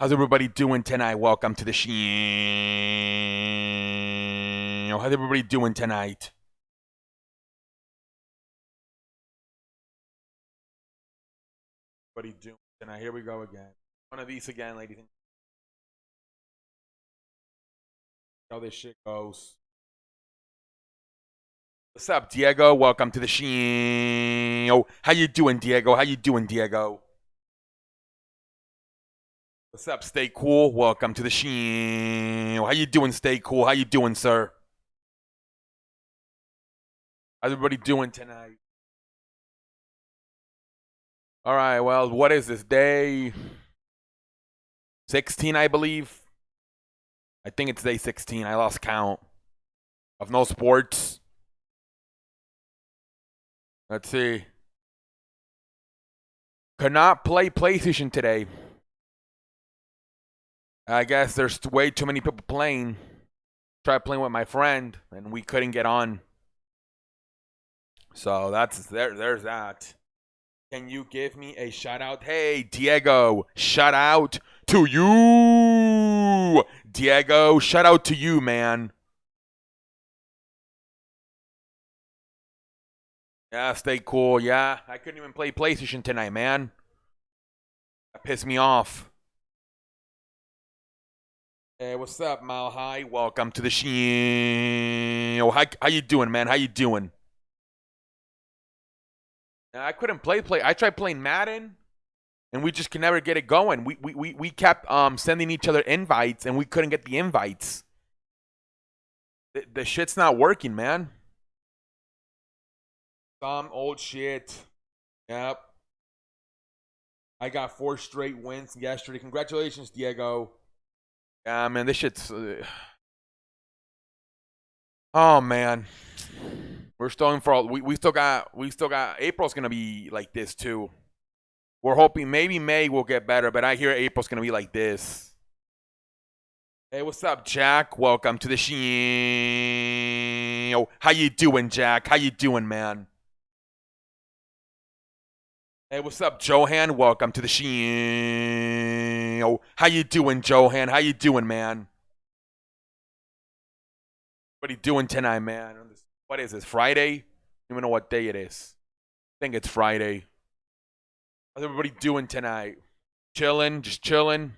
How's everybody doing tonight? Welcome to the show. How's everybody doing tonight? What are you doing tonight? Here we go again. One of these again, ladies and how this shit goes. What's up, Diego? Welcome to the show. How you doing, Diego? How you doing, Diego? What's up, Stay Cool? Welcome to the show. How you doing, Stay Cool? How you doing, sir? How's everybody doing tonight? All right, well, what is this? Day 16, I believe. I think it's day 16. I lost count. Of no sports. Let's see. Could not play PlayStation today. I guess there's way too many people playing. Tried playing with my friend, and we couldn't get on. So there's that. Can you give me a shout out? Hey, Diego, shout out to you. Diego, shout out to you, man. Yeah, stay cool. Yeah, I couldn't even play PlayStation tonight, man. That pissed me off. Hey, what's up, Mile High? Welcome to the show. How you doing, man? How you doing? I couldn't play. I tried playing Madden, and we just could never get it going. We kept sending each other invites, and we couldn't get the invites. The shit's not working, man. Some old shit. Yep. I got 4 straight wins yesterday. Congratulations, Diego. Yeah, man, this shit's. Oh man, we're still in for. We still got. April's gonna be like this too. We're hoping maybe May will get better, but I hear April's gonna be like this. Hey, what's up, Jack? Welcome to the show. How you doing, Jack? How you doing, man? Hey, what's up, Johan? Welcome to the show. How you doing, Johan? How you doing, man? What are you doing tonight, man? What is this, Friday? I don't even know what day it is. I think it's Friday. How's everybody doing tonight? Chilling, just chilling.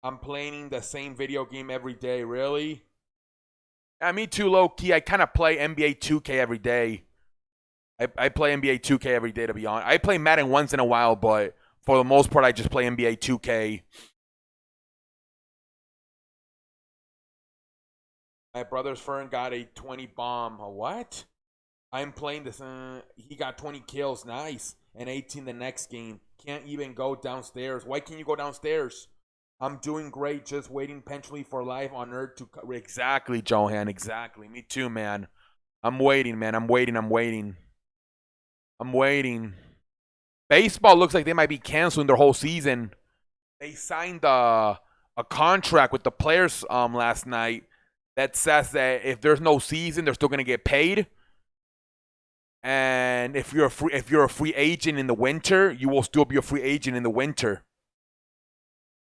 I'm playing the same video game every day, really? Yeah, me too, low key. I kind of play NBA 2K every day. I play NBA 2K every day, to be honest. I play Madden once in a while, but for the most part, I just play NBA 2K. My brother's friend got a 20 bomb. A what? I'm playing this. He got 20 kills. Nice. And 18 the next game. Can't even go downstairs. Why can't you go downstairs? I'm doing great. Just waiting patiently for life on Earth to. Exactly, Johan. Exactly. Me too, man. I'm waiting, man. I'm waiting. Baseball looks like they might be canceling their whole season. They signed a contract with the players last night that says that if there's no season, they're still gonna get paid. And if you're a free agent in the winter, you will still be a free agent in the winter.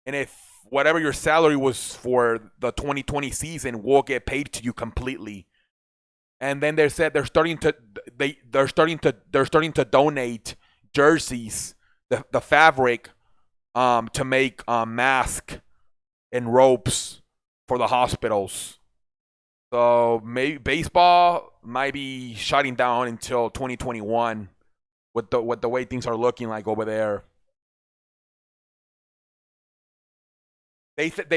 And if whatever your salary was for the 2020 season will get paid to you completely. And then they said they're starting to donate jerseys, the fabric, to make masks and ropes for the hospitals. So maybe baseball might be shutting down until 2021 with the way things are looking like over there. They said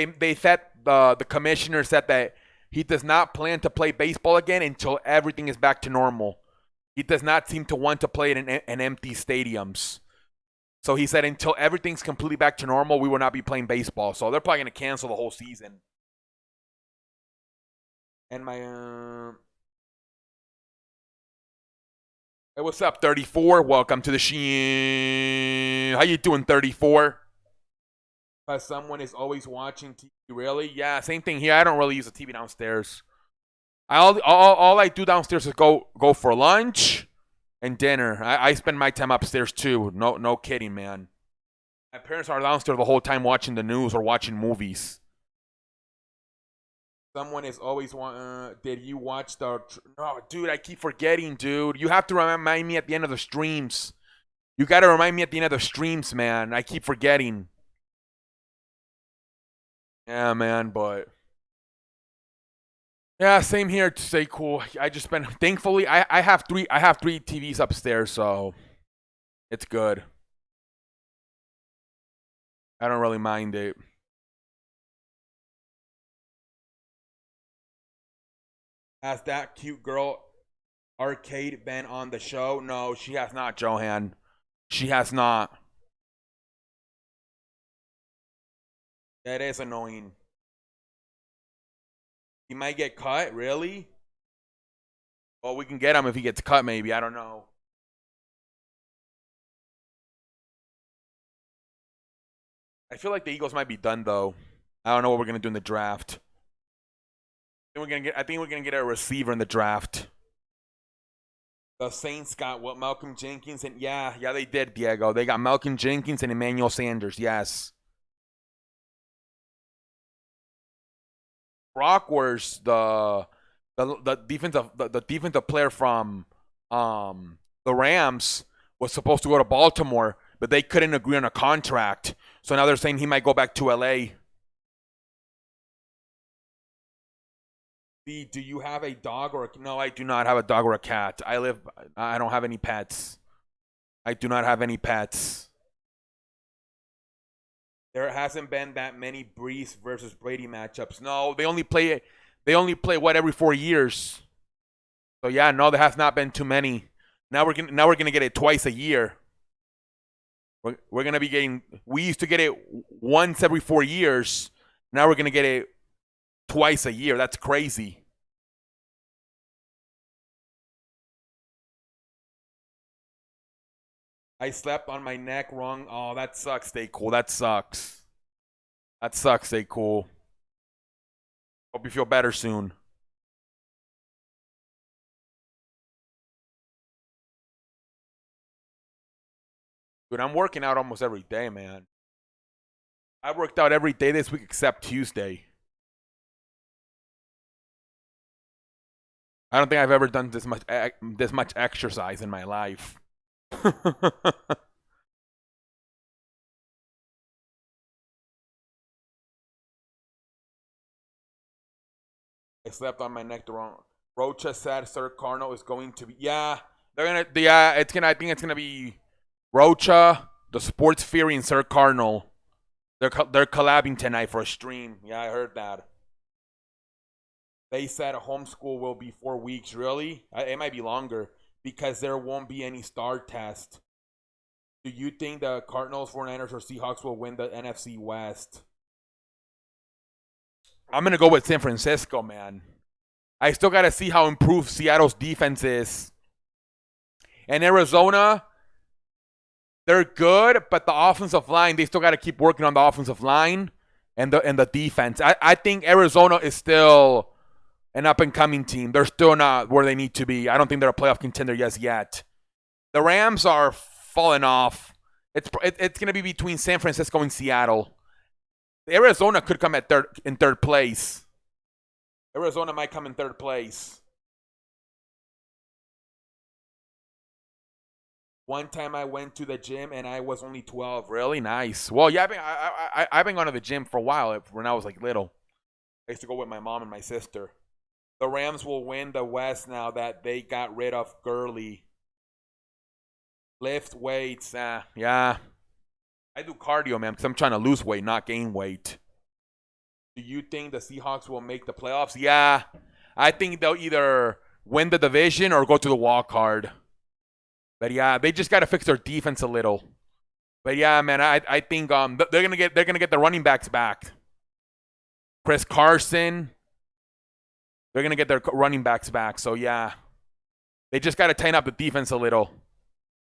the commissioner said that he does not plan to play baseball again until everything is back to normal. He does not seem to want to play in empty stadiums. So he said until everything's completely back to normal, we will not be playing baseball. So they're probably going to cancel the whole season. And my hey, what's up, 34? Welcome to the show. How you doing, 34? Someone is always watching TV. Really? Yeah, same thing here. I don't really use the TV downstairs. All I do downstairs is go for lunch and dinner. I spend my time upstairs too. No kidding, man. My parents are downstairs the whole time watching the news or watching movies. Someone is always did you watch the? No, dude, I keep forgetting, dude. You have to remind me at the end of the streams. You got to remind me at the end of the streams, man. I keep forgetting. Yeah, man, but yeah, same here. To say cool. I just been thankfully I have three TVs upstairs, so it's good. I don't really mind it. Has that cute girl arcade been on the show? No, she has not, Johan. She has not. That is annoying. He might get cut, really? Well, we can get him if he gets cut, maybe. I don't know. I feel like the Eagles might be done, though. I don't know what we're gonna do in the draft. I think we're gonna get a receiver in the draft. The Saints got what? Malcolm Jenkins and yeah, they did, Diego. They got Malcolm Jenkins and Emmanuel Sanders. Yes. Brockwurst, the defensive player from the Rams, was supposed to go to Baltimore, but they couldn't agree on a contract. So now they're saying he might go back to LA. Do you have a dog or no? I do not have a dog or a cat. I don't have any pets. I do not have any pets. There hasn't been that many Brees versus Brady matchups. No, they only play what every 4 years. So yeah, no, there has not been too many. Now we're gonna get it twice a year. We're gonna be getting. We used to get it once every 4 years. Now we're gonna get it twice a year. That's crazy. I slept on my neck wrong. Oh, that sucks. Stay cool. That sucks. That sucks. Stay cool. Hope you feel better soon. Dude, I'm working out almost every day, man. I worked out every day this week except Tuesday. I don't think I've ever done this much exercise in my life. I slept on my neck the wrong. Rocha said Sir Cardinal is going to be. Yeah, they're gonna. Yeah, it's gonna. I think it's gonna be Rocha, the Sports Fury, and Sir Cardinal. They're collabing tonight for a stream. Yeah, I heard that. They said homeschool will be 4 weeks. Really? It might be longer because there won't be any star test. Do you think the Cardinals, 49ers, or Seahawks will win the NFC West? I'm gonna go with San Francisco, man. I still gotta see how improved Seattle's defense is. And Arizona, they're good, but the offensive line, they still gotta keep working on the offensive line and the defense. I think Arizona is still an up and coming team. They're still not where they need to be. I don't think they're a playoff contender yet. The Rams are falling off. It's gonna be between San Francisco and Seattle. Arizona could come in third place. Arizona might come in third place. One time I went to the gym and I was only 12. Really nice. Well, yeah, I've been going to the gym for a while when I was like little. I used to go with my mom and my sister. The Rams will win the West now that they got rid of Gurley. Lift weights. Yeah. I do cardio, man, because I'm trying to lose weight, not gain weight. Do you think the Seahawks will make the playoffs? Yeah. I think they'll either win the division or go to the wild card. But yeah, they just got to fix their defense a little. But yeah, man, I think they're gonna get the running backs back. Chris Carson. They're gonna get their running backs back. So yeah, they just got to tighten up the defense a little.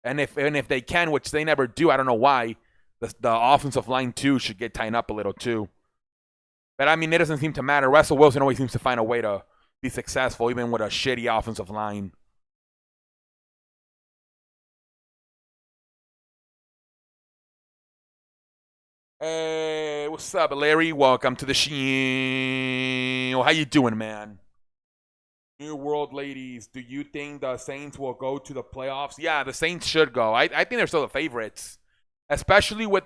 And if they can, which they never do, I don't know why. The offensive line too should get tightened up a little too. But I mean, it doesn't seem to matter. Russell Wilson always seems to find a way to be successful, even with a shitty offensive line. Hey, what's up, Larry? Welcome to the show. How you doing, man? New World ladies, do you think the Saints will go to the playoffs? Yeah, the Saints should go. I think they're still the favorites, especially with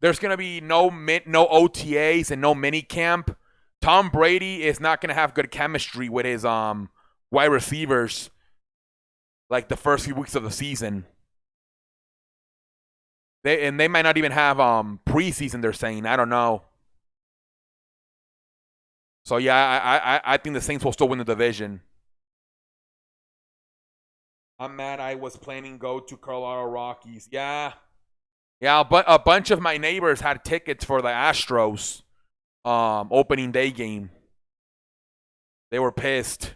there's gonna be no OTAs and no mini camp. Tom Brady is not gonna have good chemistry with his wide receivers like the first few weeks of the season. They might not even have preseason. They're saying, I don't know. So yeah, I think the Saints will still win the division. I'm mad. I was planning go to Colorado Rockies. Yeah, but a bunch of my neighbors had tickets for the Astros opening day game. They were pissed.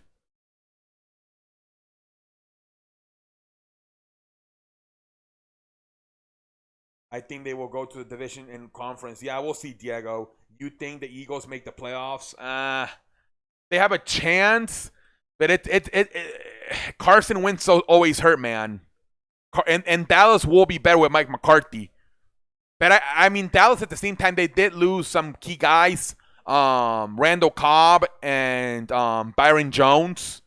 I think they will go to the division and conference. Yeah, we'll see, Diego. You think the Eagles make the playoffs? They have a chance, but Carson Wentz always hurt, man. And Dallas will be better with Mike McCarthy. But I mean, Dallas at the same time, they did lose some key guys. Randall Cobb and Byron Jones.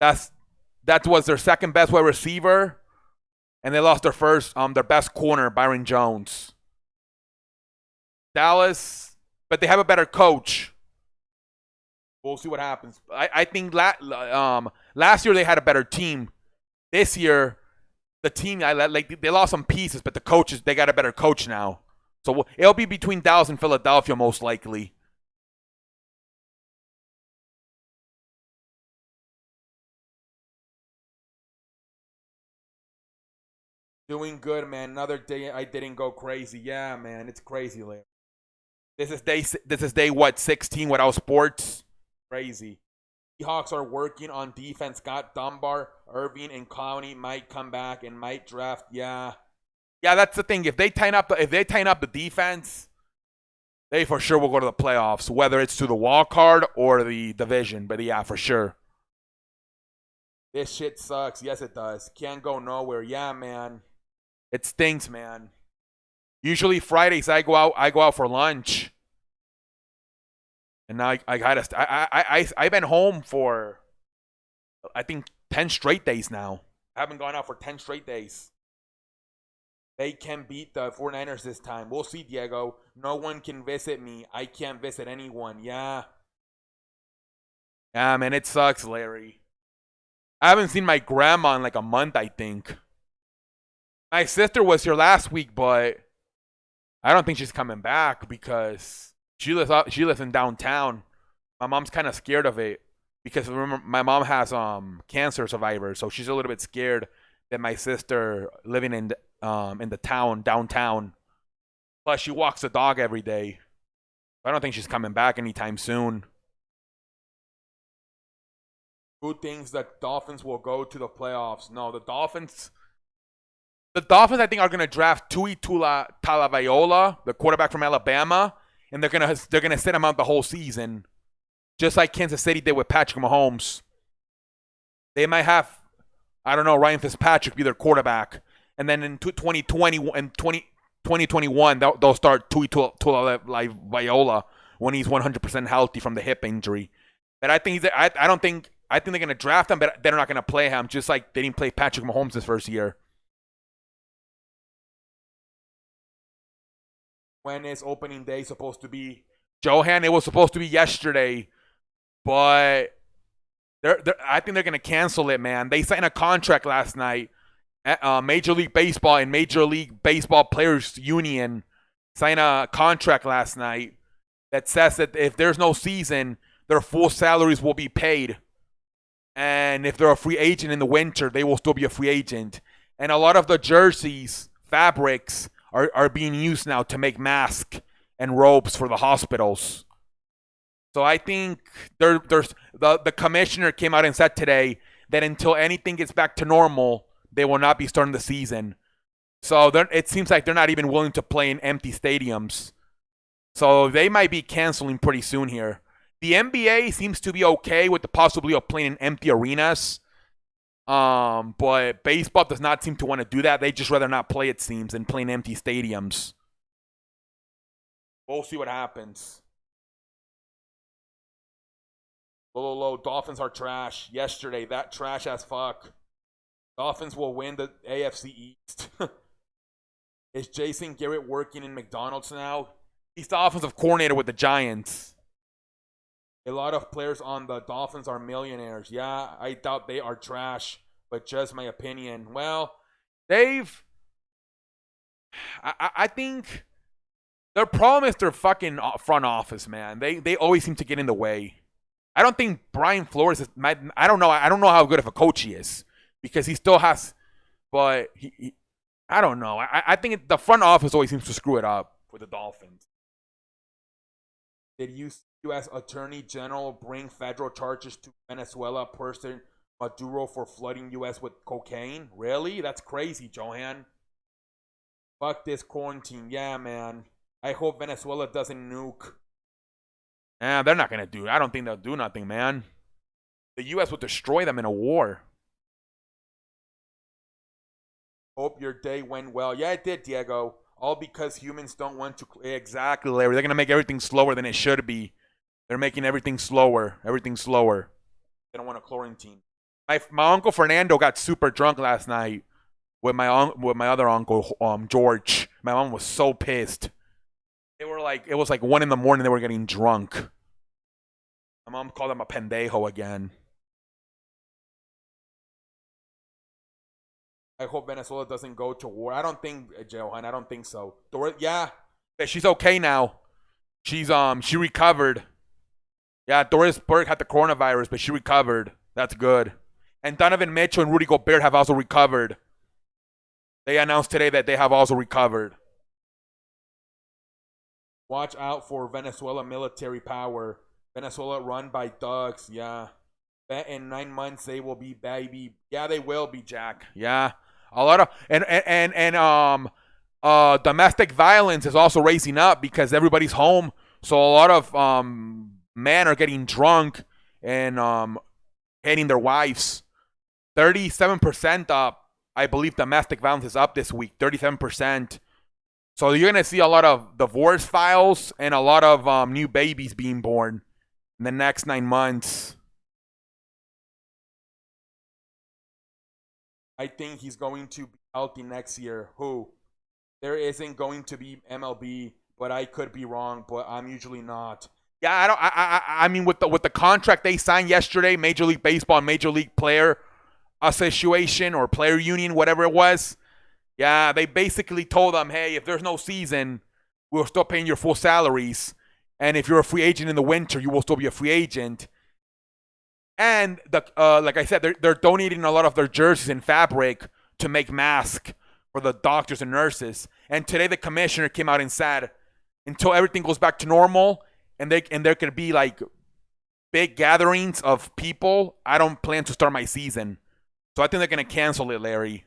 That was their second best wide receiver, and they lost their best corner, Byron Jones. Dallas, but they have a better coach. We'll see what happens. I think last year they had a better team. This year, the team like they lost some pieces, but the coaches they got a better coach now. So it'll be between Dallas and Philadelphia most likely. Doing good, man. Another day I didn't go crazy. Yeah, man, it's crazy, Larry. This is day what 16 without sports. Crazy. Seahawks are working on defense. Got Dunbar, Irving, and Clowney might come back and might draft. Yeah, that's the thing. If they tighten up the defense, they for sure will go to the playoffs, whether it's to the wild card or the division. But yeah, for sure. This shit sucks. Yes, it does. Can't go nowhere. Yeah, man. It stinks, man. Usually Fridays I go out for lunch, and now I've been home for I think 10 straight days now. I haven't gone out for 10 straight days. They can beat the 49ers this time. We'll see, Diego. No one can visit me. I can't visit anyone. Yeah, man, it sucks, Larry. I haven't seen my grandma in like a month, I think. My sister was here last week, but I don't think she's coming back because she lives in downtown. My mom's kind of scared of it because remember my mom has cancer survivor, so she's a little bit scared that my sister living in the town downtown. Plus, she walks the dog every day. I don't think she's coming back anytime soon. Who thinks the Dolphins will go to the playoffs? No, the Dolphins. The Dolphins, I think, are going to draft Tui Talaviola, the quarterback from Alabama, and they're gonna sit him out the whole season, just like Kansas City did with Patrick Mahomes. They might have, I don't know, Ryan Fitzpatrick be their quarterback, and then in 2020 and 2021 they'll start Tui Talaviola when he's 100% healthy from the hip injury. But I think they're going to draft him, but they're not going to play him, just like they didn't play Patrick Mahomes his first year. When is opening day supposed to be? Johan, it was supposed to be yesterday, but I think they're going to cancel it, man. They signed a contract last night. Major League Baseball and Major League Baseball Players Union signed a contract last night that says that if there's no season, their full salaries will be paid. And if they're a free agent in the winter, they will still be a free agent. And a lot of the jerseys, fabrics, are being used now to make masks and robes for the hospitals. So I think the commissioner came out and said today that until anything gets back to normal, they will not be starting the season. So it seems like they're not even willing to play in empty stadiums. So they might be canceling pretty soon here. The NBA seems to be okay with the possibility of playing in empty arenas. But baseball does not seem to want to do that. They just rather not play, it seems, than play in empty stadiums. We'll see what happens. Low. Dolphins are trash. Yesterday, that trash as fuck. Dolphins will win the AFC East. Is Jason Garrett working in McDonald's now? He's the offensive coordinator with the Giants. A lot of players on the Dolphins are millionaires. Yeah, I doubt they are trash, but just my opinion. Well, Dave, I think their problem is their fucking front office, man. They always seem to get in the way. I don't think Brian Flores is. I don't know. I don't know how good of a coach he is because he still has. But I don't know. I think the front office always seems to screw it up for the Dolphins. Did U.S. Attorney General bring federal charges to Venezuela person Maduro for flooding U.S. with cocaine? Really? That's crazy, Johan. Fuck this quarantine. Yeah, man. I hope Venezuela doesn't nuke. They're not going to do it. I don't think they'll do nothing, man. The U.S. will destroy them in a war. Hope your day went well. Yeah, it did, Diego. All because humans don't want to. Exactly, Larry. They're going to make everything slower than it should be. They're making everything slower. Everything slower. They don't want to quarantine. My uncle Fernando got super drunk last night with my other uncle, George. My mom was so pissed. It was like 1 a.m. They were getting drunk. My mom called him a pendejo again. I hope Venezuela doesn't go to war. I don't think, Johan. I don't think so. Yeah, she's okay now. She recovered. Yeah, Doris Burke had the coronavirus, but she recovered. That's good. And Donovan Mitchell and Rudy Gobert have also recovered. They announced today that they have also recovered. Watch out for Venezuela military power. Venezuela run by thugs. Yeah. Bet in 9 months they will be baby. Yeah, they will be, Jack. Yeah. A lot of domestic violence is also raising up because everybody's home. So a lot of men are getting drunk and hitting their wives. 37% up. I believe domestic violence is up this week. 37%. So you're going to see a lot of divorce files and a lot of new babies being born in the next 9 months. I think he's going to be healthy next year. Who? There isn't going to be MLB, but I could be wrong, but I'm usually not. Yeah, I mean with the contract they signed yesterday, Major League Baseball and Major League Player Association or Player Union, whatever it was. Yeah, they basically told them, hey, if there's no season, we'll still paying your full salaries. And if you're a free agent in the winter, you will still be a free agent. And like I said, they're donating a lot of their jerseys and fabric to make masks for the doctors and nurses. And today the commissioner came out and said, until everything goes back to normal and there could be like big gatherings of people, I don't plan to start my season. So I think they're going to cancel it, Larry.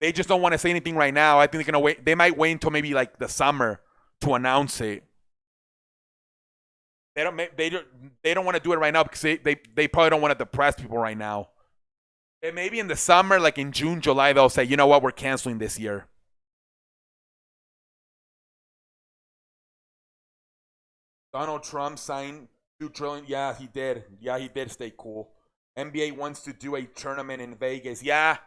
They just don't want to say anything right now. I think they're going to wait. They might wait until maybe like the summer to announce it. They don't want to do it right now because they probably don't want to depress people right now. And maybe in the summer, like in June, July, they'll say, you know what, we're canceling this year. Donald Trump signed $2 trillion. Yeah, he did. Yeah, he did stay cool. NBA wants to do a tournament in Vegas. Yeah,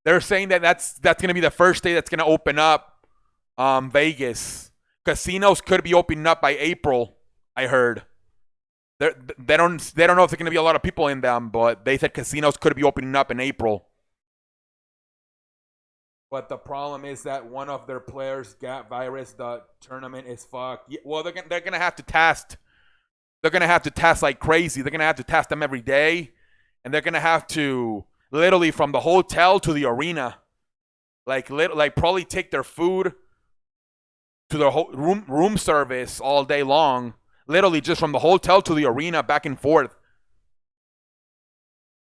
they're saying that's going to be the first day that's going to open up Vegas. Casinos could be opening up by April, I heard. They don't know if there's going to be a lot of people in them, but they said casinos could be opening up in April. But the problem is that one of their players got virus. The tournament is fucked. Well, they're going to have to test. They're going to have to test like crazy. They're going to have to test them every day. And they're going to have to literally from the hotel to the arena, like probably take their food to their room service all day long. Literally just from the hotel to the arena, back and forth.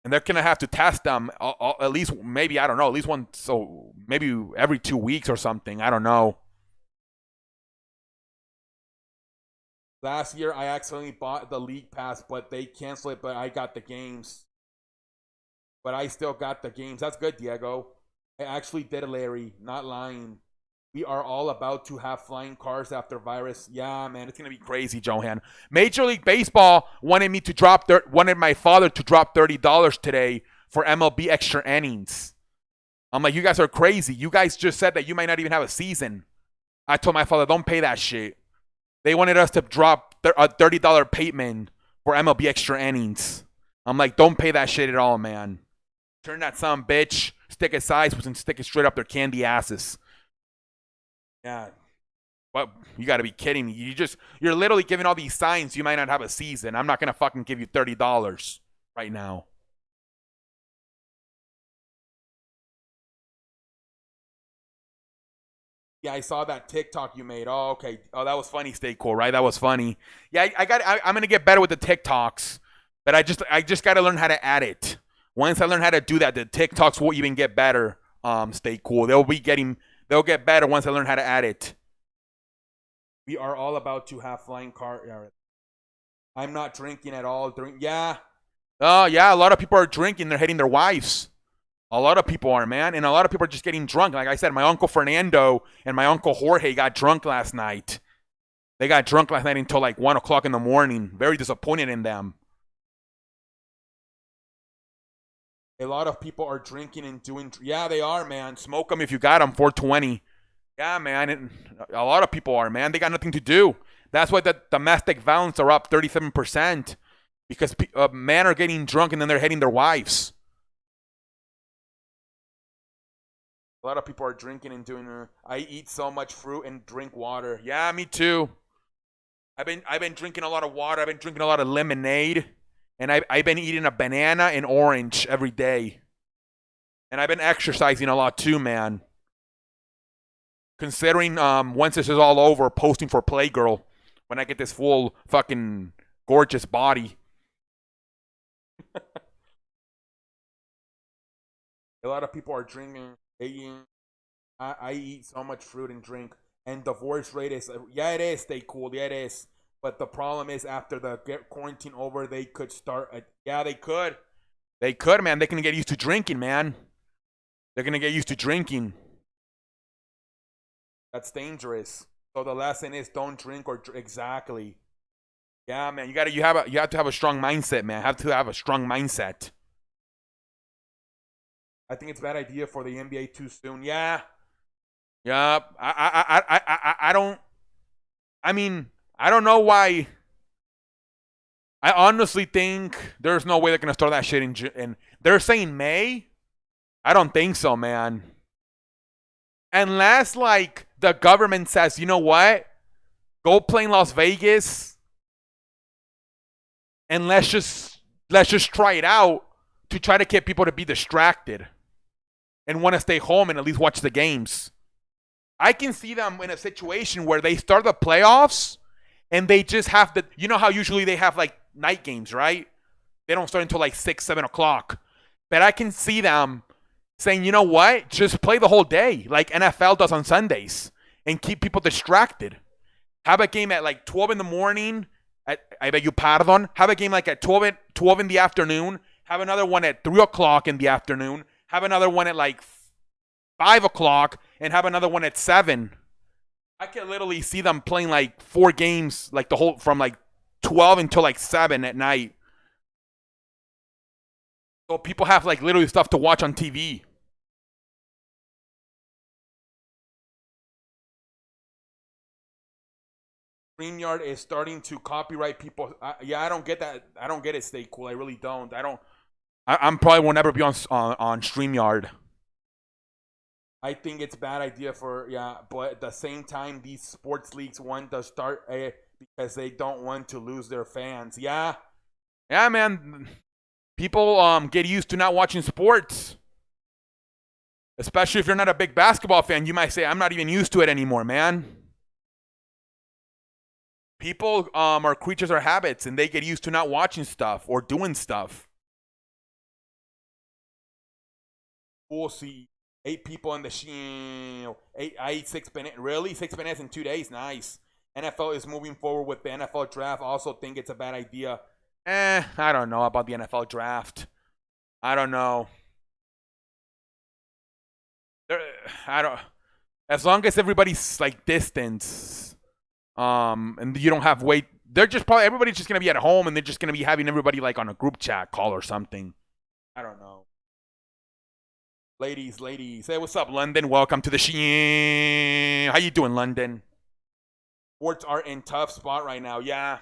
And they're going to have to test them at least, maybe, I don't know, at least one, so maybe every 2 weeks or something. I don't know. Last year, I accidentally bought the league pass, but they canceled it, but I got the games. But I still got the games. That's good, Diego. I actually did it, Larry. Not lying. We are all about to have flying cars after virus. Yeah, man, it's gonna be crazy, Johan. Major League Baseball wanted my father to drop $30 today for MLB extra innings. I'm like, you guys are crazy. You guys just said that you might not even have a season. I told my father, don't pay that shit. They wanted us to drop a $30 payment for MLB extra innings. I'm like, don't pay that shit at all, man. Turn that son bitch, stick it sideways and stick it straight up their candy asses. Yeah. Well, you got to be kidding me. You're literally giving all these signs you might not have a season. I'm not going to fucking give you $30 right now. Yeah, I saw that TikTok you made. Oh, okay. Oh, that was funny. Stay cool, right? That was funny. Yeah, I'm gonna get better with the TikToks, but I just got to learn how to add it. Once I learn how to do that, the TikToks will even get better. Stay cool. They'll get better once I learn how to add it. We are all about to have flying car. Yeah, I'm not drinking at all. Yeah. Oh, yeah. A lot of people are drinking. They're hitting their wives. A lot of people are, man. And a lot of people are just getting drunk. Like I said, my Uncle Fernando and my Uncle Jorge got drunk last night. They got drunk last night until like 1 o'clock in the morning. Very disappointed in them. A lot of people are drinking and doing. Yeah, they are, man. Smoke them if you got them. 420. Yeah, man. A lot of people are, man. They got nothing to do. That's why the domestic violence are up 37%. Because men are getting drunk and then they're hitting their wives. A lot of people are drinking and doing. I eat so much fruit and drink water. Yeah, me too. I've been drinking a lot of water. I've been drinking a lot of lemonade, and I've been eating a banana and orange every day. And I've been exercising a lot too, man. Considering once this is all over, posting for Playgirl when I get this full fucking gorgeous body. A lot of people are drinking. I eat so much fruit and drink, and divorce rate is yeah, it is. Stay cool, yeah, it is. But the problem is, after the quarantine over, they could start. Yeah, they could. They could, man. They can get used to drinking, man. They're gonna get used to drinking. That's dangerous. So the lesson is, don't drink or exactly. Yeah, man. You have to have a strong mindset, man. Have to have a strong mindset. I think it's a bad idea for the NBA too soon. Yeah. Yeah. I don't. I mean, I don't know why. I honestly think there's no way they're gonna start that shit in. They're saying May. I don't think so, man. Unless like the government says, you know what, go play in Las Vegas, and let's just try it out to try to get people to be distracted and want to stay home and at least watch the games. I can see them in a situation where they start the playoffs and they just have the, you know how usually they have like night games, right? They don't start until like 6, 7 o'clock. But I can see them saying, you know what? Just play the whole day like NFL does on Sundays and keep people distracted. Have a game at like 12 in the morning. I beg you pardon. Have a game like at 12 in the afternoon. Have another one at 3 o'clock in the afternoon. Have another one at like 5 o'clock. And have another one at 7. I can literally see them playing like 4 games, like the whole, from like 12 until like 7 at night. So people have like literally stuff to watch on TV. StreamYard is starting to copyright people. Yeah, I don't get that. I don't get it. Stay cool. I really don't. I'm probably will never be on StreamYard. I think it's a bad idea but at the same time, these sports leagues want to start because they don't want to lose their fans. Yeah, man. People get used to not watching sports, especially if you're not a big basketball fan. You might say, I'm not even used to it anymore, man. People are creatures of habits, and they get used to not watching stuff or doing stuff. We'll see. 8 people in the I ate 6 bananas. Really? 6 bananas in 2 days? Nice. NFL is moving forward with the NFL draft. Also think it's a bad idea. I don't know about the NFL draft. I don't know. I don't. As long as everybody's like distance, and you don't have wait, they're just probably everybody's just gonna be at home and they're just gonna be having everybody like on a group chat call or something. I don't know. Ladies, hey, what's up, London? Welcome to the Sheen. How you doing, London? Sports are in tough spot right now. Yeah.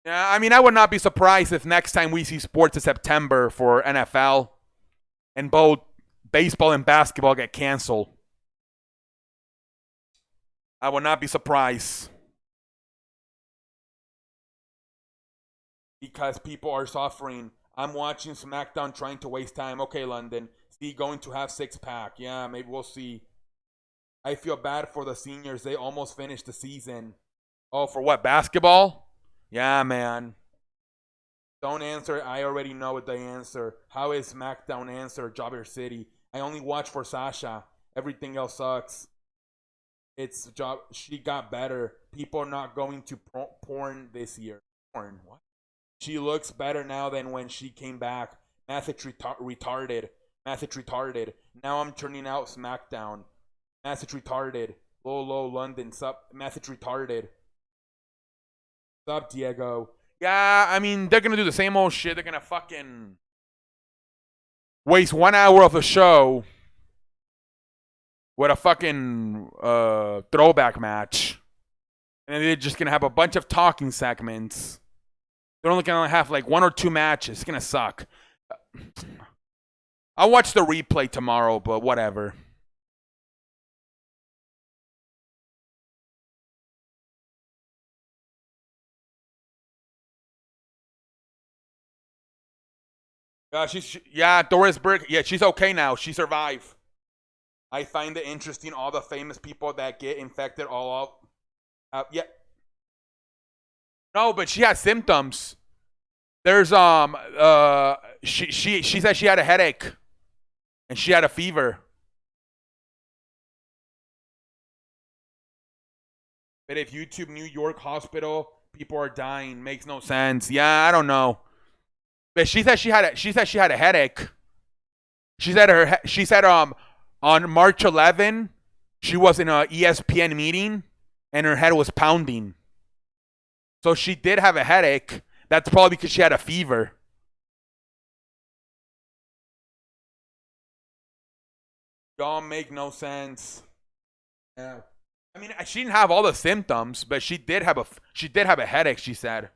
Yeah, I mean, I would not be surprised if next time we see sports in September for NFL and both baseball and basketball get canceled. I would not be surprised because people are suffering. I'm watching SmackDown trying to waste time. Okay, London. See, going to have six pack. Yeah, maybe we'll see. I feel bad for the seniors. They almost finished the season. Oh, for what? Basketball? Yeah, man. Don't answer. I already know what the answer. How is SmackDown answer Jobber City? I only watch for Sasha. Everything else sucks. It's job. She got better. People are not going to porn this year. Porn? What? She looks better now than when she came back. Message retarded. Message retarded. Now I'm turning out SmackDown. Message retarded. Low London. Sup. Message retarded. Sup, Diego. Yeah, I mean, they're gonna do the same old shit. They're gonna fucking waste 1 hour of the show with a fucking throwback match. And they're just gonna have a bunch of talking segments. They're only gonna have like 1 or 2 matches. It's gonna suck. I'll watch the replay tomorrow, but whatever. Doris Burke. Yeah, she's okay now. She survived. I find it interesting all the famous people that get infected all up. Yeah. No, but she had symptoms. There's she said she had a headache and she had a fever. But if YouTube New York hospital people are dying makes no sense. Yeah, I don't know. But she said she had a headache. She said on March 11 she was in a ESPN meeting and her head was pounding. So she did have a headache. That's probably because she had a fever. Don't make no sense. Yeah. I mean, she didn't have all the symptoms, but she did have a headache. She said.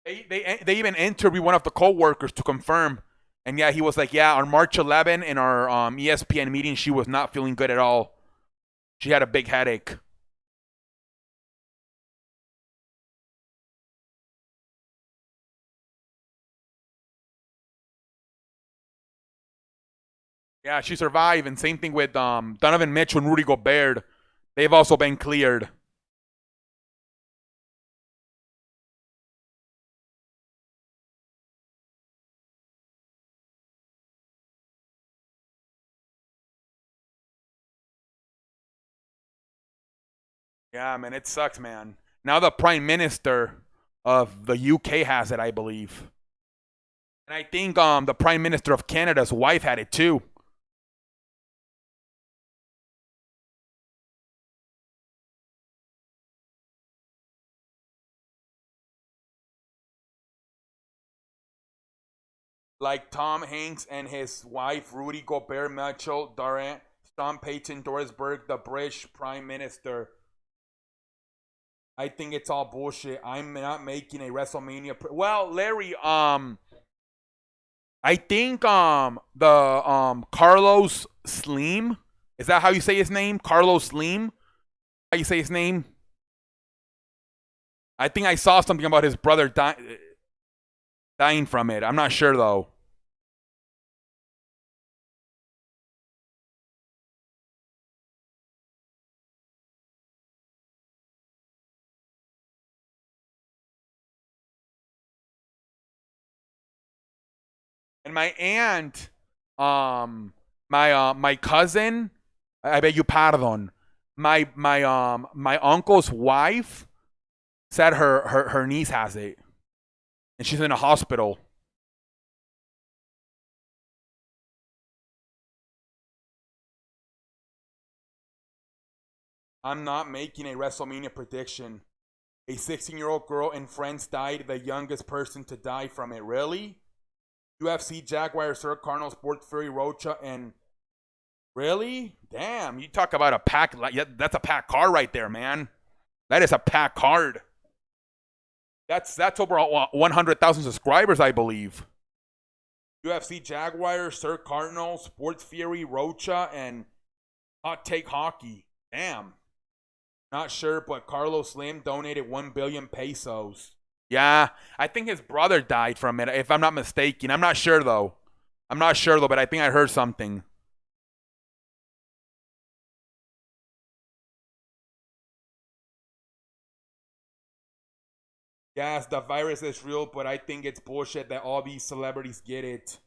They even interviewed one of the co-workers to confirm, and yeah, he was like, yeah, on March 11 in our ESPN meeting, she was not feeling good at all. She had a big headache. Yeah, she survived, and same thing with Donovan Mitchell and Rudy Gobert. They've also been cleared. Yeah, man, it sucks, man. Now the Prime Minister of the UK has it, I believe. And I think the Prime Minister of Canada's wife had it too. Like Tom Hanks and his wife, Rudy Gobert, Mitchell, Durant, Sean Payton, Doris Burke, the British Prime Minister. I think it's all bullshit. I'm not making a WrestleMania. Well, Larry, I think the Carlos Slim, is that how you say his name? Carlos Slim? How you say his name? I think I saw something about his brother dying from it. I'm not sure though. And my aunt, my cousin, I beg you pardon, my uncle's wife said her niece has it, and she's in a hospital. I'm not making a WrestleMania prediction. A 16-year-old girl in France died, the youngest person to die from it. Really? UFC Jaguar, Sir Cardinal, Sports Fury, Rocha, and really? Damn, you talk about a pack. That's a pack card right there, man. That is a pack card. That's over 100,000 subscribers, I believe. UFC Jaguar, Sir Cardinal, Sports Fury, Rocha, and Hot Take Hockey. Damn. Not sure, but Carlos Slim donated 1 billion pesos. Yeah, I think his brother died from it, if I'm not mistaken. I'm not sure, though. But I think I heard something. Yes, the virus is real, but I think it's bullshit that all these celebrities get it.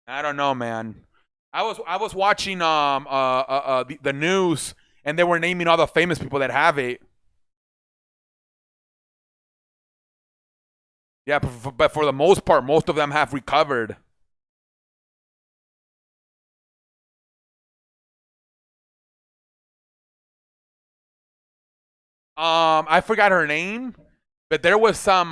I don't know, man. I was watching the news, and they were naming all the famous people that have it. Yeah, but for the most part, most of them have recovered. I forgot her name, but there was some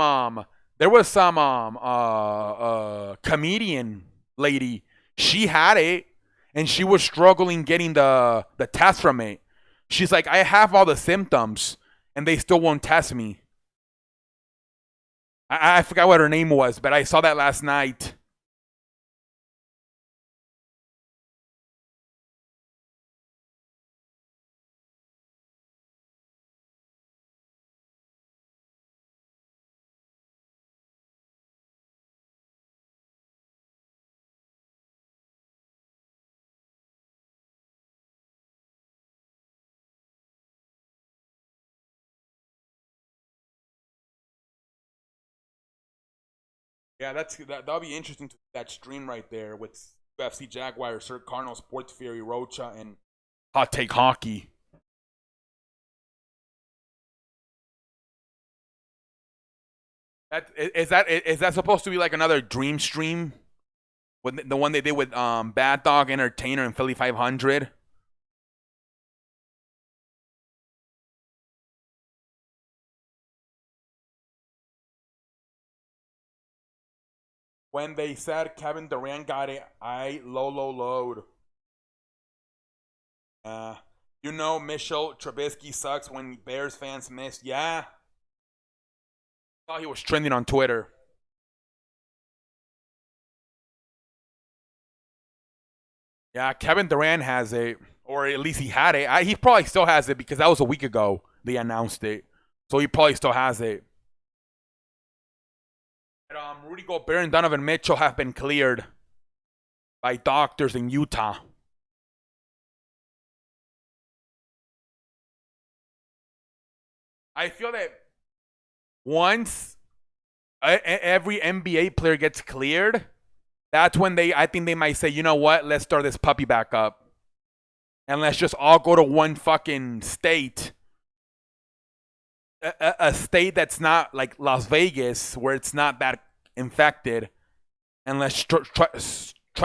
comedian lady. She had it, and she was struggling getting the test from it. She's like, I have all the symptoms, and they still won't test me. I forgot what her name was, but I saw that last night. Yeah, that'll be interesting to that stream right there with UFC Jaguar, Sir Cardinal, Sports Fury, Rocha, and Hot Take Hockey. Is that supposed to be like another dream stream? With the one they did with Bad Dog Entertainer and Philly 500. When they said Kevin Durant got it, I low load. Uh, Mitchell Trubisky sucks when Bears fans missed. Yeah, I thought he was trending on Twitter. Yeah, Kevin Durant has it, or at least he had it. He probably still has it because that was a week ago they announced it, so he probably still has it. But, Rudy Gobert and Donovan Mitchell have been cleared by doctors in Utah. I feel that once every NBA player gets cleared, that's when I think they might say, you know what, let's start this puppy back up. And let's just all go to one fucking state. A state that's not like Las Vegas, where it's not that infected. And let's try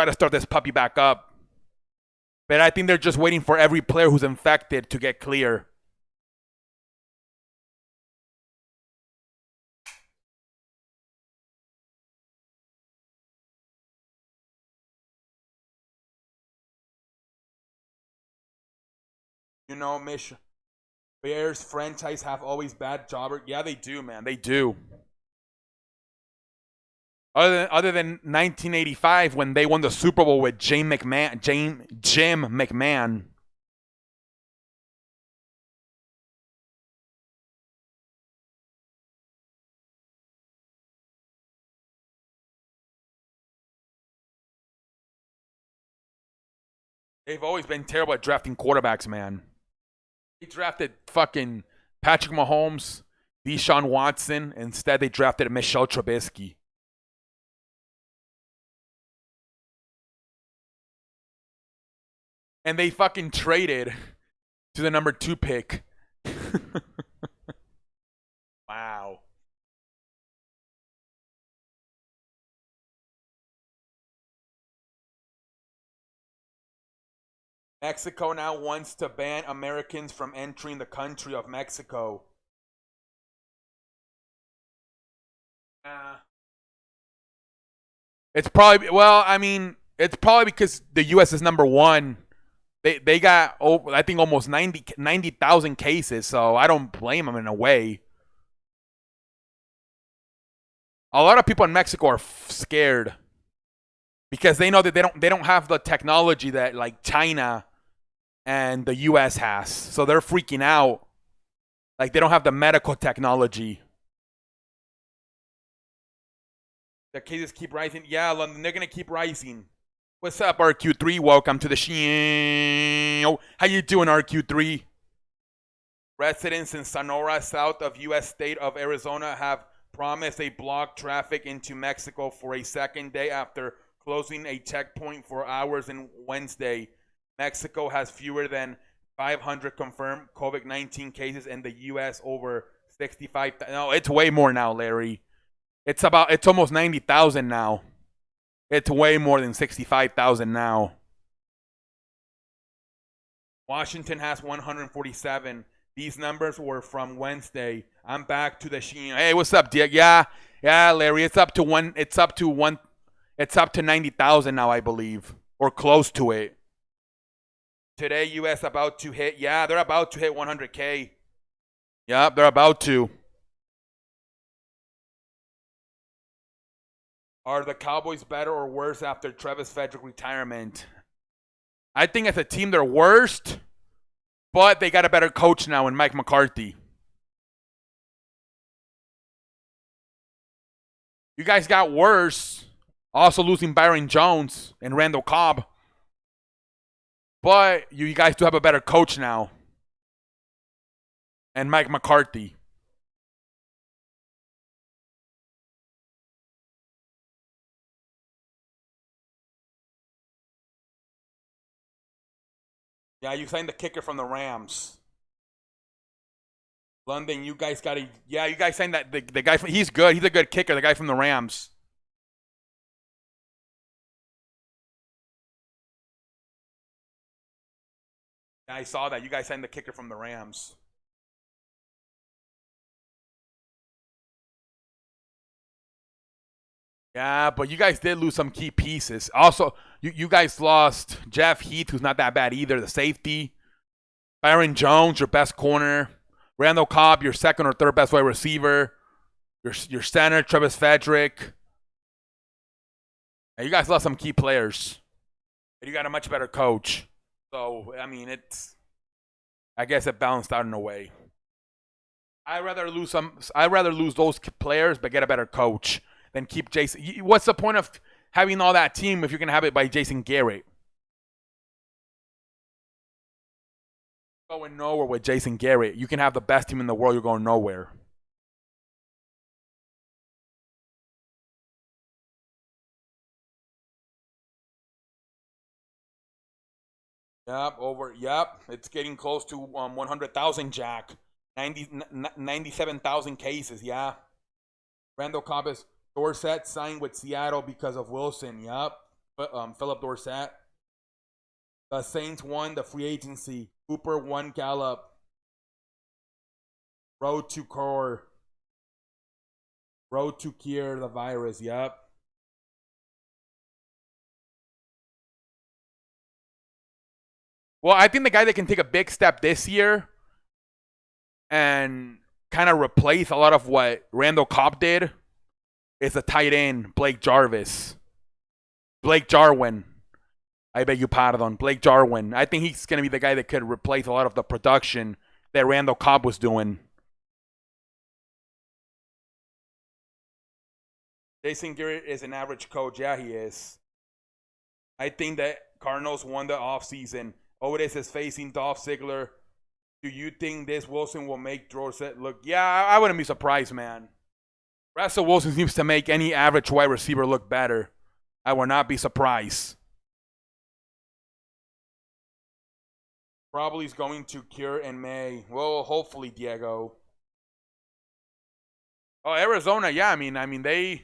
to start this puppy back up. But I think they're just waiting for every player who's infected to get clear. Mish, Bears franchise have always bad jobber. Yeah, they do, man. They do. Other than 1985 when they won the Super Bowl with Jim McMahon. They've always been terrible at drafting quarterbacks, man. They drafted fucking Patrick Mahomes, Deshaun Watson. Instead, they drafted Michelle Trubisky. And they fucking traded to the number 2 pick. Wow. Mexico now wants to ban Americans from entering the country of Mexico. It's probably, well, I mean, it's probably because the U.S. is number one. They got, I think, almost 90,000 cases, so I don't blame them in a way. A lot of people in Mexico are scared because they know that they don't have the technology that like China and the US has. So they're freaking out. Like they don't have the medical technology. The cases keep rising. Yeah, London, they're gonna keep rising. What's up, RQ3? Welcome to the show. How you doing, RQ3? Residents in Sonora, south of U.S. state of Arizona, have promised they block traffic into Mexico for a second day after closing a checkpoint for hours on Wednesday. Mexico has fewer than 500 confirmed COVID-19 cases, in the U.S. over 65. No, it's way more now, Larry. It's almost 90,000 now. It's way more than 65,000 now. Washington has 147. These numbers were from Wednesday. I'm back to the Sheen. Hey, what's up, Dick? Yeah, Larry. It's up to 90,000 now, I believe, or close to it. Today, U.S. about to hit. Yeah, they're about to hit 100K. Yep, they're about to. Are the Cowboys better or worse after Travis Frederick retirement? I think as a team, they're worst, but they got a better coach now in Mike McCarthy. You guys got worse, also losing Byron Jones and Randall Cobb. But you guys do have a better coach now. And Mike McCarthy. Yeah, you signed the kicker from the Rams. London, you guys got to... Yeah, you guys signed that... The guy from... He's good. He's a good kicker, the guy from the Rams. Yeah, I saw that. You guys signed the kicker from the Rams. Yeah, but you guys did lose some key pieces. Also, you guys lost Jeff Heath, who's not that bad either, the safety. Byron Jones, your best corner. Randall Cobb, your second or third best wide receiver. Your center, Travis Frederick. And you guys lost some key players. And you got a much better coach. So, I mean, I guess it balanced out in a way. I'd rather lose those players, but get a better coach than keep Jason. What's the point of having all that team if you're gonna have it by Jason Garrett? Going nowhere with Jason Garrett. You can have the best team in the world. You're going nowhere. Yep. It's getting close to 100,000, Jack. 97,000 cases, yeah. Randall Cobb is Dorsett signed with Seattle because of Wilson, yep. Philip Dorsett. The Saints won the free agency. Cooper won Gallup. Road to core. Road to cure the virus, yep. Well, I think the guy that can take a big step this year and kind of replace a lot of what Randall Cobb did is a tight end, Blake Jarwin. I beg you pardon. Blake Jarwin. I think he's going to be the guy that could replace a lot of the production that Randall Cobb was doing. Jason Garrett is an average coach. Yeah, he is. I think that Cardinals won the offseason. Otis is facing Dolph Ziggler. Do you think this Wilson will make Dorsett look? Yeah, I wouldn't be surprised, man. Russell Wilson seems to make any average wide receiver look better. I will not be surprised. Probably is going to cure in May. Well, hopefully, Diego. Oh, Arizona, yeah. I mean, they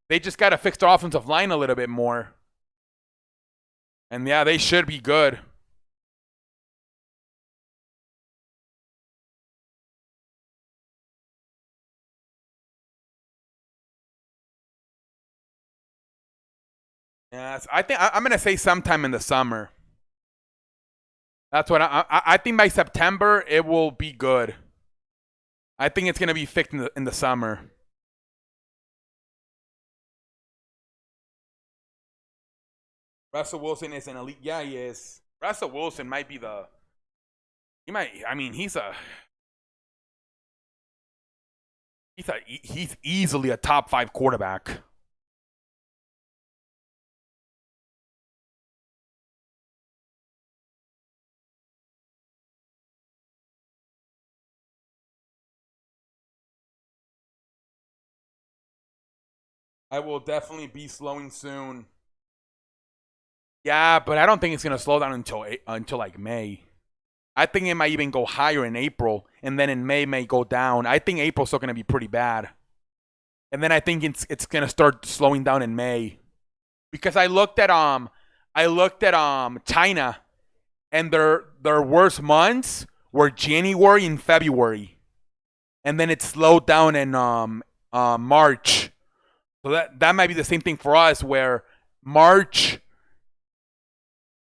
just got to fix their offensive line a little bit more. And yeah, they should be good. I think I'm gonna say sometime in the summer. That's what I think by September it will be good. I think it's gonna be fixed in the summer. Russell Wilson is an elite. Yeah, he is. Russell Wilson might be the. He might. I mean, he's easily a top 5 quarterback. I will definitely be slowing soon. Yeah, but I don't think it's gonna slow down until like May. I think it might even go higher in April, and then in may go down. I think April's still gonna be pretty bad, and then I think it's gonna start slowing down in May, because I looked at China, and their worst months were January and February, and then it slowed down in March. So that might be the same thing for us, where March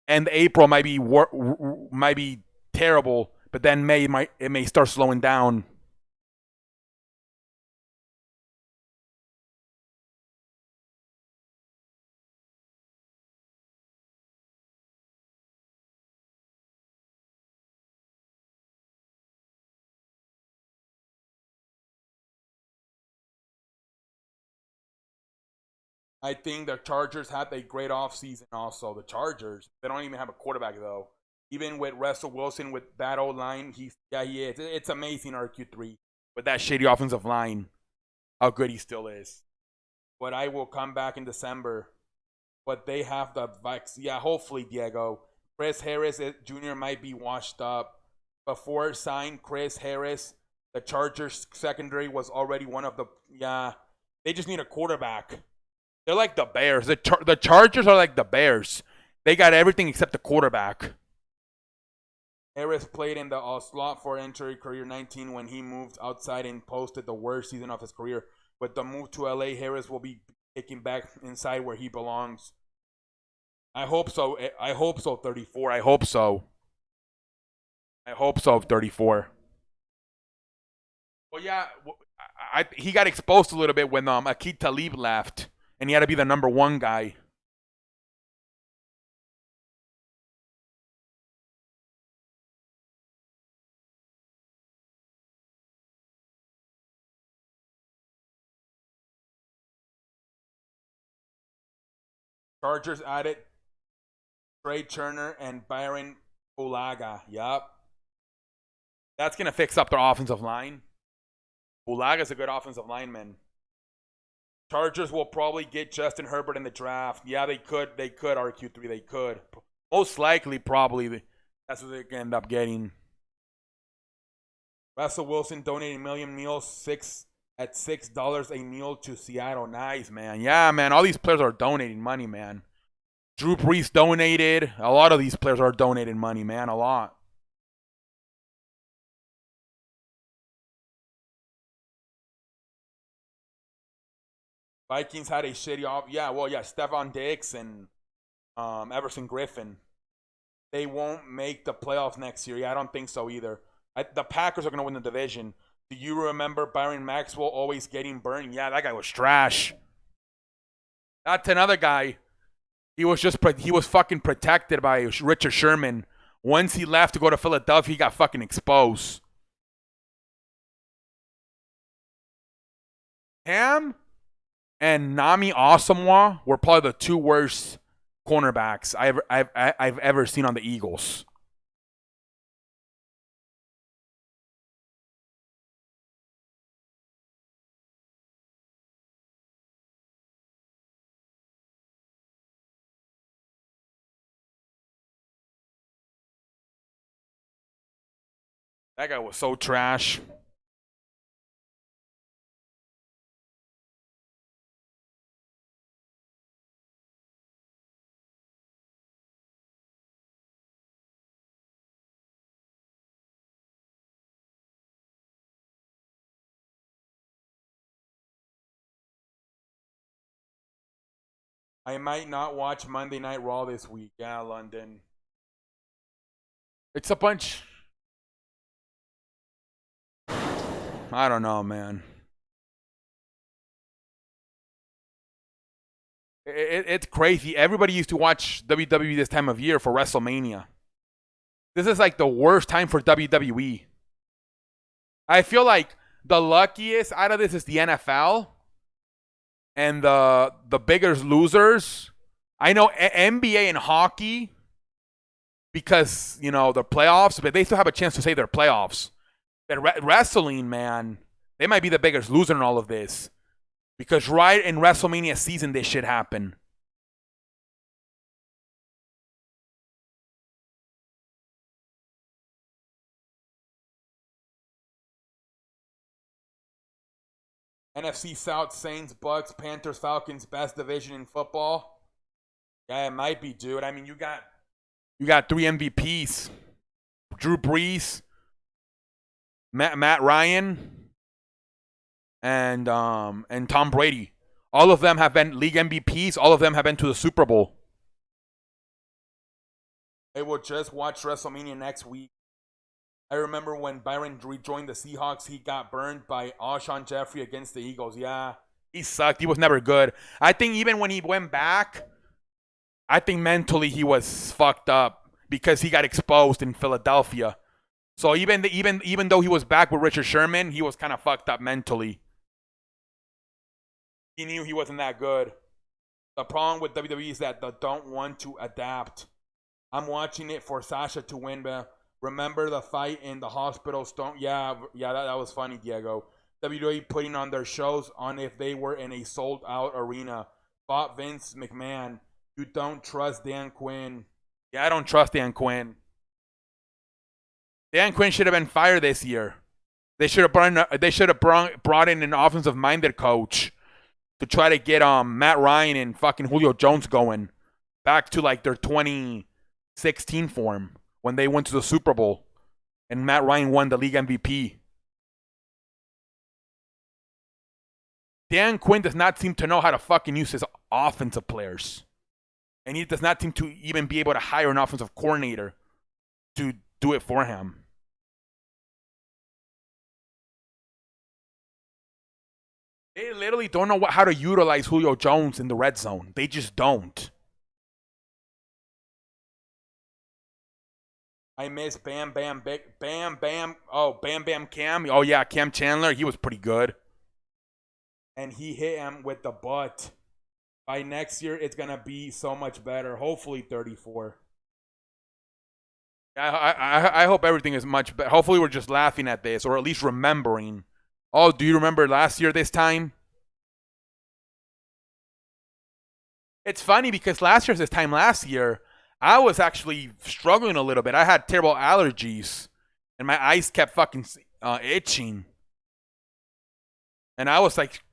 and April might be terrible, but then it may start slowing down. I think the Chargers had a great offseason also. The Chargers, they don't even have a quarterback though. Even with Russell Wilson with that old line, he is. It's amazing RQ3 with that shitty offensive line, how good he still is. But I will come back in December. But they have the Bucks. Yeah, hopefully, Diego. Chris Harris Jr. might be washed up. Before signing Chris Harris, the Chargers secondary was already one of the. Yeah, they just need a quarterback. They're like the Bears. The Chargers are like the Bears. They got everything except the quarterback. Harris played in the slot for entry career 19 when he moved outside and posted the worst season of his career. With the move to LA, Harris will be kicking back inside where he belongs. I hope so. I hope so. 34. I hope so. I hope so. 34. Well, yeah. He got exposed a little bit when Akid Talib left, and he had to be the number 1 guy. Chargers added Trey Turner and Byron Ulaga. Yup. That's going to fix up their offensive line. Ulaga's a good offensive lineman. Chargers will probably get Justin Herbert in the draft. Yeah, they could. They could, RQ3. They could. Most likely, probably, that's what they're going to end up getting. Russell Wilson donating million meals at $6 a meal to Seattle. Nice, man. Yeah, man. All these players are donating money, man. Drew Brees donated. A lot of these players are donating money, man. A lot. Vikings had a shitty off. Yeah, well, yeah, Stephon Diggs and Everson Griffin. They won't make the playoffs next year. Yeah, I don't think so either. The Packers are going to win the division. Do you remember Byron Maxwell always getting burned? Yeah, that guy was trash. That's another guy. He was fucking protected by Richard Sherman. Once he left to go to Philadelphia, he got fucking exposed. Cam and Nami Asamoah were probably the 2 worst cornerbacks I've ever seen on the Eagles. That guy was so trash. I might not watch Monday Night Raw this week. Yeah, London. It's a bunch. I don't know, man. It's crazy. Everybody used to watch WWE this time of year for WrestleMania. This is like the worst time for WWE. I feel like the luckiest out of this is the NFL, and the biggest losers. I know NBA and hockey because the playoffs, but they still have a chance to say they're playoffs. But wrestling, man, they might be the biggest loser in all of this because right in WrestleMania season, this shit happen. NFC South, Saints, Bucks, Panthers, Falcons, best division in football. Yeah, it might be, dude. I mean, you got 3 MVPs: Drew Brees, Matt Ryan, and Tom Brady. All of them have been league MVPs. All of them have been to the Super Bowl. They will just watch WrestleMania next week. I remember when Byron rejoined the Seahawks, he got burned by Alshon Jeffrey against the Eagles. Yeah, he sucked. He was never good. I think even when he went back, I think mentally he was fucked up because he got exposed in Philadelphia. So even though he was back with Richard Sherman, he was kind of fucked up mentally. He knew he wasn't that good. The problem with WWE is that they don't want to adapt. I'm watching it for Sasha to win, but remember the fight in the hospital stone? Yeah, that was funny, Diego. WWE putting on their shows on if they were in a sold out arena. Fought Vince McMahon. You don't trust Dan Quinn. Yeah, I don't trust Dan Quinn. Dan Quinn should have been fired this year. They should have brought in an offensive minded coach to try to get Matt Ryan and fucking Julio Jones going back to like their 2016 form when they went to the Super Bowl and Matt Ryan won the league MVP. Dan Quinn does not seem to know how to fucking use his offensive players. And he does not seem to even be able to hire an offensive coordinator to do it for him. They literally don't know how to utilize Julio Jones in the red zone. They just don't. I miss Bam Bam Bam. Oh, Bam Bam Cam. Oh yeah, Cam Chandler. He was pretty good. And he hit him with the butt. By next year, it's gonna be so much better. Hopefully, 34. I hope everything is much better. Hopefully, we're just laughing at this, or at least remembering. Oh, do you remember last year this time? It's funny because last year, I was actually struggling a little bit. I had terrible allergies, and my eyes kept fucking itching. And I was like,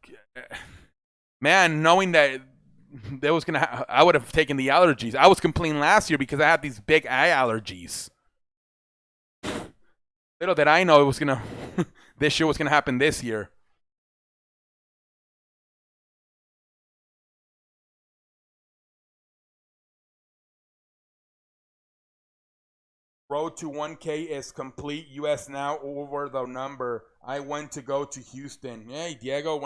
man, knowing that there was I would have taken the allergies. I was complaining last year because I had these big eye allergies. Little did I know it was gonna, this shit was gonna happen this year. Road to 1K is complete. US now over the number. I went to go to Houston. Hey, Diego,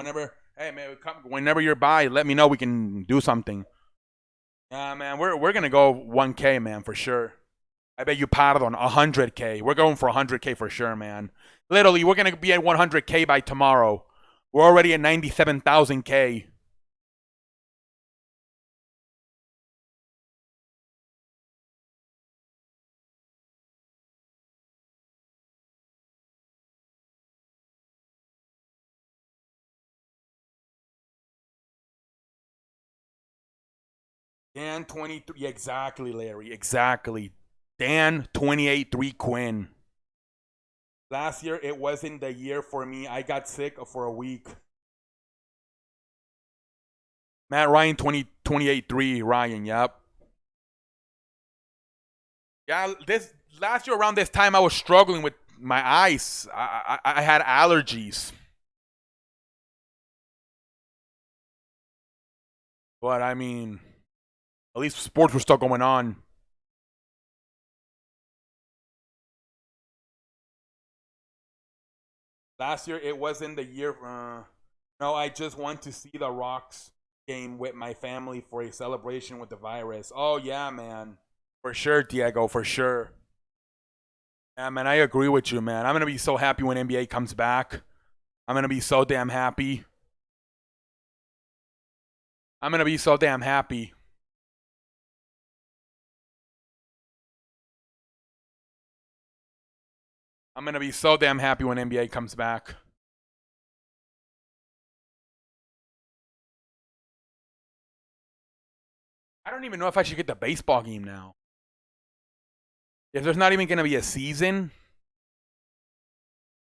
hey man, whenever you're by, let me know. We can do something. Yeah, man, we're gonna go 1K, man, for sure. I bet you pardon 100K. We're going for 100K for sure, man. Literally, we're gonna be at 100K by tomorrow. We're already at 97,000K. Dan 23, exactly, Larry, exactly. Dan 28-3 Quinn. Last year, it wasn't the year for me. I got sick for a week. Matt Ryan 28-3 Ryan, yep. Yeah, this last year around this time, I was struggling with my eyes. I had allergies. But I mean, At least sports were still going on. Last year, it wasn't the year. No, I just want to see the Rocks game with my family for a celebration with the virus. Oh, yeah, man. For sure, Diego, for sure. Yeah, man, I agree with you, man. I'm going to be so happy when NBA comes back. I'm going to be so damn happy. I'm going to be so damn happy. I'm going to be so damn happy when NBA comes back. I don't even know if I should get the baseball game now. If there's not even going to be a season,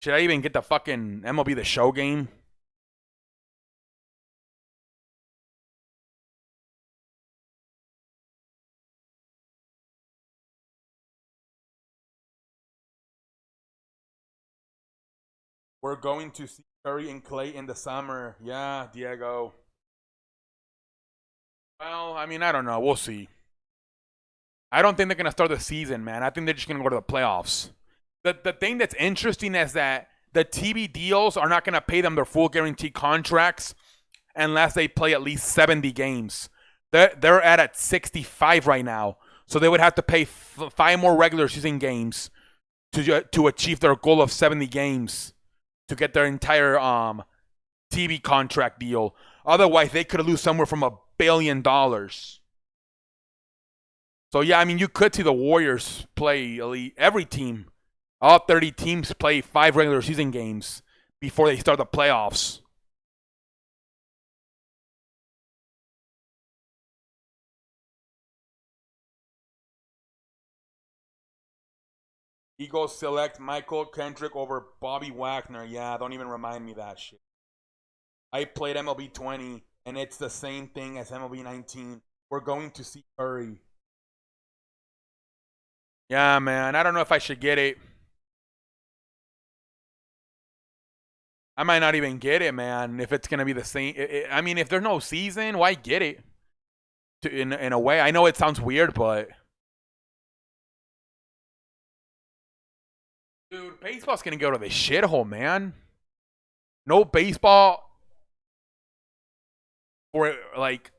should I even get the fucking MLB The Show game? We're going to see Curry and Clay in the summer. Yeah, Diego. Well, I mean, I don't know. We'll see. I don't think they're going to start the season, man. I think they're just going to go to the playoffs. The thing that's interesting is that the TV deals are not going to pay them their full guarantee contracts unless they play at least 70 games. They're at 65 right now. So they would have to pay 5 more regular season games to achieve their goal of 70 games to get their entire TV contract deal. Otherwise, they could lose somewhere from $1 billion. So, yeah, I mean, you could see the Warriors play every team. All 30 teams play 5 regular season games before they start the playoffs. Eagles select Michael Kendrick over Bobby Wagner. Yeah, don't even remind me of that shit. I played MLB 20, and it's the same thing as MLB 19. We're going to see Curry. Yeah, man. I don't know if I should get it. I might not even get it, man, if it's going to be the same. I mean, if there's no season, why get it? In a way. I know it sounds weird, but... Dude, baseball's going to go to the shithole, man. No baseball... For, like...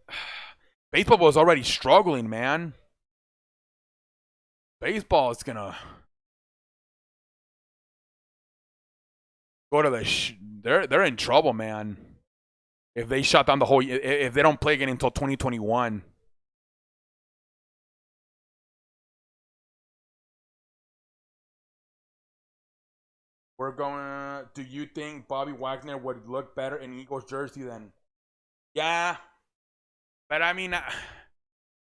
Baseball was already struggling, man. Baseball is going to... Go to the... They're in trouble, man. If they shut down the whole... If they don't play again until 2021... We're going. Do you think Bobby Wagner would look better in Eagles jersey than? Yeah, but I mean,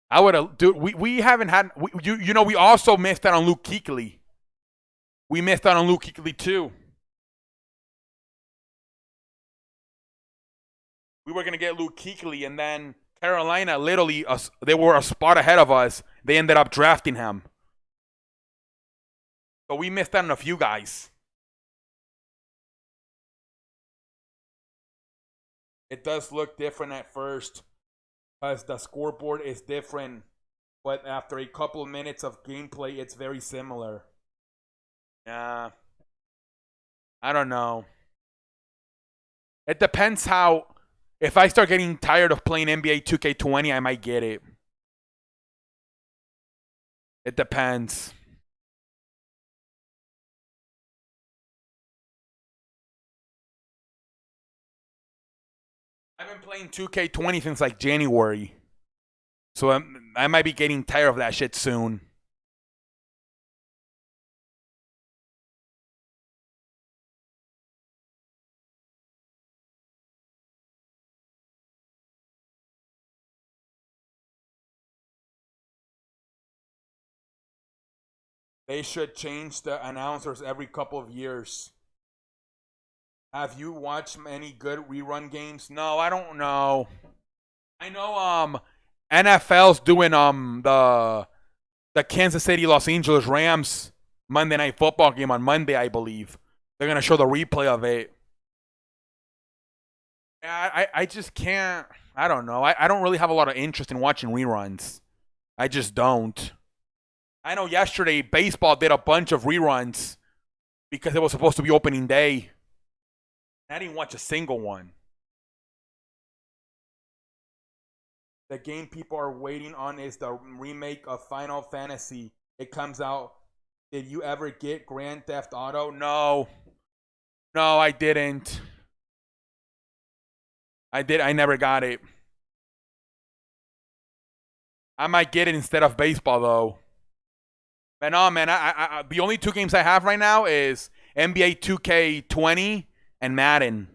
I would have. Dude, we haven't had. You know, we also missed out on Luke Kuechly. We missed out on Luke Kuechly too. We were gonna get Luke Kuechly, and then Carolina literally they were a spot ahead of us. They ended up drafting him, so we missed out on a few guys. It does look different at first because the scoreboard is different, but after a couple of minutes of gameplay, it's very similar. Yeah. I don't know. It depends how. If I start getting tired of playing NBA 2K20, I might get it. It depends. I've been playing 2K20 since like January. So I might be getting tired of that shit soon. They should change the announcers every couple of years. Have you watched any good rerun games? No, I don't know. I know NFL's doing the Kansas City Los Angeles Rams Monday Night Football game on Monday, I believe. They're gonna show the replay of it. I just can't. I don't know. I don't really have a lot of interest in watching reruns. I just don't. I know yesterday baseball did a bunch of reruns because it was supposed to be opening day. I didn't watch a single one. The game people are waiting on is the remake of Final Fantasy. It comes out. Did you ever get Grand Theft Auto? No. No, I didn't. I never got it. I might get it instead of baseball though. But no, man. The only two games I have right now is NBA 2K20 and Madden.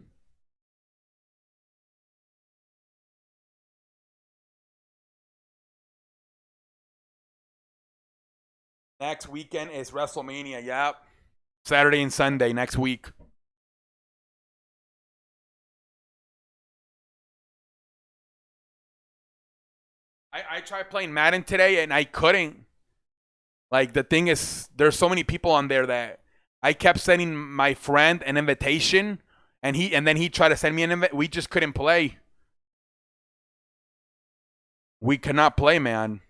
Next weekend is WrestleMania. Yep. Saturday and Sunday next week. I tried playing Madden today and I couldn't. Like the thing is, there's so many people on there that I kept sending my friend an invitation, and then he tried to send me an invite. We just couldn't play. We cannot play, man.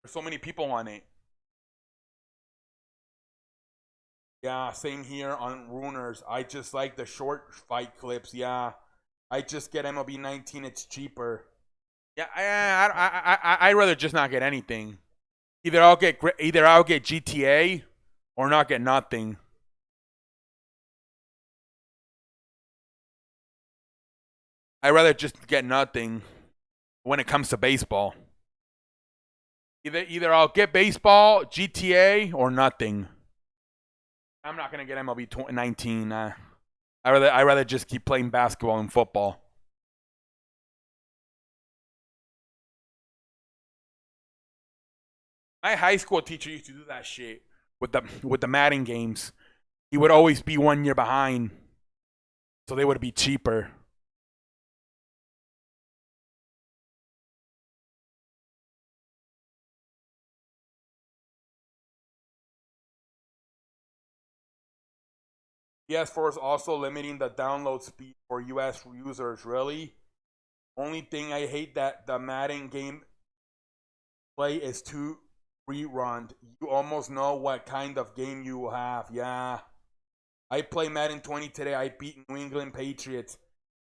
There's so many people on it. Yeah, same here on Runers. I just like the short fight clips. Yeah, I just get MLB 19. It's cheaper. Yeah, I rather just not get anything. Either I'll get GTA or not get nothing. I rather just get nothing when it comes to baseball. Either I'll get baseball, GTA, or nothing. I'm not gonna get MLB 19. I rather just keep playing basketball and football. My high school teacher used to do that shit with the Madden games. He would always be 1 year behind, so they would be cheaper. PS4 is also limiting the download speed for US users. Really? Only thing I hate that the Madden game play is too rerun. You almost know what kind of game you will have. Yeah. I play Madden 20 today. I beat New England Patriots.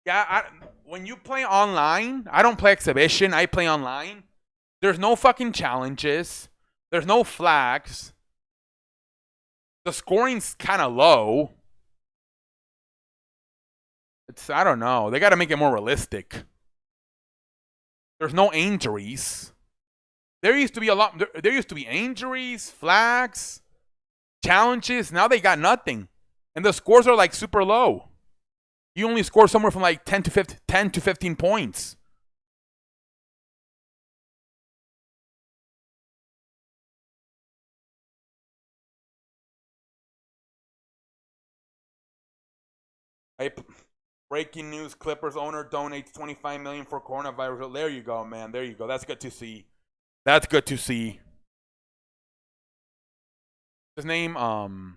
Yeah, when you play online, I don't play exhibition. I play online. There's no fucking challenges. There's no flags. The scoring's kind of low. I don't know. They got to make it more realistic. There's no injuries. There used to be a lot. There used to be injuries, flags, challenges. Now they got nothing, and the scores are like super low. You only score somewhere from like 10 to 15 points. Breaking news: Clippers owner donates $25 million for coronavirus. There you go, man. There you go. That's good to see. That's good to see. His name, the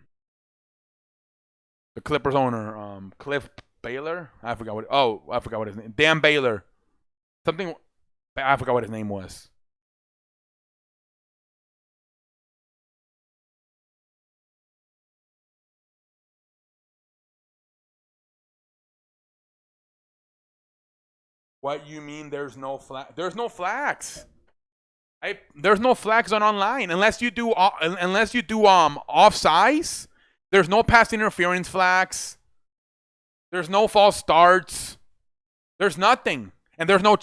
Clippers owner, Cliff Baylor. I forgot what. Oh, I forgot what his name. Dan Baylor. Something. I forgot what his name was. What you mean? There's no flag? There's no flags. There's no flags on online unless you do offsides. There's no pass interference flags. There's no false starts. There's nothing, and there's no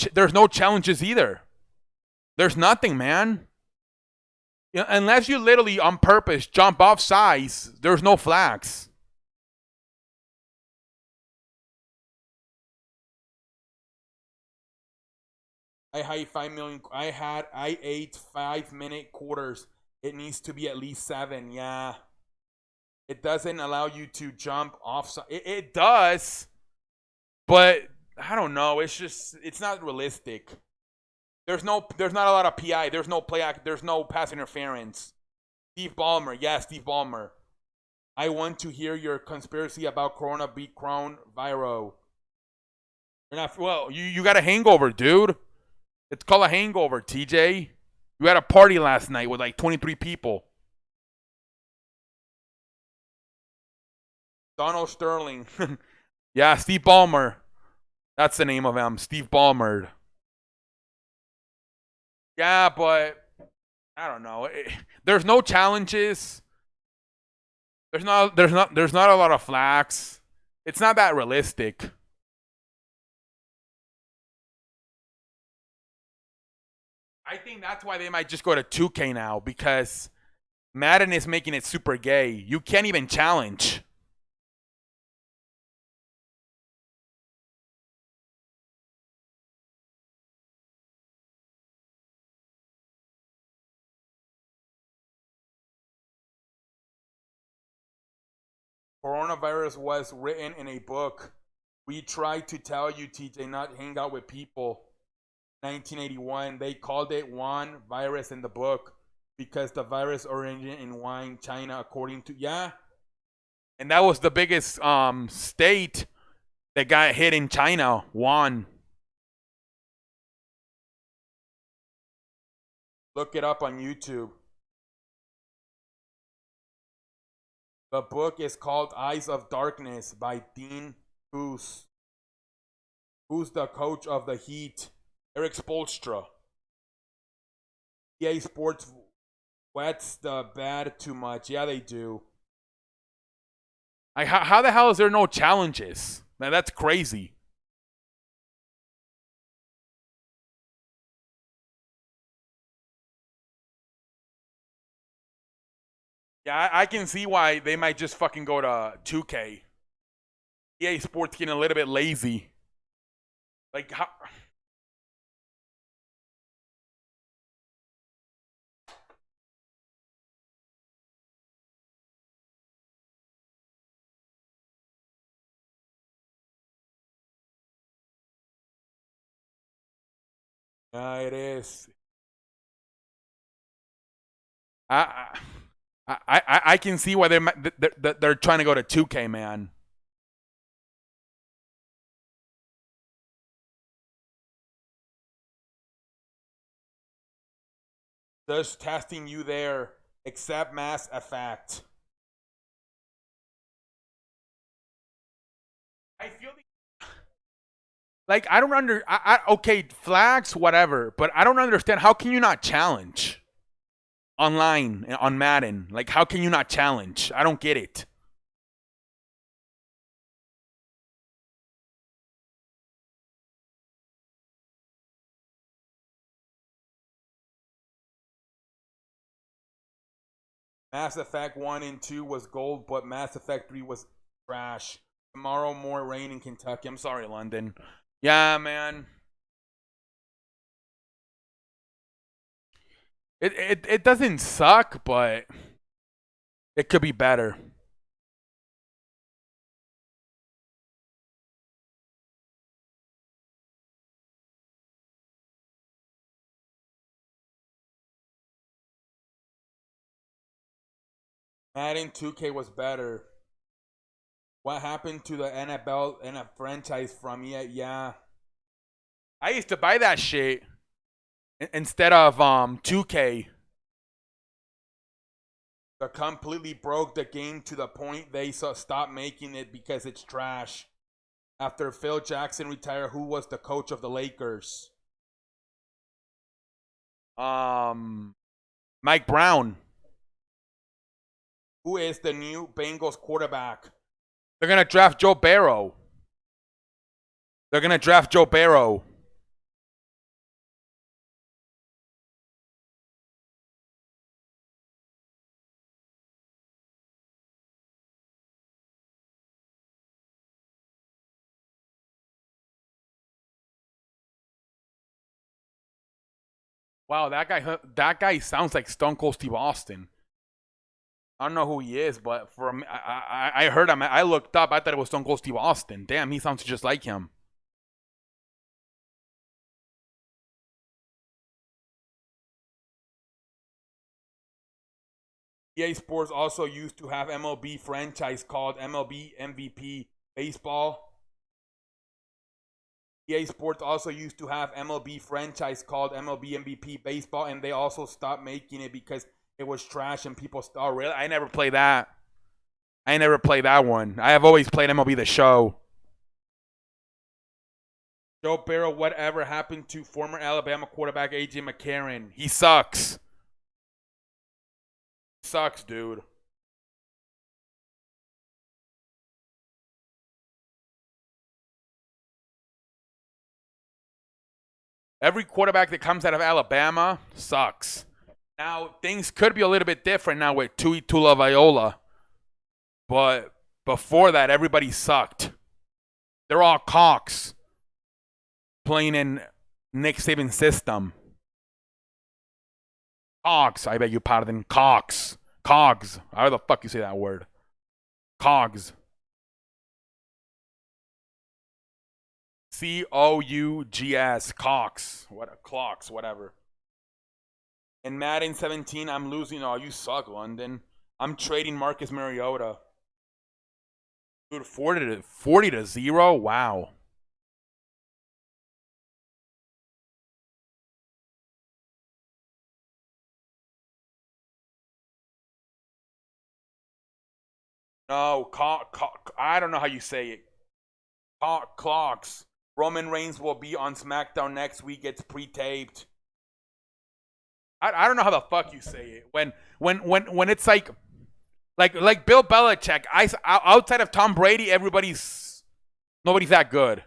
challenges either. There's nothing, man. You know, unless you literally on purpose jump off sides, there's no flags. I ate 5-minute quarters. It needs to be at least 7. Yeah. It doesn't allow you to jump off. It does, but I don't know. It's not realistic. There's not a lot of PI. There's no there's no pass interference. Steve Ballmer, yeah, Steve Ballmer. I want to hear your conspiracy about Corona beat Crown Viro. You're not well. You got a hangover, dude. It's called a hangover, TJ. You had a party last night with like 23 people. Donald Sterling. Yeah, Steve Ballmer. That's the name of him, Steve Ballmer. Yeah, but I don't know. There's no challenges. There's not a lot of flags. It's not that realistic. I think that's why they might just go to 2K now because Madden is making it super gay. You can't even challenge. Coronavirus was written in a book. We tried to tell you, TJ, not hang out with people. 1981, they called it Wuhan virus in the book because the virus originated in Wuhan, China, according to and that was the biggest state that got hit in China, Wuhan. Look it up on YouTube. The book is called Eyes of Darkness by Dean Hoos, who's the coach of the Heat. Eric Spoelstra. EA Sports wets the bed too much. Yeah, they do. Like, how the hell is there no challenges? Man, that's crazy. Yeah, I can see why they might just fucking go to 2K. EA Sports getting a little bit lazy. Like, how. Yeah, it is. I, I can see why they're trying to go to 2K, man. Just testing you there, except Mass Effect. I feel like I don't okay, flags, whatever, but I don't understand. How can you not challenge online on Madden? Like, how can you not challenge? I don't get it. Mass Effect 1 and 2 was gold, but Mass Effect 3 was trash. Tomorrow, more rain in Kentucky. I'm sorry, London. Yeah, man. It doesn't suck, but it could be better. Madden 2K was better. What happened to the NFL franchise from yeah. I used to buy that shit instead of 2K. They completely broke the game to the point they stopped making it because it's trash. After Phil Jackson retired, who was the coach of the Lakers? Um, Mike Brown. Who is the new Bengals quarterback? They're gonna draft Joe Burrow. They're gonna draft Joe Burrow. Wow, that guy sounds like Stone Cold Steve Austin. I don't know who he is, but from I heard him. I looked up. I thought it was Stone Cold Steve Austin. Damn, he sounds just like him. EA Sports also used to have MLB franchise called MLB MVP Baseball. EA Sports also used to have MLB franchise called MLB MVP Baseball, and they also stopped making it because it was trash and people. Oh, really? I never played that. I never played that one. I have always played MLB The Show. Joe Burrow, whatever happened to former Alabama quarterback AJ McCarron? He sucks. Sucks, dude. Every quarterback that comes out of Alabama sucks. Now, things could be a little bit different now with Tui Tulaviola. But before that, everybody sucked. They're all cocks playing in Nick Saban's system. Cogs, I beg your pardon. Cogs. Cogs. How the fuck you say that word? Cogs. Cougs. Cox. What? Clocks. Whatever. In Madden 17, I'm losing. Oh, you suck, London. I'm trading Marcus Mariota. Dude, 40-0? Wow. No, I don't know how you say it. Clocks. Roman Reigns will be on SmackDown next week. It's pre-taped. I don't know how the fuck you say it. When it's like Bill Belichick. Outside of Tom Brady, nobody's that good.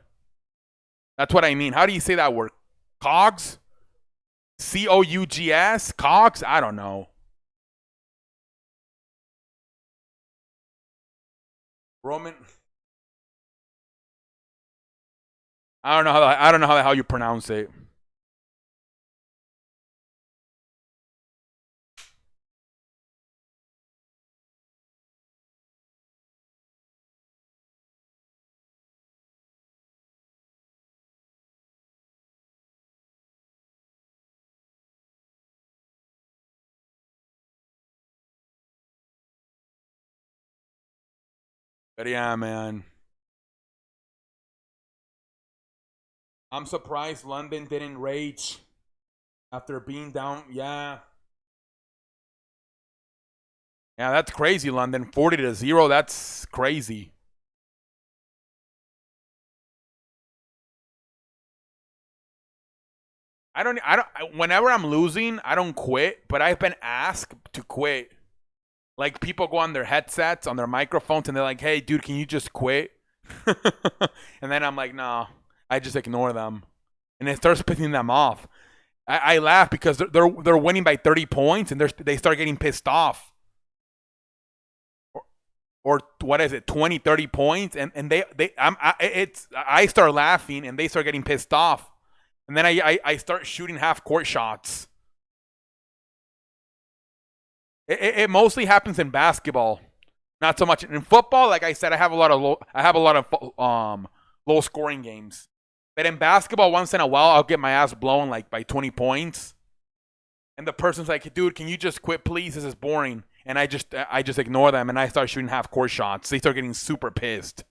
That's what I mean. How do you say that word? Cogs? Cougs? Cogs? I don't know. Roman. I don't know how you pronounce it. But yeah, man. I'm surprised London didn't rage after being down. Yeah. Yeah, that's crazy, London. 40-0. That's crazy. Whenever I'm losing, I don't quit, but I've been asked to quit. Like, people go on their headsets, on their microphones, and they're like, hey, dude, can you just quit? And then I'm like, no. I just ignore them. And it starts pissing them off. I laugh because they're winning by 30 points, and they start getting pissed off. Or what is it, 20, 30 points? And I start laughing, and they start getting pissed off. And then I start shooting half-court shots. It mostly happens in basketball, not so much in football. Like I said, I have a lot of low scoring games. But in basketball, once in a while, I'll get my ass blown like by 20 points, and the person's like, "Dude, can you just quit, please? This is boring." And I just ignore them, and I start shooting half court shots. They start getting super pissed.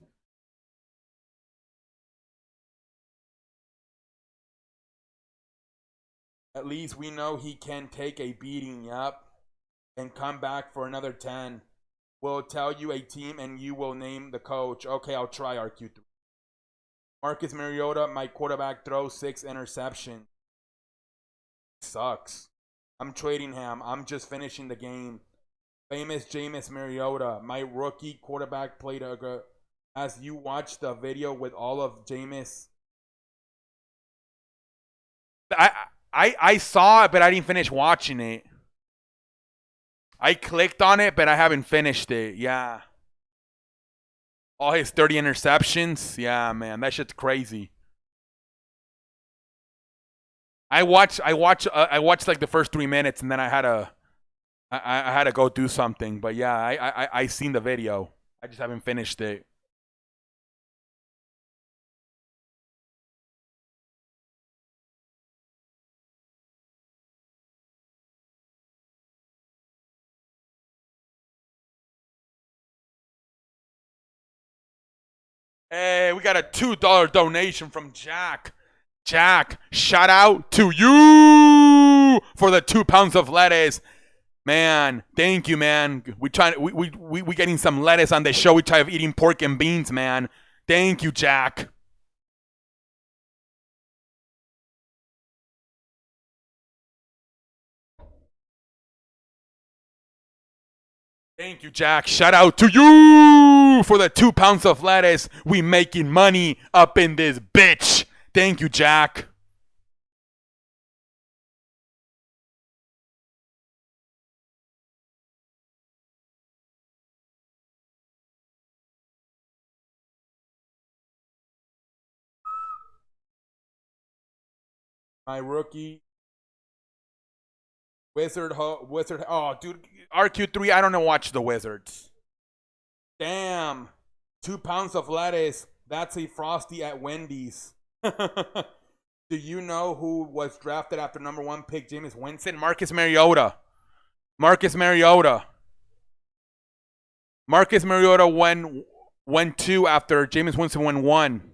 At least we know he can take a beating. Yep. And come back for another 10. We'll tell you a team and you will name the coach. Okay, I'll try RQ3. Marcus Mariota, my quarterback, throws 6 interceptions. Sucks. I'm trading him. I'm just finishing the game. Famous Jameis Mariota, my rookie quarterback, played a good. As you watch the video with all of Jameis. I saw it, but I didn't finish watching it. I clicked on it, but I haven't finished it. Yeah. All his 30 interceptions. Yeah, man, that shit's crazy. I watched like the first 3 minutes, and then I had to go do something. But yeah, I seen the video. I just haven't finished it. Hey, we got a $2 donation from Jack. Jack, shout out to you for the 2 pounds of lettuce. Man, thank you, man. We getting some lettuce on the show. We try of eating pork and beans, man. Thank you, Jack. Thank you, Jack. Shout out to you for the 2 pounds of lettuce. We making money up in this bitch. Thank you, Jack. My rookie. Wizard. Oh, dude. RQ3, I don't know. Watch the Wizards. Damn. 2 pounds of lettuce. That's a Frosty at Wendy's. Do you know who was drafted after #1 pick Jameis Winston? Marcus Mariota. Marcus Mariota. Marcus Mariota went 2 after Jameis Winston went 1.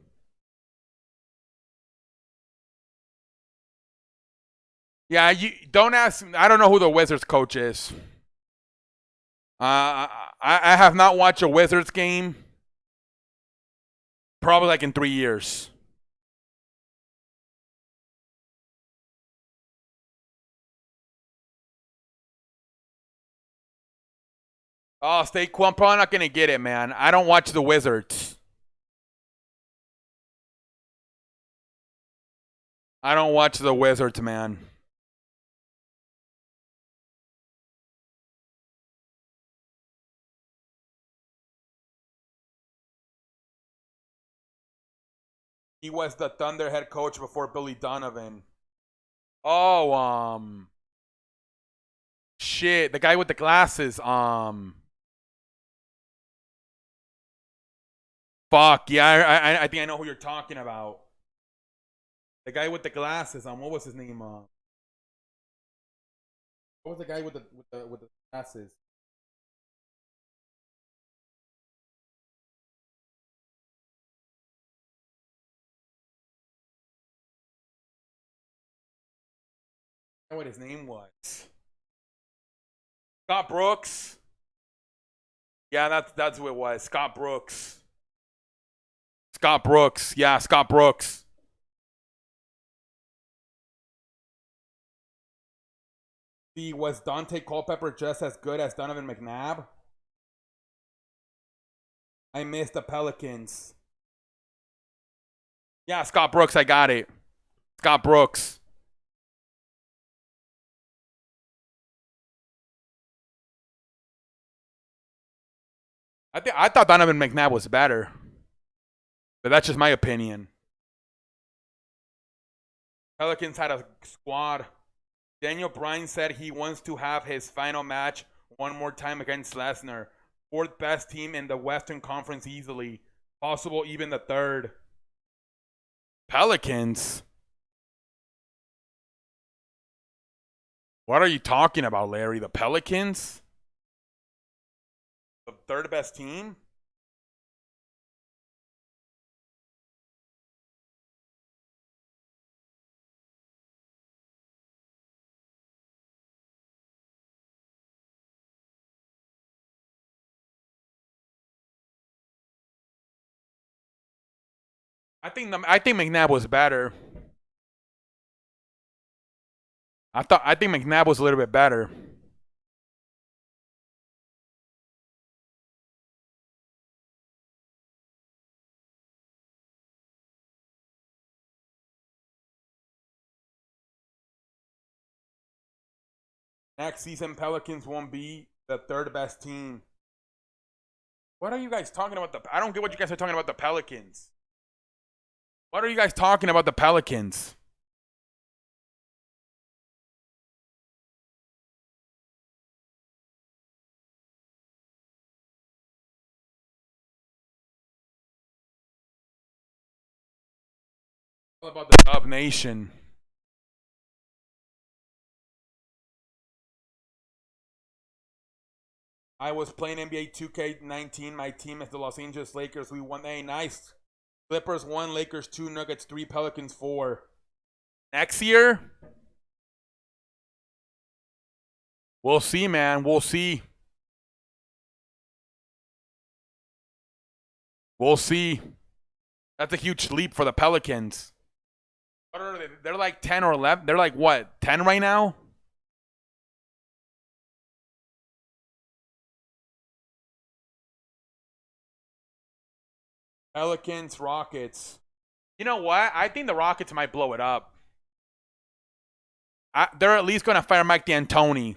Yeah, you don't ask. I don't know who the Wizards coach is. I have not watched a Wizards game probably like in 3 years. Oh, stay cool. I'm probably not gonna get it, man. I don't watch the Wizards. I don't watch the Wizards, man. He was the Thunder head coach before Billy Donovan. Oh, shit, the guy with the glasses. Fuck yeah, I think I know who you're talking about. The guy with the glasses. What was his name? What was the guy with the glasses? I know what his name was. Scott Brooks. Yeah, that's who it was. Scott Brooks. Scott Brooks. Yeah, Scott Brooks. See, was Dante Culpepper just as good as Donovan McNabb? I missed the Pelicans. Yeah, Scott Brooks. I got it. Scott Brooks. I thought Donovan McNabb was better, but that's just my opinion. Pelicans had a squad. Daniel Bryan said he wants to have his final match one more time against Lesnar. Fourth best team in the Western Conference easily. Possible even the third. Pelicans? What are you talking about, Larry? The Pelicans? The third best team? I think McNabb was better. I think McNabb was a little bit better. Next season, Pelicans won't be the third best team. What are you guys talking about? I don't get what you guys are talking about the Pelicans. What are you guys talking about the Pelicans? All about the Dub Nation. I was playing NBA 2K19. My team is the Los Angeles Lakers. We won. Hey, nice. Clippers 1, Lakers 2, Nuggets 3, Pelicans 4. Next year, we'll see, man. We'll see. We'll see. That's a huge leap for the Pelicans. What are they? They're like 10 or 11. They're like what? 10 right now? Pelicans, Rockets. You know what? I think the Rockets might blow it up. They're at least going to fire Mike D'Antoni.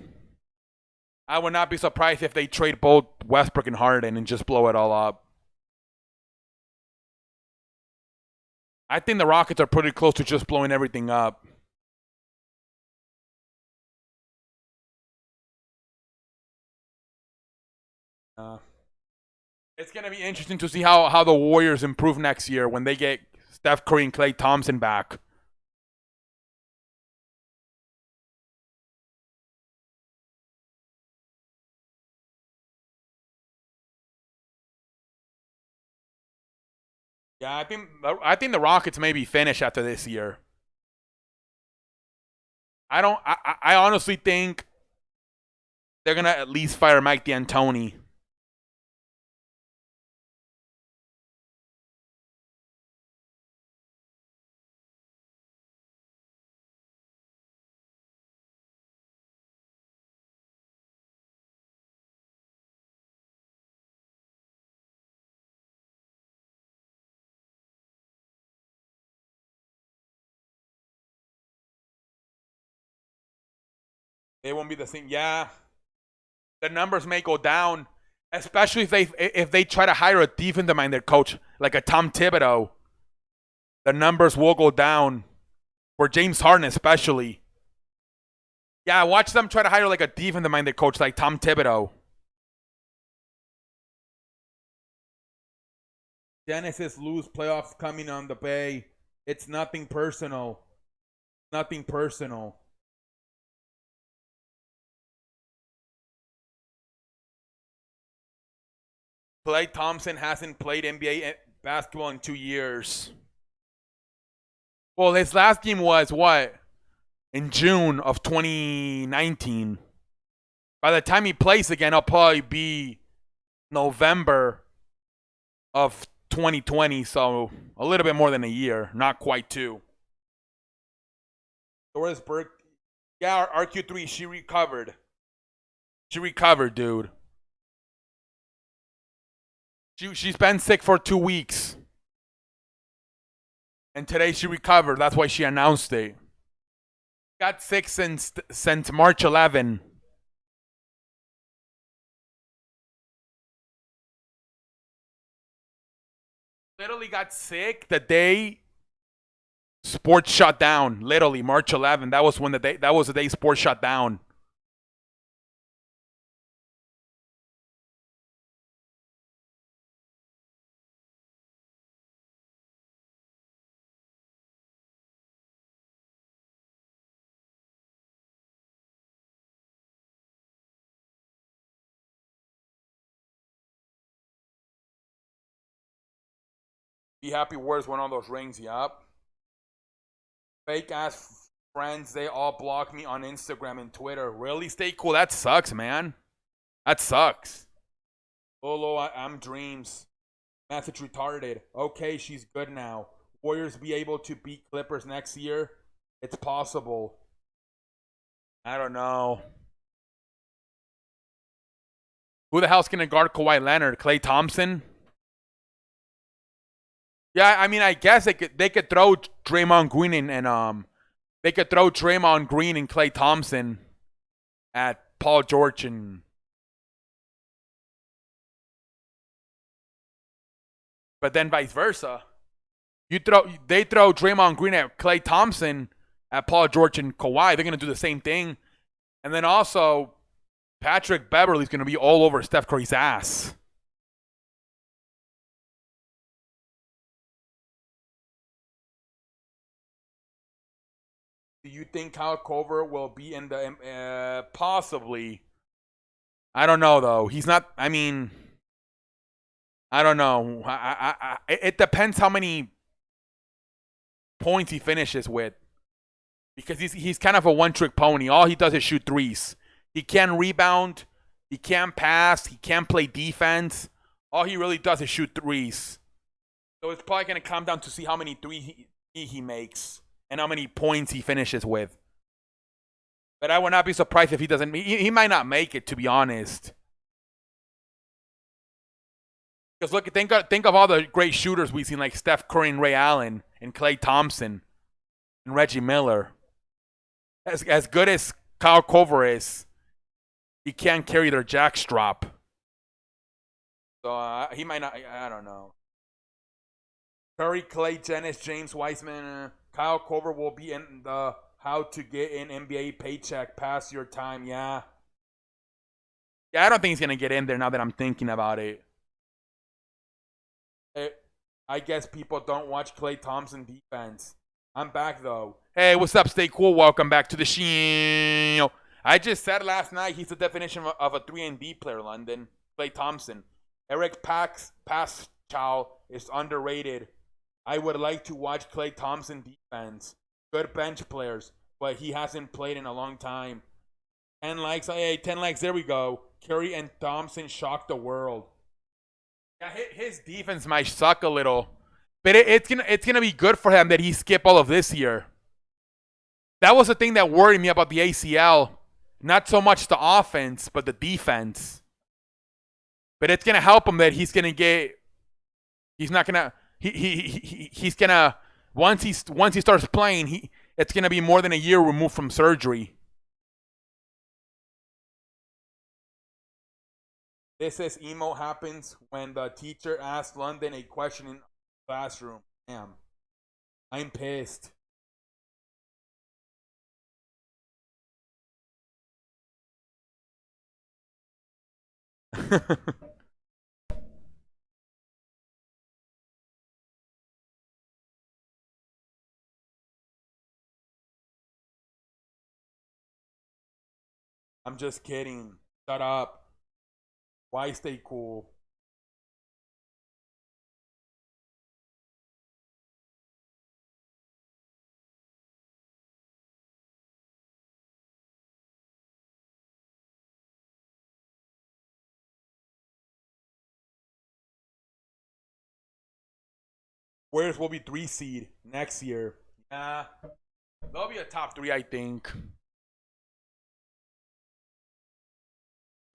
I would not be surprised if they trade both Westbrook and Harden and just blow it all up. I think the Rockets are pretty close to just blowing everything up. It's going to be interesting to see how the Warriors improve next year when they get Steph Curry and Klay Thompson back. Yeah, I think the Rockets may be finished after this year. I honestly think they're gonna at least fire Mike D'Antoni. They won't be the same. Yeah, the numbers may go down, especially if they try to hire a defensive-minded coach like a Tom Thibodeau. The numbers will go down for James Harden, especially. Yeah, watch them try to hire like a defensive-minded coach like Tom Thibodeau. Genesis lose playoffs coming on the Bay. It's nothing personal. Nothing personal. Klay Thompson hasn't played NBA basketball in 2 years. Well, his last game was what? In June of 2019. By the time he plays again, it'll probably be November of 2020, so a little bit more than a year, not quite 2. Doris Burke, yeah, RQ3, she recovered. She recovered, dude. She's been sick for 2 weeks. And today she recovered. That's why she announced it. Got sick since March 11. Literally got sick the day sports shut down. Literally March 11. That was the day sports shut down. Be happy Warriors won all those rings, yup. Fake ass friends, they all block me on Instagram and Twitter. Really? Stay cool. That sucks, man. That sucks. Lolo, I'm dreams. Message retarded. Okay, she's good now. Warriors be able to beat Clippers next year? It's possible. I don't know. Who the hell's gonna guard Kawhi Leonard? Klay Thompson? Yeah, I mean, I guess they could throw Draymond Green and they could throw Draymond Green and Klay Thompson at Paul George and but then vice versa. They throw Draymond Green at Klay Thompson at Paul George and Kawhi. They're gonna do the same thing, and then also Patrick Beverly's gonna be all over Steph Curry's ass. Do you think Kyle Korver will be in the possibly? I don't know though. He's not. I mean, I don't know. It depends how many points he finishes with, because he's kind of a one-trick pony. All he does is shoot threes. He can't rebound. He can't pass. He can't play defense. All he really does is shoot threes. So it's probably going to come down to see how many threes he makes and how many points he finishes with. But I would not be surprised if he doesn't. He might not make it, to be honest. Because look, think of all the great shooters we've seen, like Steph Curry and Ray Allen and Klay Thompson and Reggie Miller. As good as Kyle Korver is, he can't carry their jackstrap. So he might not. I don't know. Curry, Klay, Jennings, James Wiseman, Kyle Korver will be in the how to get an NBA paycheck past your time. Yeah, I don't think he's gonna get in there now that I'm thinking about it. I guess people don't watch Klay Thompson defense. I'm back though. Hey, what's up? Stay cool. Welcome back to the show. I just said last night he's the definition of a 3-and-D player, London. Klay Thompson. Eric Pascal is underrated. I would like to watch Klay Thompson defense. Good bench players, but he hasn't played in a long time. 10 likes. Hey, 10 likes. There we go. Curry and Thompson shocked the world. Yeah, his defense might suck a little, but it's gonna be good for him that he skipped all of this year. That was the thing that worried me about the ACL. Not so much the offense, but the defense. But it's gonna help him that he's gonna get. He's not gonna. He's gonna once he starts playing. It's gonna be more than a year removed from surgery. This says emo happens when the teacher asks London a question in the classroom. Damn, I'm pissed. I'm just kidding. Shut up. Why stay cool? Warriors will be 3 seed next year. Yeah, they'll be a top 3, I think.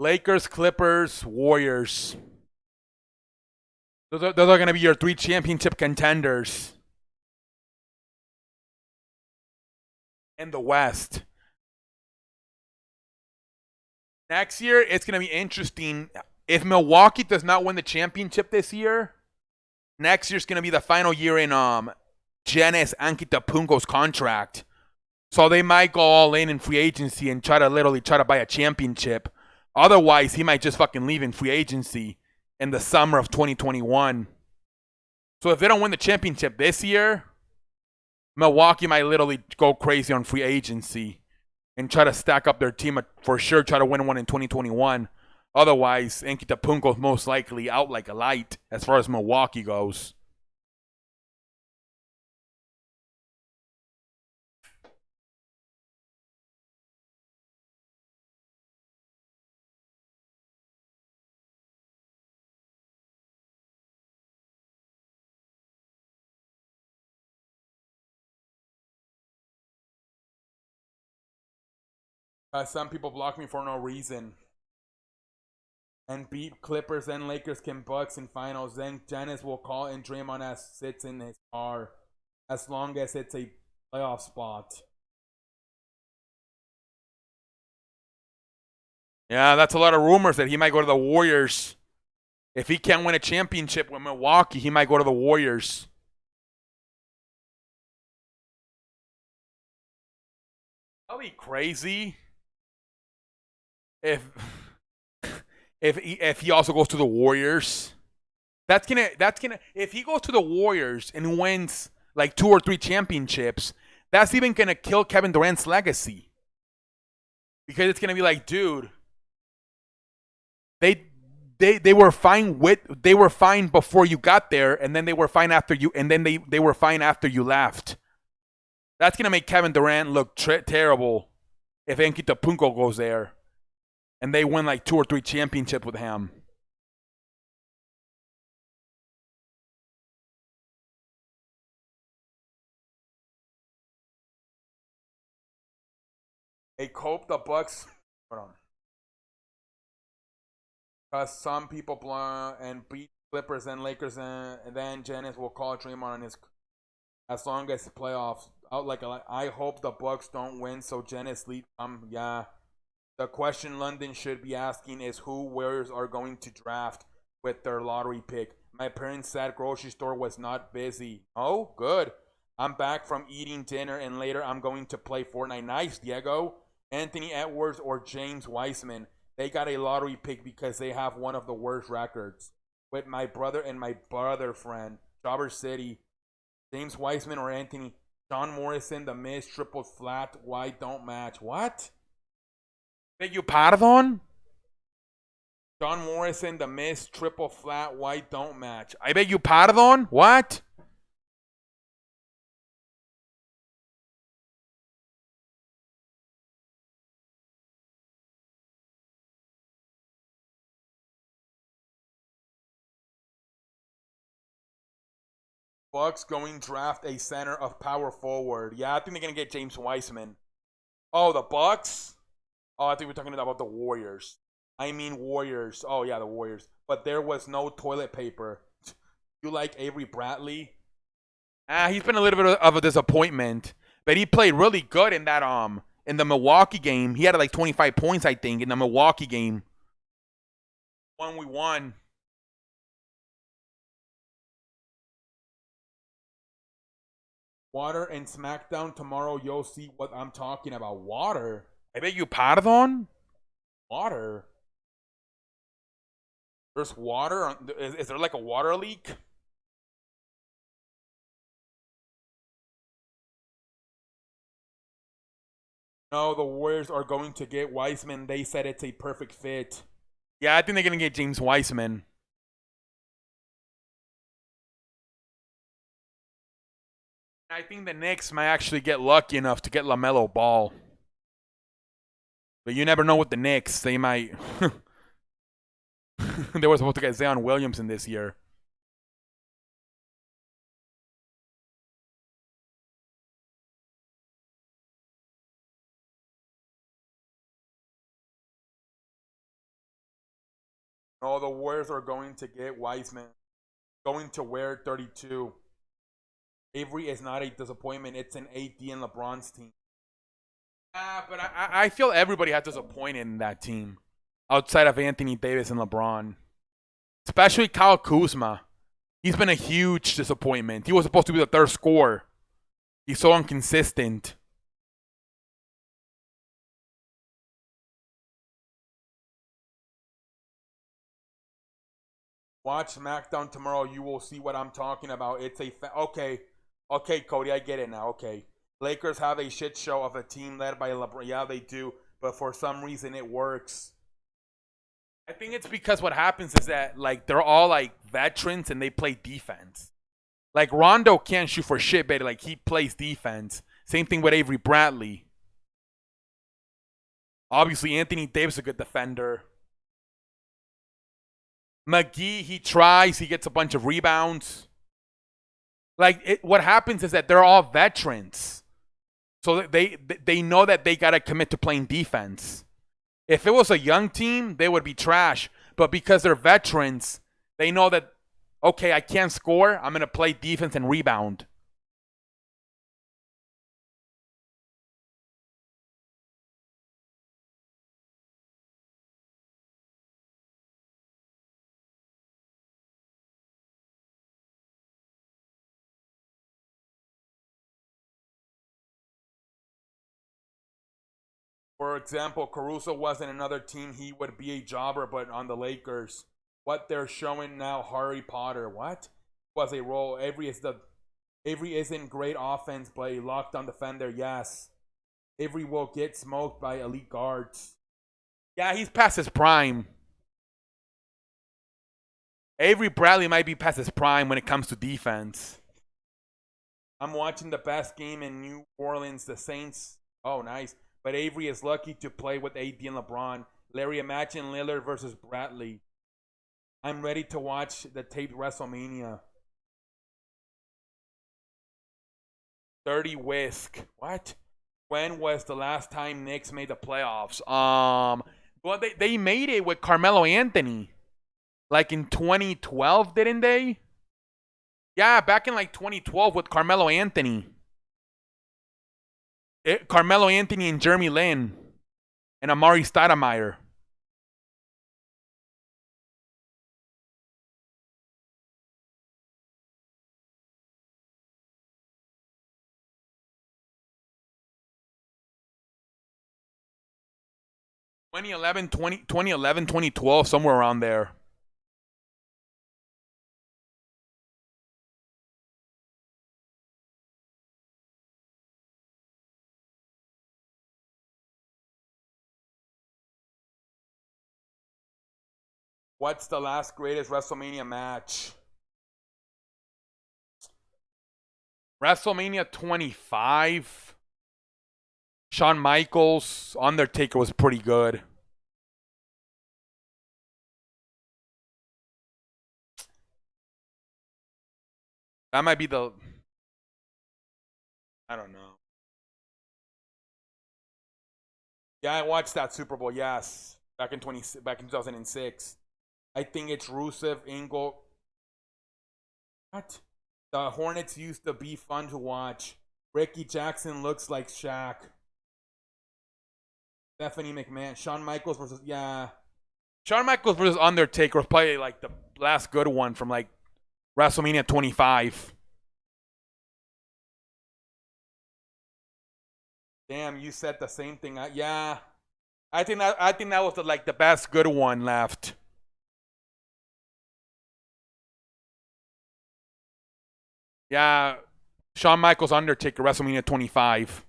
Lakers, Clippers, Warriors. Those are going to be your 3 championship contenders. In the West. Next year, it's going to be interesting. If Milwaukee does not win the championship this year, next year's going to be the final year in Giannis Antetokounmpo's contract. So they might go all in free agency and literally try to buy a championship. Otherwise, he might just fucking leave in free agency in the summer of 2021. So if they don't win the championship this year, Milwaukee might literally go crazy on free agency and try to stack up their team for sure, try to win one in 2021. Otherwise, Antetokounmpo's most likely out like a light as far as Milwaukee goes. Some people block me for no reason. And beat Clippers and Lakers can Bucks in finals. Then Giannis will call and Draymond as sits in his car. As long as it's a playoff spot. Yeah, that's a lot of rumors that he might go to the Warriors. If he can't win a championship with Milwaukee, he might go to the Warriors. That'll be crazy. If he also goes to the Warriors, that's gonna if he goes to the Warriors and wins like 2 or 3 championships, that's even gonna kill Kevin Durant's legacy. Because it's gonna be like, dude, they were fine before you got there, and then they were fine after you, and then they were fine after you left. That's gonna make Kevin Durant look terrible if Antetokounmpo goes there, and they win like 2 or 3 championships with him. They cope the Bucks. Hold on. Because some people blow and beat Clippers and Lakers, and then Janice will call Draymond on his. As long as the playoffs out, like I hope the Bucks don't win, so Janice lead. Yeah. The question London should be asking is who Warriors are going to draft with their lottery pick. My parents said grocery store was not busy. Oh, good. I'm back from eating dinner, and later I'm going to play Fortnite. Nice, Diego. Anthony Edwards or James Wiseman. They got a lottery pick because they have one of the worst records. With my brother and my brother friend, Jobber City, James Wiseman or Anthony. John Morrison, the miss, triple flat, wide don't match. What? Beg you pardon? John Morrison, the miss, triple flat, white don't match. I beg you pardon? What? Bucks going draft a center of power forward. Yeah, I think they're gonna get James Wiseman. Oh, the Bucks? Oh, I think we're talking about the Warriors. I mean Warriors. Oh yeah, the Warriors. But there was no toilet paper. You like Avery Bradley? He's been a little bit of a disappointment. But he played really good in that in the Milwaukee game. He had like 25 points, I think, in the Milwaukee game. When we won. Water and SmackDown tomorrow. You'll see what I'm talking about. Water? I beg you pardon? Water? There's water? Is there like a water leak? No, the Warriors are going to get Wiseman. They said it's a perfect fit. Yeah, I think they're going to get James Wiseman. I think the Knicks might actually get lucky enough to get LaMelo Ball. But you never know with the Knicks. They might. They were supposed to get Zion Williamson this year. No, the Warriors are going to get Wiseman. Going to wear 32. Avery is not a disappointment. It's an AD and LeBron's team. But I feel everybody has disappointed in that team. Outside of Anthony Davis and LeBron. Especially Kyle Kuzma. He's been a huge disappointment. He was supposed to be the third scorer. He's so inconsistent. Watch SmackDown tomorrow. You will see what I'm talking about. It's a okay, Cody. I get it now. Okay, Lakers have a shit show of a team led by LeBron. Yeah, they do, but for some reason it works. I think it's because what happens is that like they're all like veterans and they play defense. Like Rondo can't shoot for shit, but like he plays defense. Same thing with Avery Bradley. Obviously, Anthony Davis is a good defender. McGee, he tries, he gets a bunch of rebounds. Like what happens is that they're all veterans, so they know that they gotta commit to playing defense. If it was a young team, they would be trash. But because they're veterans, they know that okay, I can't score. I'm gonna play defense and rebound. For example, Caruso was in another team, he would be a jobber, but on the Lakers, what they're showing now, Harry Potter, what was a role? Avery isn't great offense, but a lockdown defender. Yes, Avery will get smoked by elite guards. Yeah, he's past his prime. Avery Bradley might be past his prime when it comes to defense. I'm watching the best game in New Orleans, the Saints. Oh, nice. But Avery is lucky to play with AD and LeBron. Larry, imagine Lillard versus Bradley. I'm ready to watch the taped WrestleMania. 30 whisk. What? When was the last time Knicks made the playoffs? Well, they made it with Carmelo Anthony. Like in 2012, didn't they? Yeah, back in like 2012 with Carmelo Anthony. Carmelo Anthony and Jeremy Lin and Amari Stoudemire. Twenty eleven, 2012, somewhere around there. What's the last greatest WrestleMania match? WrestleMania 25. Shawn Michaels, Undertaker was pretty good. That might be the. I don't know. Yeah, I watched that Super Bowl. Yes, back in 2006. I think it's Rusev, Angle. What? The Hornets used to be fun to watch. Ricky Jackson looks like Shaq. Stephanie McMahon. Shawn Michaels versus Shawn Michaels versus Undertaker was probably like the last good one from like WrestleMania 25. Damn, you said the same thing. Yeah, I think that was the best good one left. Yeah, Shawn Michaels Undertaker WrestleMania 25.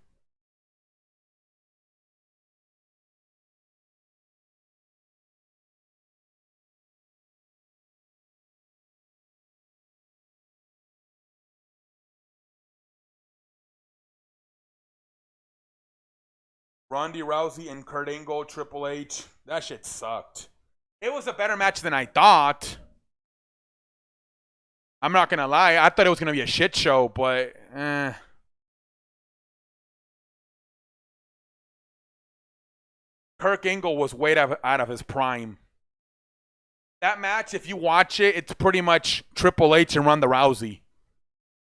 Ronda Rousey and Kurt Angle, Triple H. That shit sucked. It was a better match than I thought. I'm not gonna lie. I thought it was gonna be a shit show, but Kurt Angle was way out of his prime. That match, if you watch it, it's pretty much Triple H and Ronda Rousey.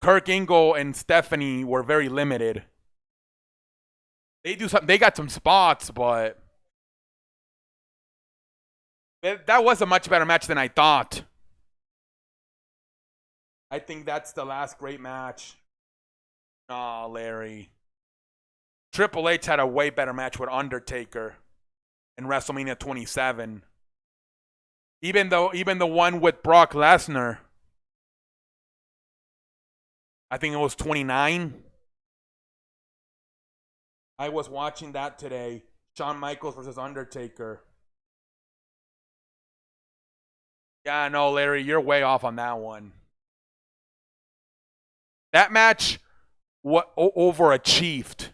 Kurt Angle and Stephanie were very limited. They do something. They got some spots, but that was a much better match than I thought. I think that's the last great match. Nah, Larry. Triple H had a way better match with Undertaker in WrestleMania 27. Even the one with Brock Lesnar, I think it was 29. I was watching that today. Shawn Michaels versus Undertaker. Yeah, no, Larry, you're way off on that one. That match overachieved.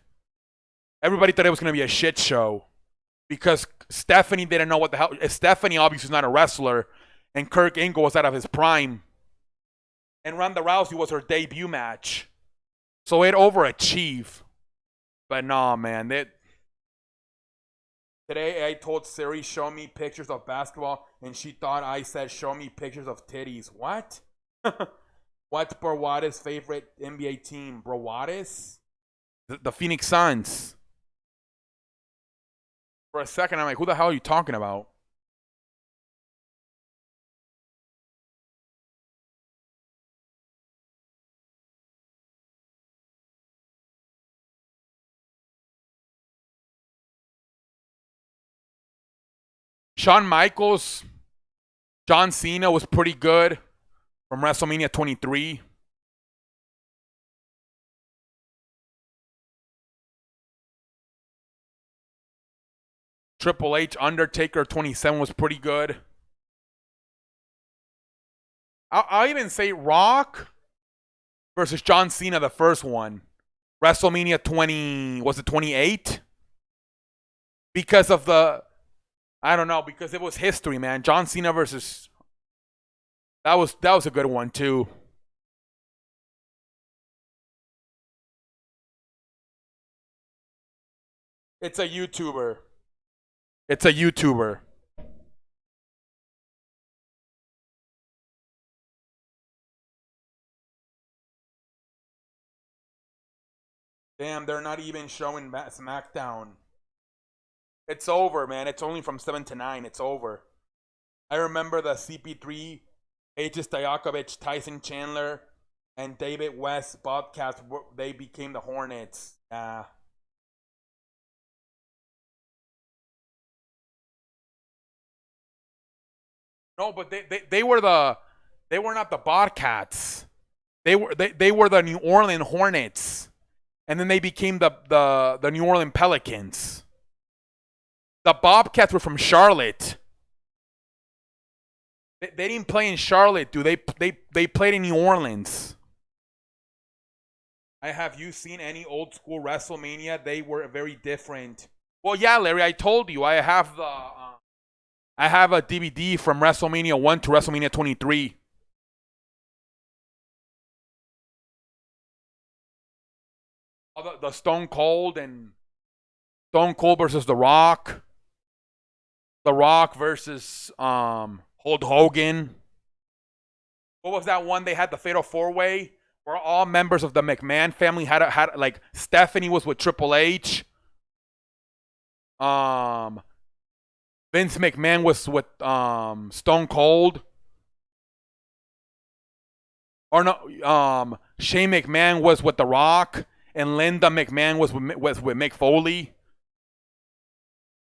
Everybody thought it was going to be a shit show because Stephanie didn't know what the hell. Stephanie obviously is not a wrestler, and Kurt Angle was out of his prime, and Ronda Rousey was her debut match, so it overachieved. But nah, man, today I told Siri, show me pictures of basketball, and she thought I said, show me pictures of titties. What? What's Brawada's favorite NBA team? Brawada's? The Phoenix Suns. For a second, I'm like, who the hell are you talking about? Shawn Michaels, John Cena was pretty good from WrestleMania 23. Triple H, Undertaker 27 was pretty good. I'll even say Rock versus John Cena, the first one. WrestleMania 20, was it 28? Because of the, I don't know, because it was history, man. John Cena versus, that was a good one too. It's a YouTuber. It's a YouTuber. Damn, they're not even showing SmackDown. It's over, man. It's only from 7 to 9. It's over. I remember the CP3, Aegis Diakovic, Tyson Chandler, and David West Bobcats. They became the Hornets. No, but they were they were not the Bobcats. They were the New Orleans Hornets, and then they became the New Orleans Pelicans. The Bobcats were from Charlotte. They didn't play in Charlotte, dude. They played in New Orleans. Have you seen any old school WrestleMania? They were very different. Well, yeah, Larry, I told you I have a DVD from WrestleMania 1 to WrestleMania 23. The Stone Cold and Stone Cold versus The Rock. The Rock versus Hulk Hogan. What was that one? They had the Fatal 4-Way where all members of the McMahon family had like Stephanie was with Triple H. Vince McMahon was with Stone Cold. Or no, Shane McMahon was with The Rock, and Linda McMahon was with Mick Foley.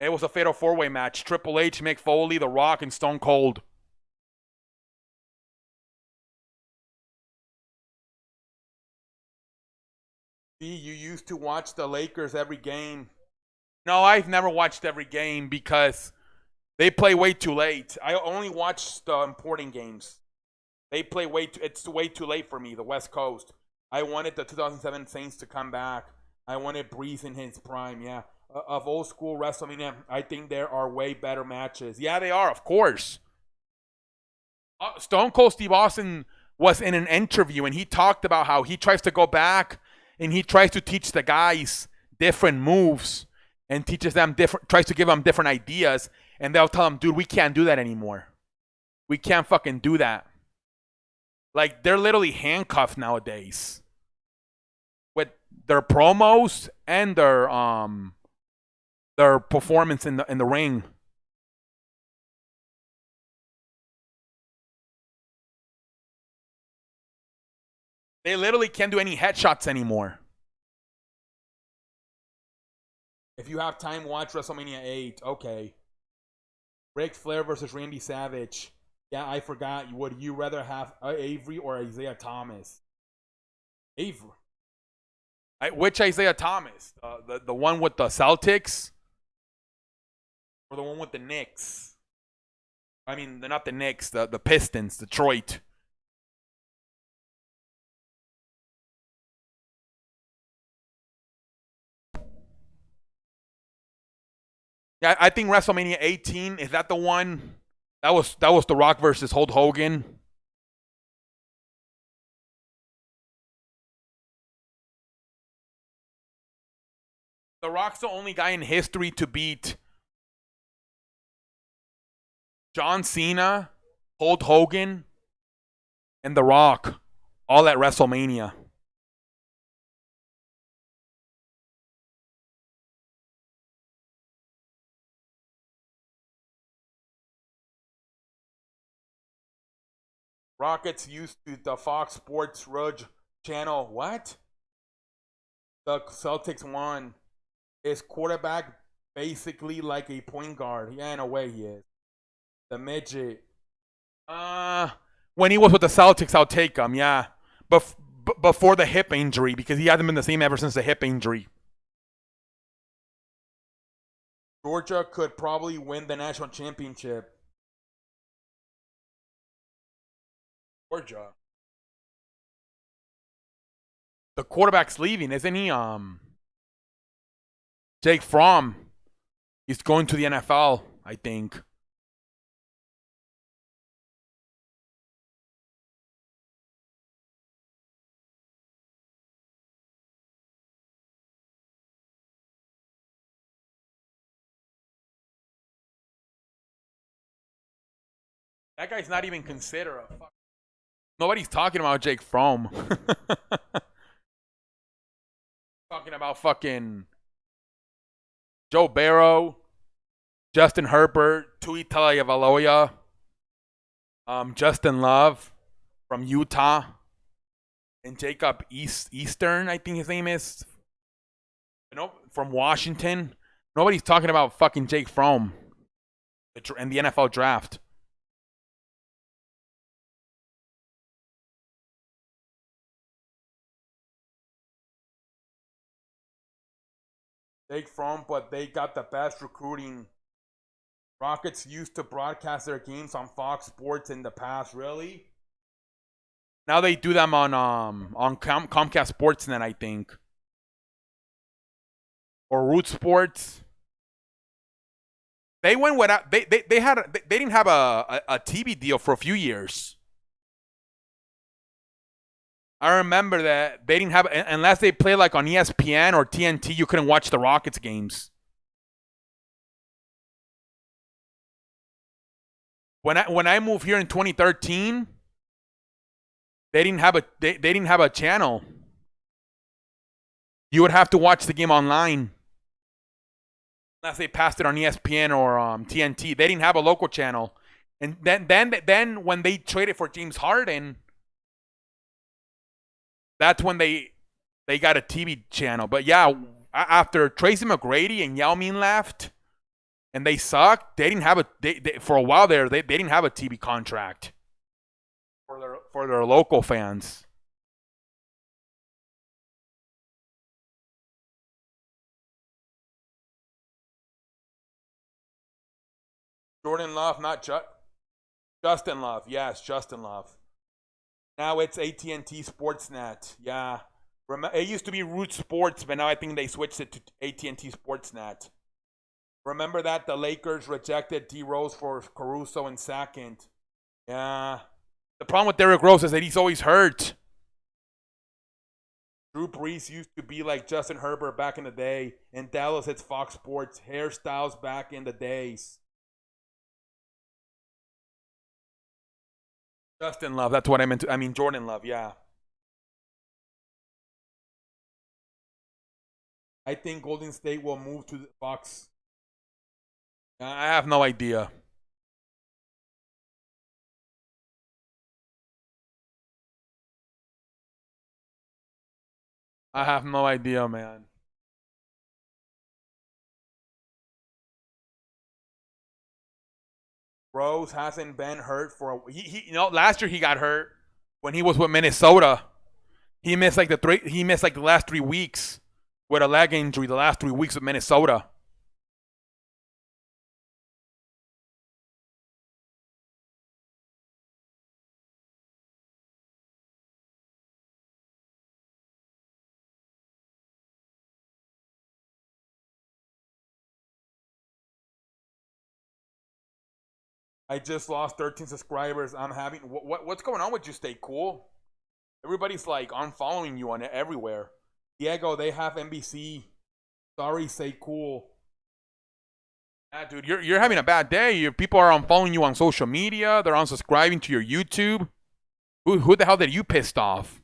It was a Fatal 4-Way match. Triple H, Mick Foley, The Rock, and Stone Cold. See, you used to watch the Lakers every game. No, I've never watched every game because they play way too late. I only watch the important games. They play it's way too late for me, the West Coast. I wanted the 2007 Saints to come back. I wanted Breeze in his prime, yeah. Of old school WrestleMania, I think there are way better matches. Yeah, they are, of course. Stone Cold Steve Austin was in an interview and he talked about how he tries to go back and he tries to teach the guys different moves and teaches them tries to give them different ideas, and they'll tell him, dude, we can't do that anymore. We can't fucking do that. Like, they're literally handcuffed nowadays with their promos and their performance in the ring. They literally can't do any headshots anymore. If you have time, watch WrestleMania 8. Okay. Ric Flair versus Randy Savage. Yeah, I forgot. Would you rather have Avery or Isaiah Thomas? Avery. Which Isaiah Thomas? The one with the Celtics? Or the one with the Knicks? I mean, they're not the Knicks, the Pistons, Detroit. Yeah, I think WrestleMania 18, is that the one? That was The Rock versus Hulk Hogan. The Rock's the only guy in history to beat John Cena, Hulk Hogan, and The Rock all at WrestleMania. Rockets used to the Fox Sports Rouge channel. What? The Celtics won. Is quarterback basically like a point guard? Yeah, in a way he is. The midget. When he was with the Celtics, I'll take him. Yeah, but before the hip injury, because he hasn't been the same ever since the hip injury. Georgia could probably win the national championship. Georgia. The quarterback's leaving, isn't he? Jake Fromm. He's going to the NFL, I think. That guy's not even considered a fuck. Nobody's talking about Jake Fromm. Talking about fucking Joe Barrow, Justin Herbert, Tui Tagovailoa, Justin Love from Utah, and Jacob Eastern, I think his name is. From Washington. Nobody's talking about fucking Jake Fromm and the NFL draft. Jake Fromm, but they got the best recruiting. Rockets used to broadcast their games on Fox Sports in the past. Really? Now they do them on Comcast Sportsnet, I think, or Root Sports. They went without. They didn't have a TV deal for a few years. I remember that they didn't have, unless they play like on ESPN or TNT, you couldn't watch the Rockets games. When I moved here in 2013, they didn't have a channel. You would have to watch the game online, unless they passed it on ESPN or TNT. They didn't have a local channel, and then when they traded for James Harden, that's when they got a TV channel. But yeah, after Tracy McGrady and Yao Ming left, and they sucked, they didn't have for a while there. They didn't have a TV contract for their local fans. Jordan Love, not Justin Love. Yes, Justin Love. Now it's AT&T Sportsnet. Yeah. It used to be Root Sports, but now I think they switched it to AT&T Sportsnet. Remember that the Lakers rejected D Rose for Caruso and second. Yeah. The problem with Derrick Rose is that he's always hurt. Drew Brees used to be like Justin Herbert back in the day. In Dallas, it's Fox Sports hairstyles back in the days. Justin Love, that's what I meant. I mean Jordan Love, yeah. I think Golden State will move to the Fox. I have no idea. I have no idea, man. Rose hasn't been hurt for last year he got hurt when he was with Minnesota. He missed like the last 3 weeks with a leg injury. The last 3 weeks with Minnesota. I just lost 13 subscribers. I'm having what's going on with you? Stay cool. Everybody's like unfollowing you on it everywhere. Diego, they have NBC. Sorry, stay cool. Yeah, dude, you're having a bad day. People are unfollowing you on social media. They're unsubscribing to your YouTube. Who the hell did you pissed off?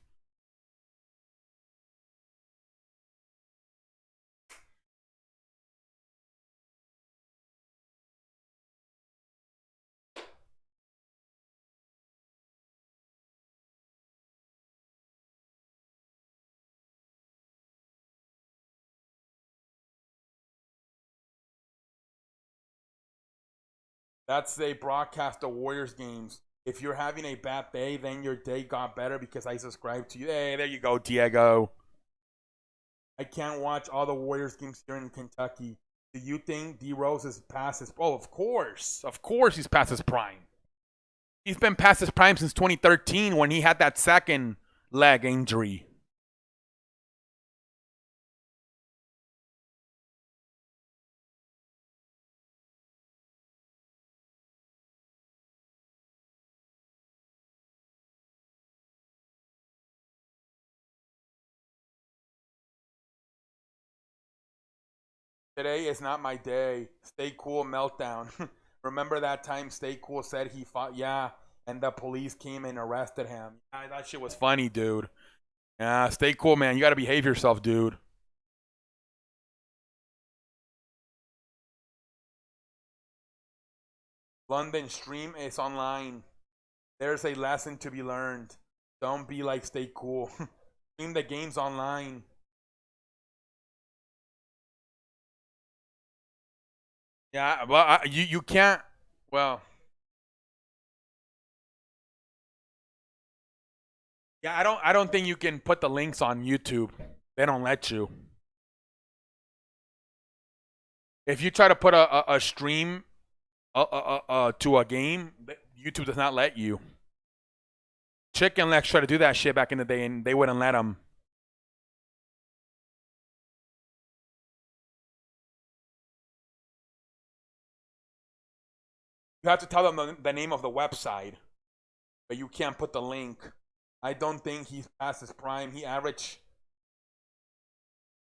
That's they broadcast the Warriors games. If you're having a bad day, then your day got better because I subscribed to you. Hey, there you go, Diego. I can't watch all the Warriors games here in Kentucky. Do you think D Rose is past his? Oh, of course he's past his prime. He's been past his prime since 2013 when he had that second leg injury. Today is not my day. Stay cool meltdown. Remember that time Stay Cool said he fought? Yeah. And the police came and arrested him. Yeah, that shit was funny, dude. Yeah, stay cool, man. You got to behave yourself, dude. London stream is online. There's a lesson to be learned. Don't be like Stay Cool. Stream the games online. Yeah, well, you can't. Well, yeah, I don't think you can put the links on YouTube. They don't let you. If you try to put a stream to a game, YouTube does not let you. Chicken Legs tried to do that shit back in the day, and they wouldn't let them. You have to tell them the name of the website, but you can't put the link. I don't think he's past his prime. He averaged.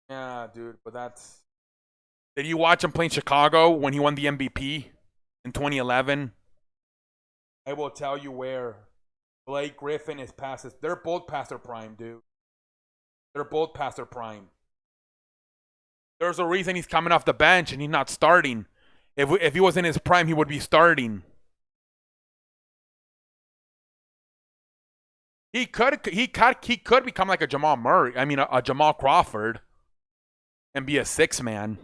Yeah, dude, but that's. Did you watch him play in Chicago when he won the MVP in 2011? I will tell you where. Blake Griffin is past his. They're both past their prime, dude. They're both past their prime. There's a reason he's coming off the bench and he's not starting. If he was in his prime, he would be starting. He could become like a Jamal Murray. I mean, a Jamal Crawford, and be a six man.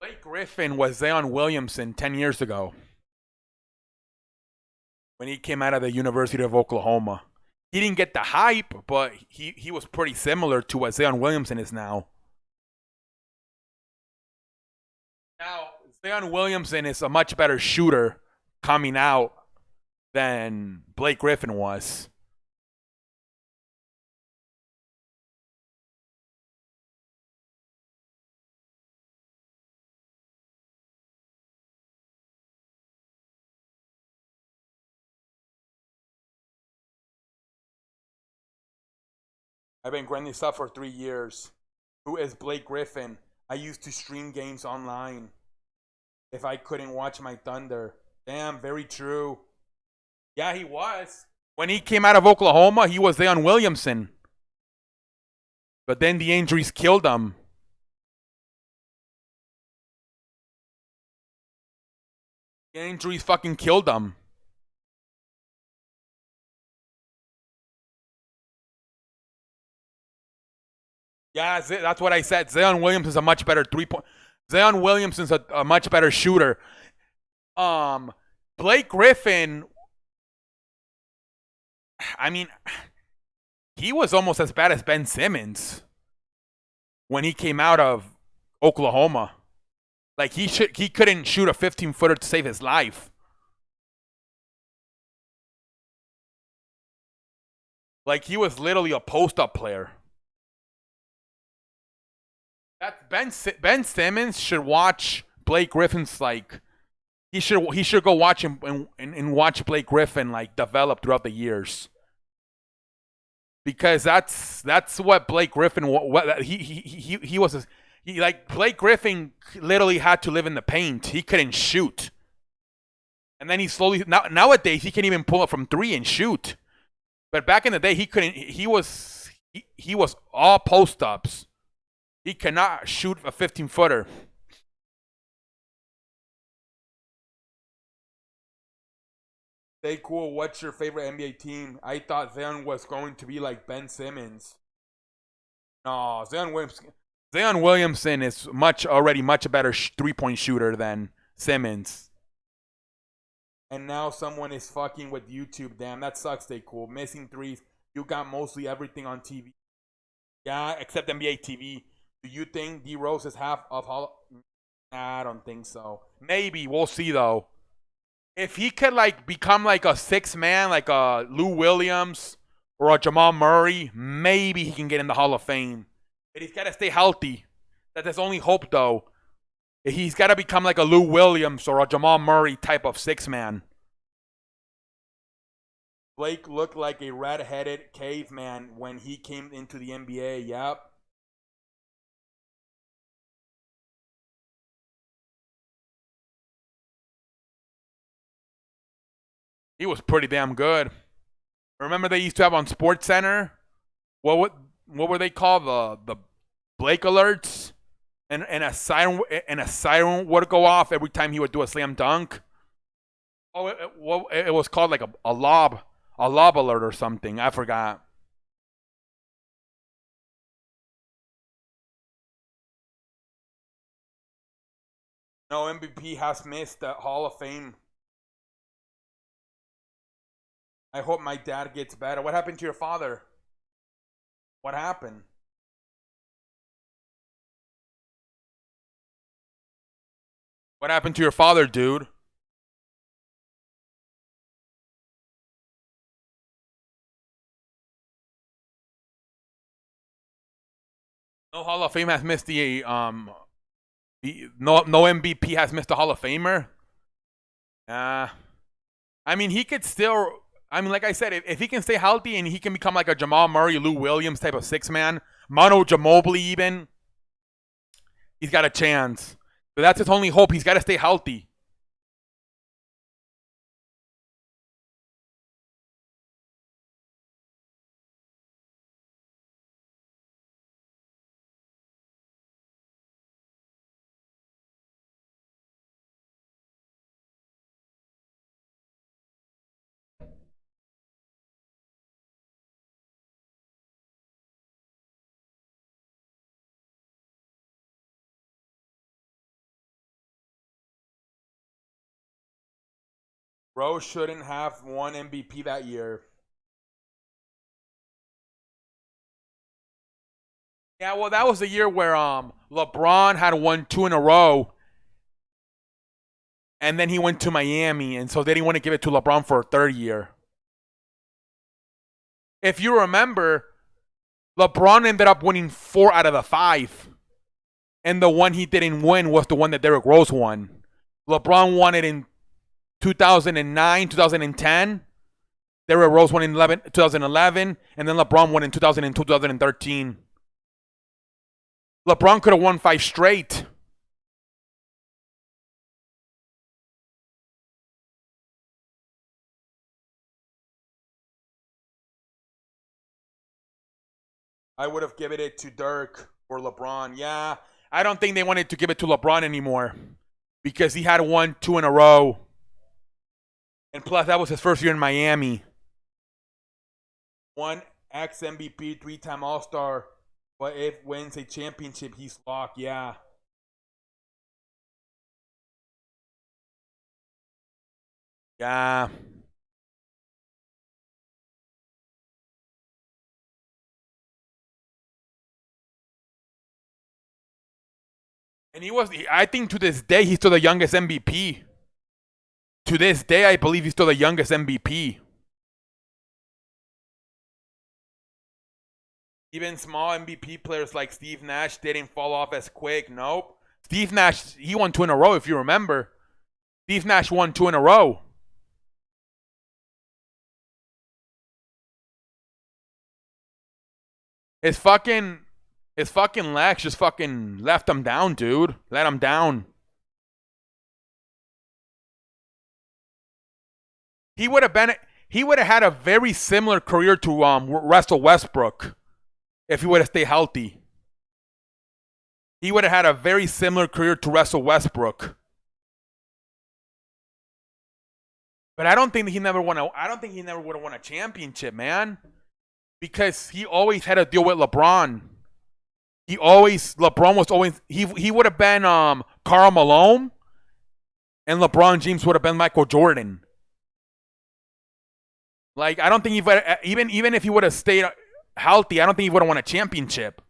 Blake Griffin was Zion Williamson 10 years ago when he came out of the University of Oklahoma. He didn't get the hype, but he was pretty similar to what Zion Williamson is now. Now, Zion Williamson is a much better shooter coming out than Blake Griffin was. I've been grinding stuff for 3 years. Who is Blake Griffin? I used to stream games online if I couldn't watch my Thunder. Damn, very true. Yeah, he was. When he came out of Oklahoma, he was Zion Williamson. But then the injuries killed him. The injuries fucking killed him. Yeah, that's what I said. Zion Williamson's a much better 3-point. Zion Williamson's a much better shooter. Blake Griffin, I mean, he was almost as bad as Ben Simmons when he came out of Oklahoma. Like he couldn't shoot a 15-footer to save his life. Like he was literally a post-up player. That Ben Simmons should watch Blake Griffin's like he should go watch him and watch Blake Griffin like develop throughout the years. Because that's what Blake Griffin what he was like Blake Griffin literally had to live in the paint. He couldn't shoot. And then he slowly nowadays he can even pull up from 3 and shoot. But back in the day he couldn't he was all post ups. He cannot shoot a 15-footer. Stay cool. What's your favorite NBA team? I thought Zion was going to be like Ben Simmons. No, Zion Williamson is already much better 3-point shooter than Simmons. And now someone is fucking with YouTube. Damn, that sucks. Stay cool. Missing threes. You got mostly everything on TV. Yeah, except NBA TV. Do you think D Rose is half of Hall? Nah, I don't think so. Maybe we'll see though. If he could like become like a six man, like a Lou Williams or a Jamal Murray, maybe he can get in the Hall of Fame. But he's got to stay healthy. That's his only hope though. He's got to become like a Lou Williams or a Jamal Murray type of six man. Blake looked like a red-headed caveman when he came into the NBA. Yep. He was pretty damn good. Remember they used to have on Sports Center? What were they called? The Blake alerts? And a siren would go off every time he would do a slam dunk. Oh, it was called like a lob alert or something. I forgot. No, MVP has missed the Hall of Fame. I hope my dad gets better. What happened to your father? What happened? What happened to your father, dude? No Hall of Fame has missed no MVP has missed the Hall of Famer. I mean, he could still. I mean, like I said, if he can stay healthy and he can become like a Jamal Murray, Lou Williams type of six man, Manu Ginobili even, he's got a chance. But that's his only hope. He's got to stay healthy. Rose shouldn't have won MVP that year. Yeah, well, that was the year where LeBron had won two in a row, and then he went to Miami, and so they didn't want to give it to LeBron for a third year. If you remember, LeBron ended up winning 4 out of the 5, and the one he didn't win was the one that Derrick Rose won. LeBron won it in 2009, 2010. Derrick Rose won in 2011, and then LeBron won in 2002, 2013. LeBron could have won 5 straight. I would have given it to Dirk or LeBron. Yeah, I don't think they wanted to give it to LeBron anymore because he had won 2 in a row. And plus, that was his first year in Miami. 1 ex MVP, 3-time All Star. But if wins a championship, he's locked. Yeah. Yeah. And he was, I think to this day, he's still the youngest MVP. To this day, I believe he's still the youngest MVP. Even small MVP players like Steve Nash didn't fall off as quick. Nope. Steve Nash, he won 2 in a row, if you remember. Steve Nash won 2 in a row. His fucking legs just fucking left him down, dude. Let him down. He would have had a very similar career to Russell Westbrook if he would have stayed healthy. He would have had a very similar career to Russell Westbrook. But I don't think he never would have won a championship, man. Because he always had to deal with LeBron. LeBron was always he would have been Karl Malone, and LeBron James would have been Michael Jordan. Like I don't think even if he would have stayed healthy, I don't think he would have won a championship.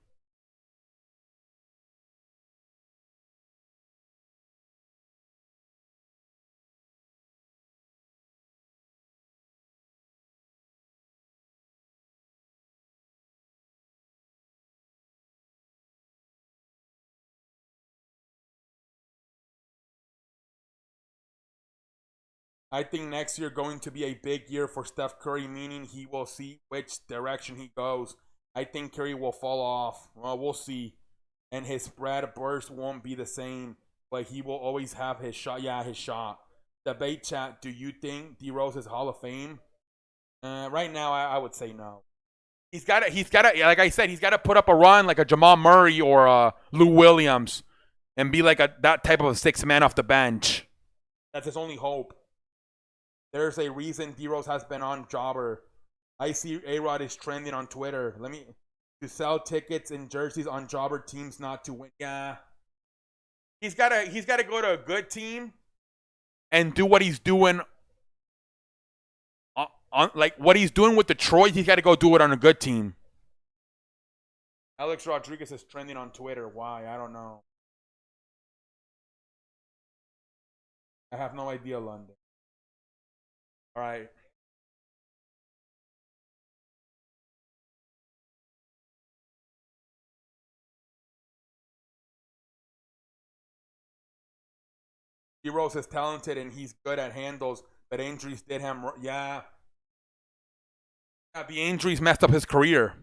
I think next year going to be a big year for Steph Curry, meaning he will see which direction he goes. I think Curry will fall off. Well, we'll see. And his spread burst won't be the same, but he will always have his shot. Yeah, his shot. Debate chat, do you think D Rose is Hall of Fame? Right now, I would say no. He's got to, like I said, he's got to put up a run like a Jamal Murray or Lou Williams and be like that type of a six man off the bench. That's his only hope. There's a reason D Rose has been on Jobber. I see A-Rod is trending on Twitter. To sell tickets and jerseys on Jobber teams not to win. Yeah. He's gotta go to a good team and do what he's doing on like what he's doing with Detroit. He's got to go do it on a good team. Alex Rodriguez is trending on Twitter. Why? I don't know. I have no idea, London. All right. D Rose is talented and he's good at handles, but injuries did him. Yeah. The injuries messed up his career.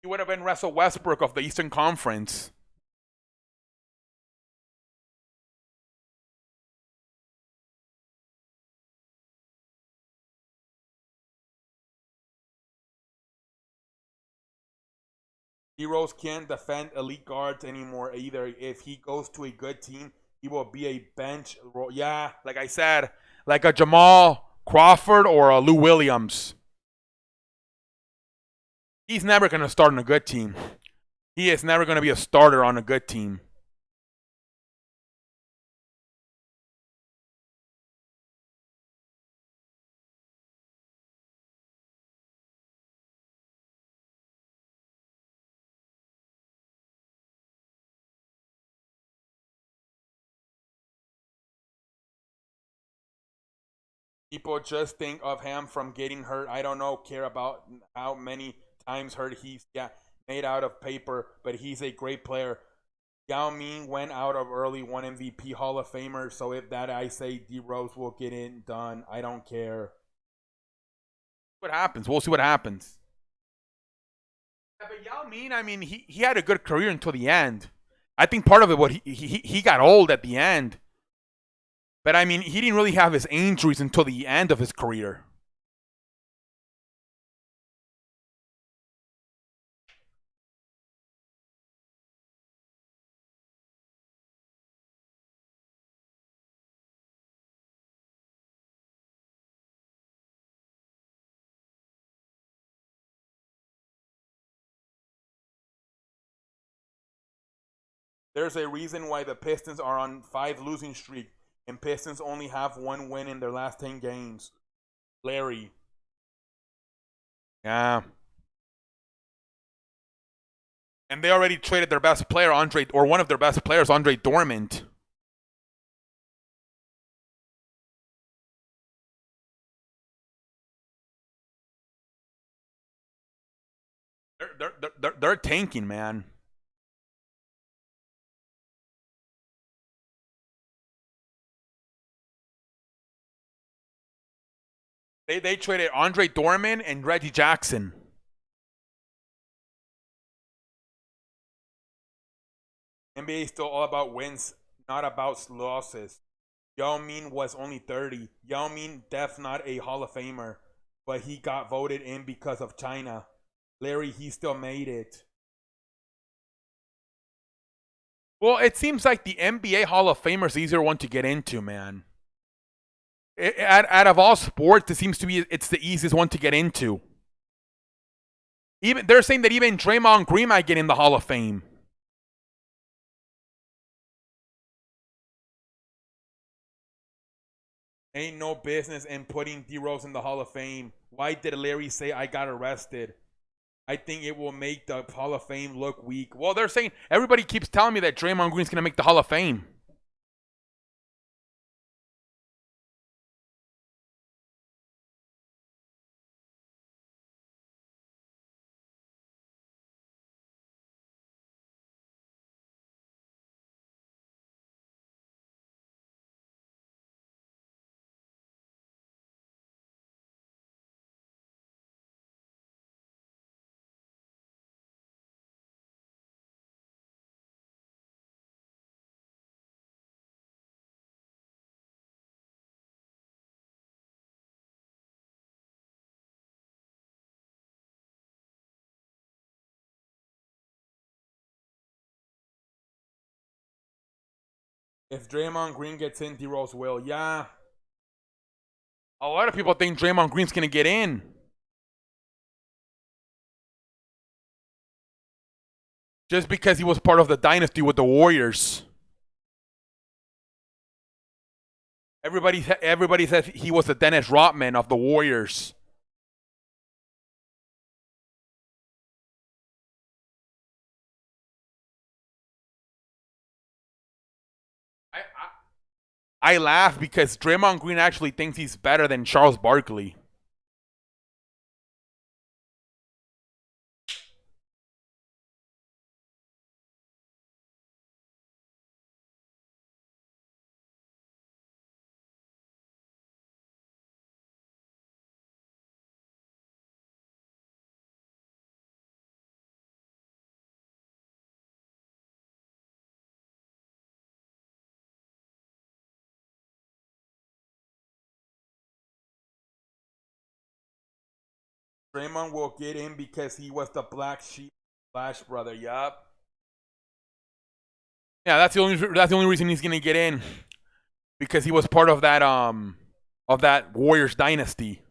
He would have been Russell Westbrook of the Eastern Conference. D Rose can't defend elite guards anymore either. If he goes to a good team, he will be a bench. Yeah, like I said, like a Jamal Crawford or a Lou Williams. He's never going to start on a good team. He is never going to be a starter on a good team. People just think of him from getting hurt. I don't know, care about how many times hurt he's made out of paper, but he's a great player. Yao Ming went out of early, one MVP Hall of Famer. So if that, I say D Rose will get it done. I don't care. What happens? We'll see what happens. Yeah, but Yao Ming, I mean, he had a good career until the end. I think part of it, what he got old at the end. But I mean, he didn't really have his injuries until the end of his career. There's a reason why the Pistons are on 5 losing streak, and Pistons only have 1 win in their last 10 games. Larry. Yeah. And they already traded their best player, Andre, or one of their best players, Andre Dormant. They're tanking, man. They traded Andre Dorman and Reggie Jackson. NBA is still all about wins, not about losses. Yao Ming was only 30. Yao Ming, def not a Hall of Famer, but he got voted in because of China. Larry, he still made it. Well, it seems like the NBA Hall of Famer is the easier one to get into, man. Out of all sports, it seems to be it's the easiest one to get into. Even they're saying that even Draymond Green might get in the Hall of Fame. Ain't no business in putting D Rose in the Hall of Fame. Why did Larry say I got arrested? I think it will make the Hall of Fame look weak. Well, they're saying everybody keeps telling me that Draymond Green's gonna make the Hall of Fame. If Draymond Green gets in, D Rose will. Yeah. A lot of people think Draymond Green's gonna get in. Just because he was part of the dynasty with the Warriors. Everybody says he was the Dennis Rodman of the Warriors. I laugh because Draymond Green actually thinks he's better than Charles Barkley. Draymond will get in because he was the black sheep, Flash brother. Yup. Yeah, that's the only reason he's gonna get in because he was part of that Warriors dynasty.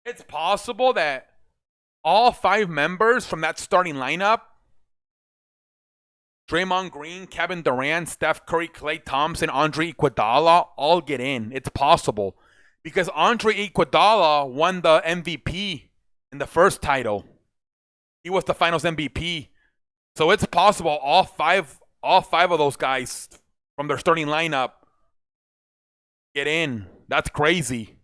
It's possible that all 5 members from that starting lineup, Draymond Green, Kevin Durant, Steph Curry, Klay Thompson, Andre Iguodala, all get in. It's possible because Andre Iguodala won the MVP in the first title. He was the Finals MVP, so it's possible all five of those guys from their starting lineup get in. That's crazy.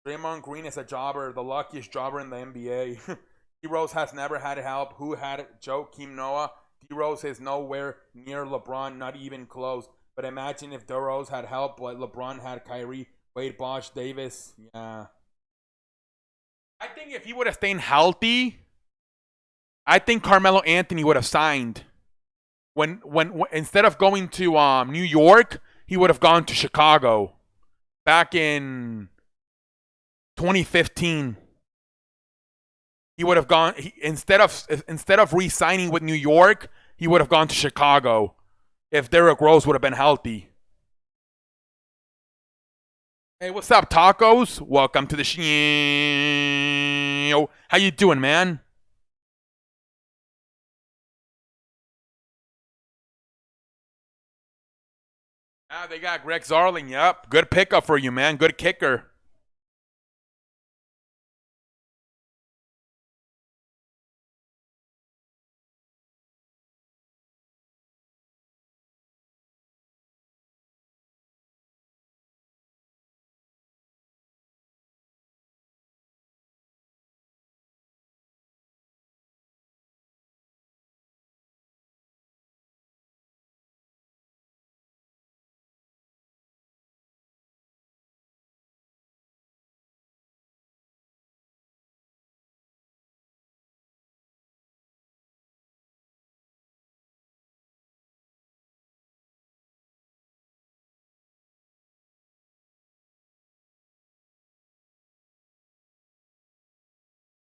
Draymond Green is a jobber, the luckiest jobber in the NBA. D Rose has never had help. Who had it? Joakim Noah. D Rose is nowhere near LeBron, not even close. But imagine if D Rose had help, like LeBron had Kyrie, Wade, Bosh, Davis. Yeah. I think if he would have stayed healthy, I think Carmelo Anthony would have signed. When instead of going to New York, he would have gone to Chicago back in 2015. He would have gone instead of re-signing with New York, he would have gone to Chicago if Derrick Rose would have been healthy. Hey, what's up, tacos? Welcome to the show. How you doing, man? Ah, they got Greg Zarling. Yep, good pickup for you, man. Good kicker.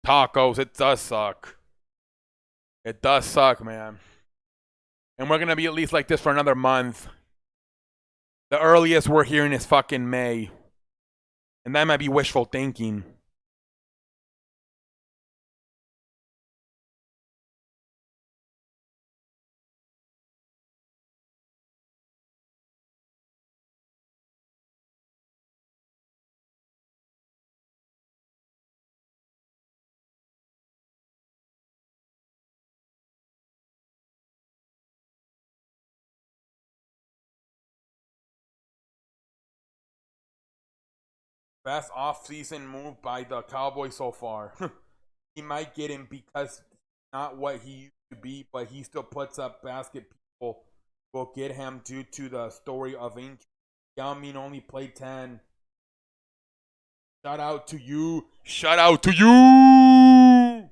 tacos. It does suck. It does suck, man. And we're gonna be at least like this for another month. The earliest we're hearing is fucking May. And that might be wishful thinking. Best off-season move by the Cowboys so far. He might get him because not what he used to be, but he still puts up basket. People will get him due to the story of injury. Yao Ming only played 10. Shout out to you. Shout out to you.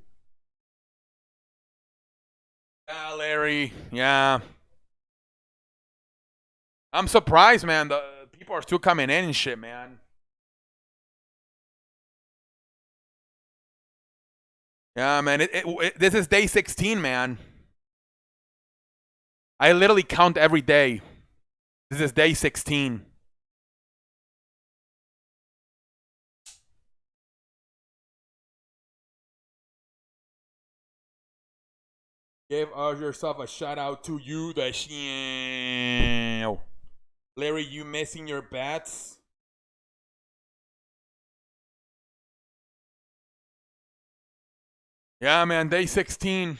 Yeah, Larry. Yeah. I'm surprised, man. The people are still coming in and shit, man. Yeah, man. This is day 16, man. I literally count every day. This is day 16. Give yourself a shout out to you, the Larry, you missing your bats? Yeah, man, day 16.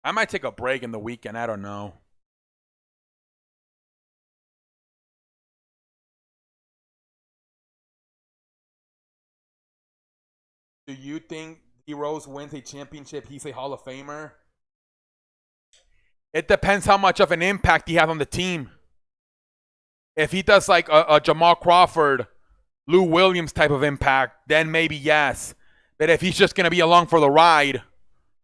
I might take a break in the weekend. I don't know. Do you think D Rose wins a championship? He's a Hall of Famer? It depends how much of an impact he has on the team. If he does like a Jamal Crawford, Lou Williams type of impact, then maybe yes. But if he's just going to be along for the ride,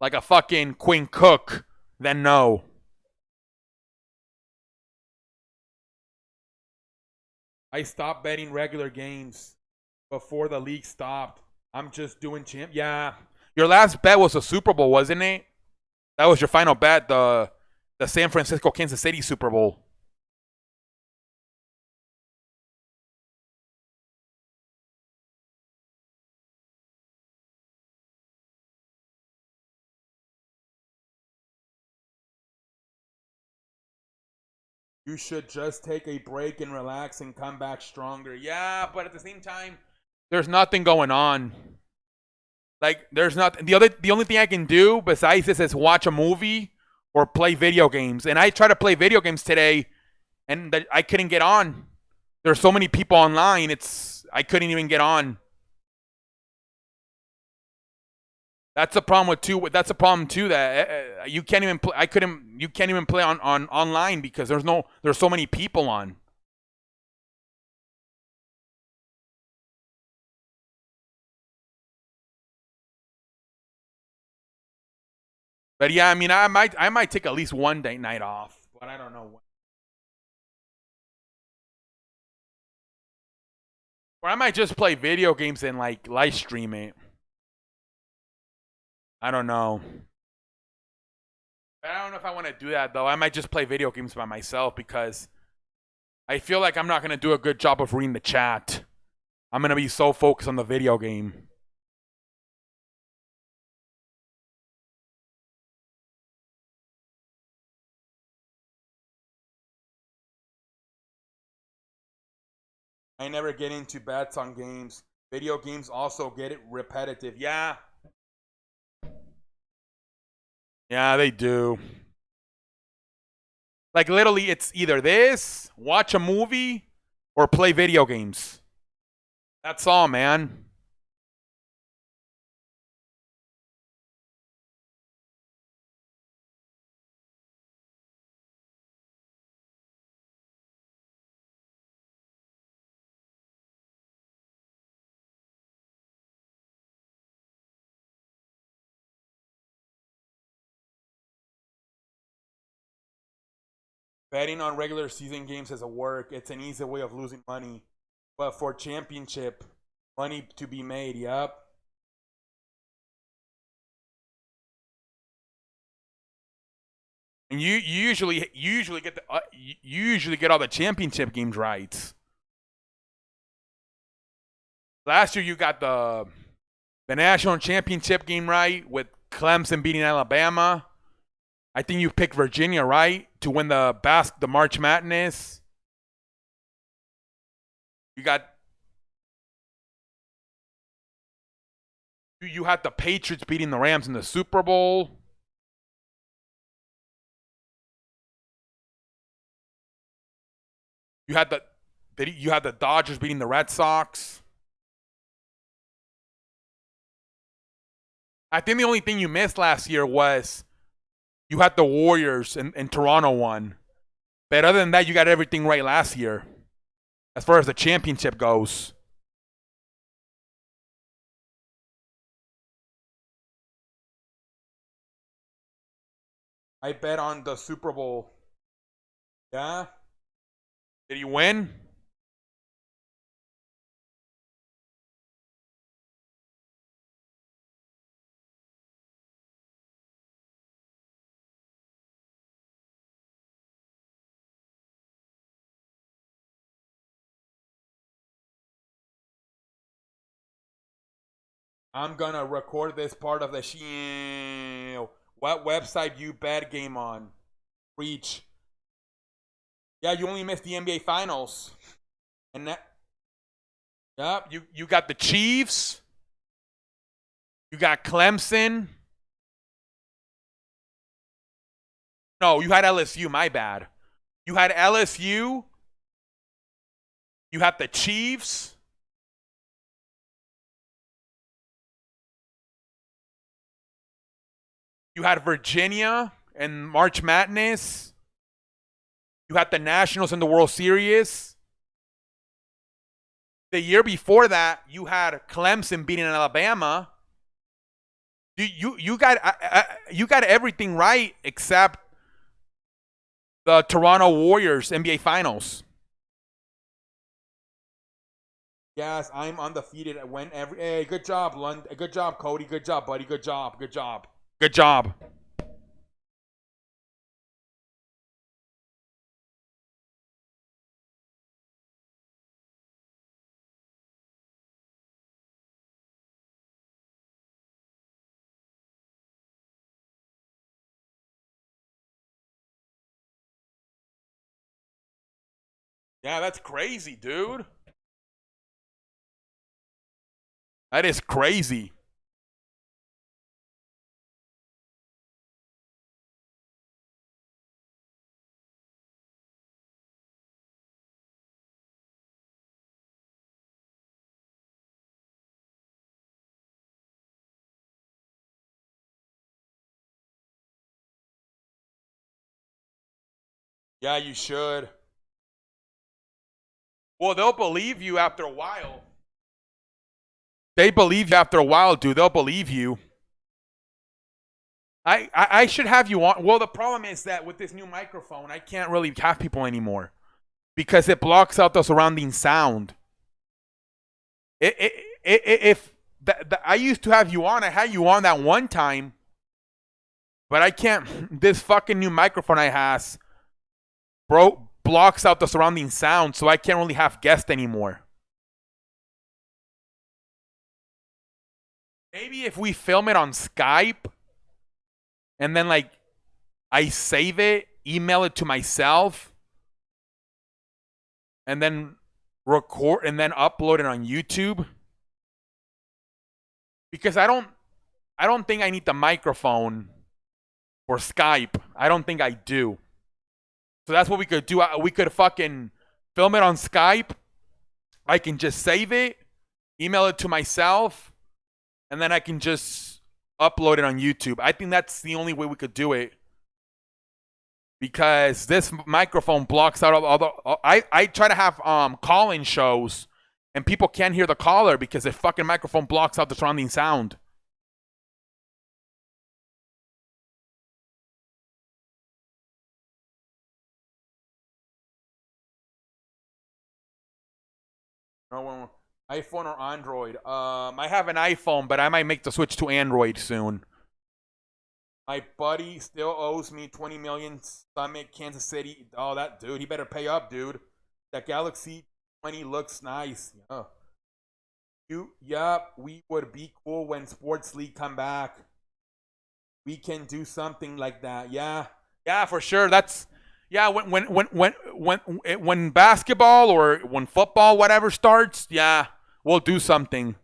like a fucking Quinn Cook, then no. I stopped betting regular games before the league stopped. I'm just doing champ. Yeah. Your last bet was a Super Bowl, wasn't it? That was your final bet, the San Francisco Kansas City Super Bowl. You should just take a break and relax and come back stronger. Yeah, but at the same time, there's nothing going on. Like there's not the only thing I can do besides this is watch a movie or play video games. And I tried to play video games today and I couldn't get on. There's so many people online, I couldn't even get on. That's a problem with too. That's a problem too that you can't even play. You can't even play on online because there's so many people on. But yeah, I mean, I might take at least one day night off, but I don't know when. Or I might just play video games and like live stream it. I don't know. I don't know if I want to do that though. I might just play video games by myself because I feel like I'm not gonna do a good job of reading the chat. I'm gonna be so focused on the video game. I never get into bets on games. Video games also get it repetitive. Yeah. Yeah, they do. Like literally it's either this, watch a movie, or play video games. That's all, man. Betting on regular season games is a work. It's an easy way of losing money. But for championship, money to be made, yep. And you usually get you usually get all the championship games right. Last year you got the national championship game right with Clemson beating Alabama. I think you picked Virginia right to win the March Madness. You got you had the Patriots beating the Rams in the Super Bowl. You had the Dodgers beating the Red Sox. I think the only thing you missed last year was you had the Warriors and Toronto won. But other than that, you got everything right last year as far as the championship goes. I bet on the Super Bowl. Yeah? Did he win? I'm gonna record this part of the show. What website you bet game on? Reach. Yeah, you only missed the NBA Finals, and that. Yep, you got the Chiefs. You got Clemson. No, you had LSU. My bad. You had LSU. You had the Chiefs. You had Virginia and March Madness. You had the Nationals in the World Series. The year before that, you had Clemson beating Alabama. You got everything right except the Toronto Warriors NBA Finals. Yes, I'm undefeated. Hey, good job, Lund. Good job, Cody. Good job, buddy. Good job. Good job. Good job. Yeah, that's crazy, dude. That is crazy. Yeah, you should. Well, they'll believe you after a while. They believe you after a while, dude. They'll believe you. I should have you on. Well, the problem is that with this new microphone, I can't really have people anymore because it blocks out the surrounding sound. If I used to have you on, I had you on that one time, but I can't. This fucking new microphone I has, bro, blocks out the surrounding sound, so I can't really have guests anymore. Maybe if we film it on Skype and then like I save it, email it to myself, and then record and then upload it on YouTube. Because I don't think I need the microphone for Skype. I don't think I do. So that's what we could do. We could fucking film it on Skype. I can just save it, email it to myself, and then I can just upload it on YouTube. I think that's the only way we could do it. Because this microphone blocks out all the. I try to have call-in shows, and people can't hear the caller because the fucking microphone blocks out the surrounding sound. No, iPhone or Android? I have an iPhone, but I might make the switch to Android soon. My buddy still owes me 20 million. Summit, Kansas City. Oh, that dude, he better pay up, dude. That Galaxy 20 looks nice. Yeah. Yup, we would be cool when Sports League come back. We can do something like that. Yeah. Yeah, for sure. That's yeah, when basketball or when football whatever starts, yeah, we'll do something.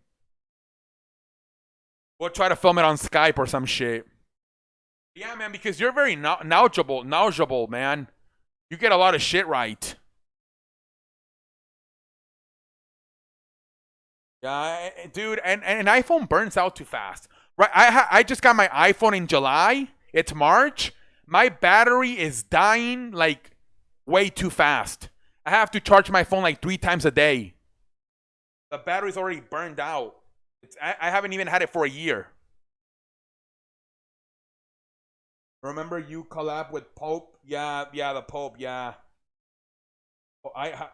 We'll try to film it on Skype or some shit. Yeah, man, because you're very knowledgeable, man. You get a lot of shit right. Yeah, dude, and an iPhone burns out too fast. Right, I just got my iPhone in July. It's March. My battery is dying like way too fast. I have to charge my phone like 3 times a day. The battery's already burned out. I haven't even had it for a year. Remember you collab with Pope? Yeah, the Pope. Yeah. I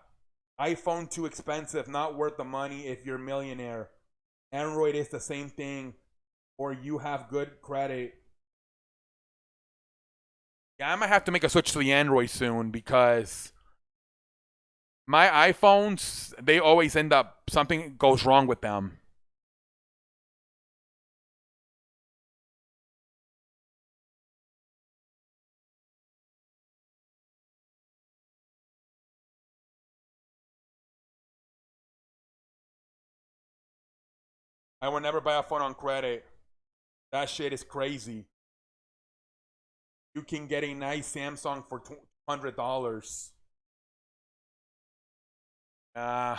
iPhone too expensive, not worth the money if you're a millionaire. Android is the same thing, or you have good credit. Yeah, I might have to make a switch to the Android soon because my iPhones, they always end up, something goes wrong with them. I will never buy a phone on credit. That shit is crazy. You can get a nice Samsung for $200. Uh,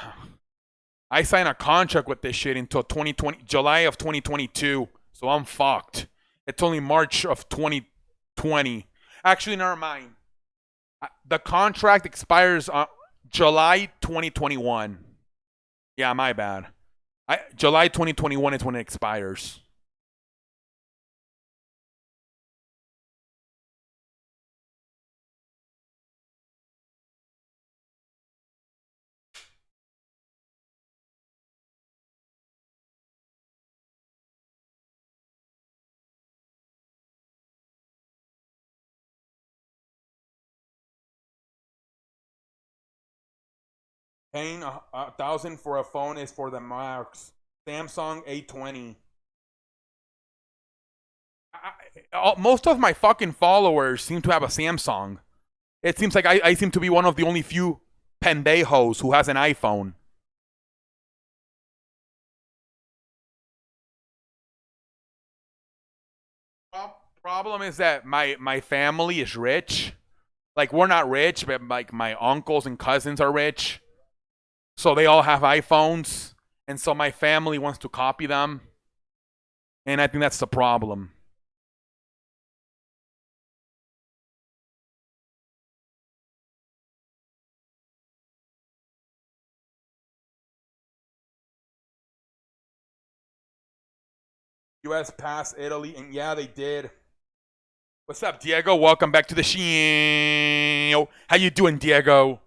I signed a contract with this shit until 2020, July of 2022. So I'm fucked. It's only March of 2020. Actually, never mind. The contract expires on July 2021. Yeah, my bad. July 2021 is when it expires. Paying a thousand for a phone is for the marks. Samsung A20. Most of my fucking followers seem to have a Samsung. It seems like I seem to be one of the only few pendejos who has an iPhone. Problem is that my family is rich. Like we're not rich, but like my uncles and cousins are rich. So they all have iPhones, and so my family wants to copy them, and I think that's the problem. U.S. passed Italy, and yeah, they did. What's up, Diego? Welcome back to the show. How you doing, Diego?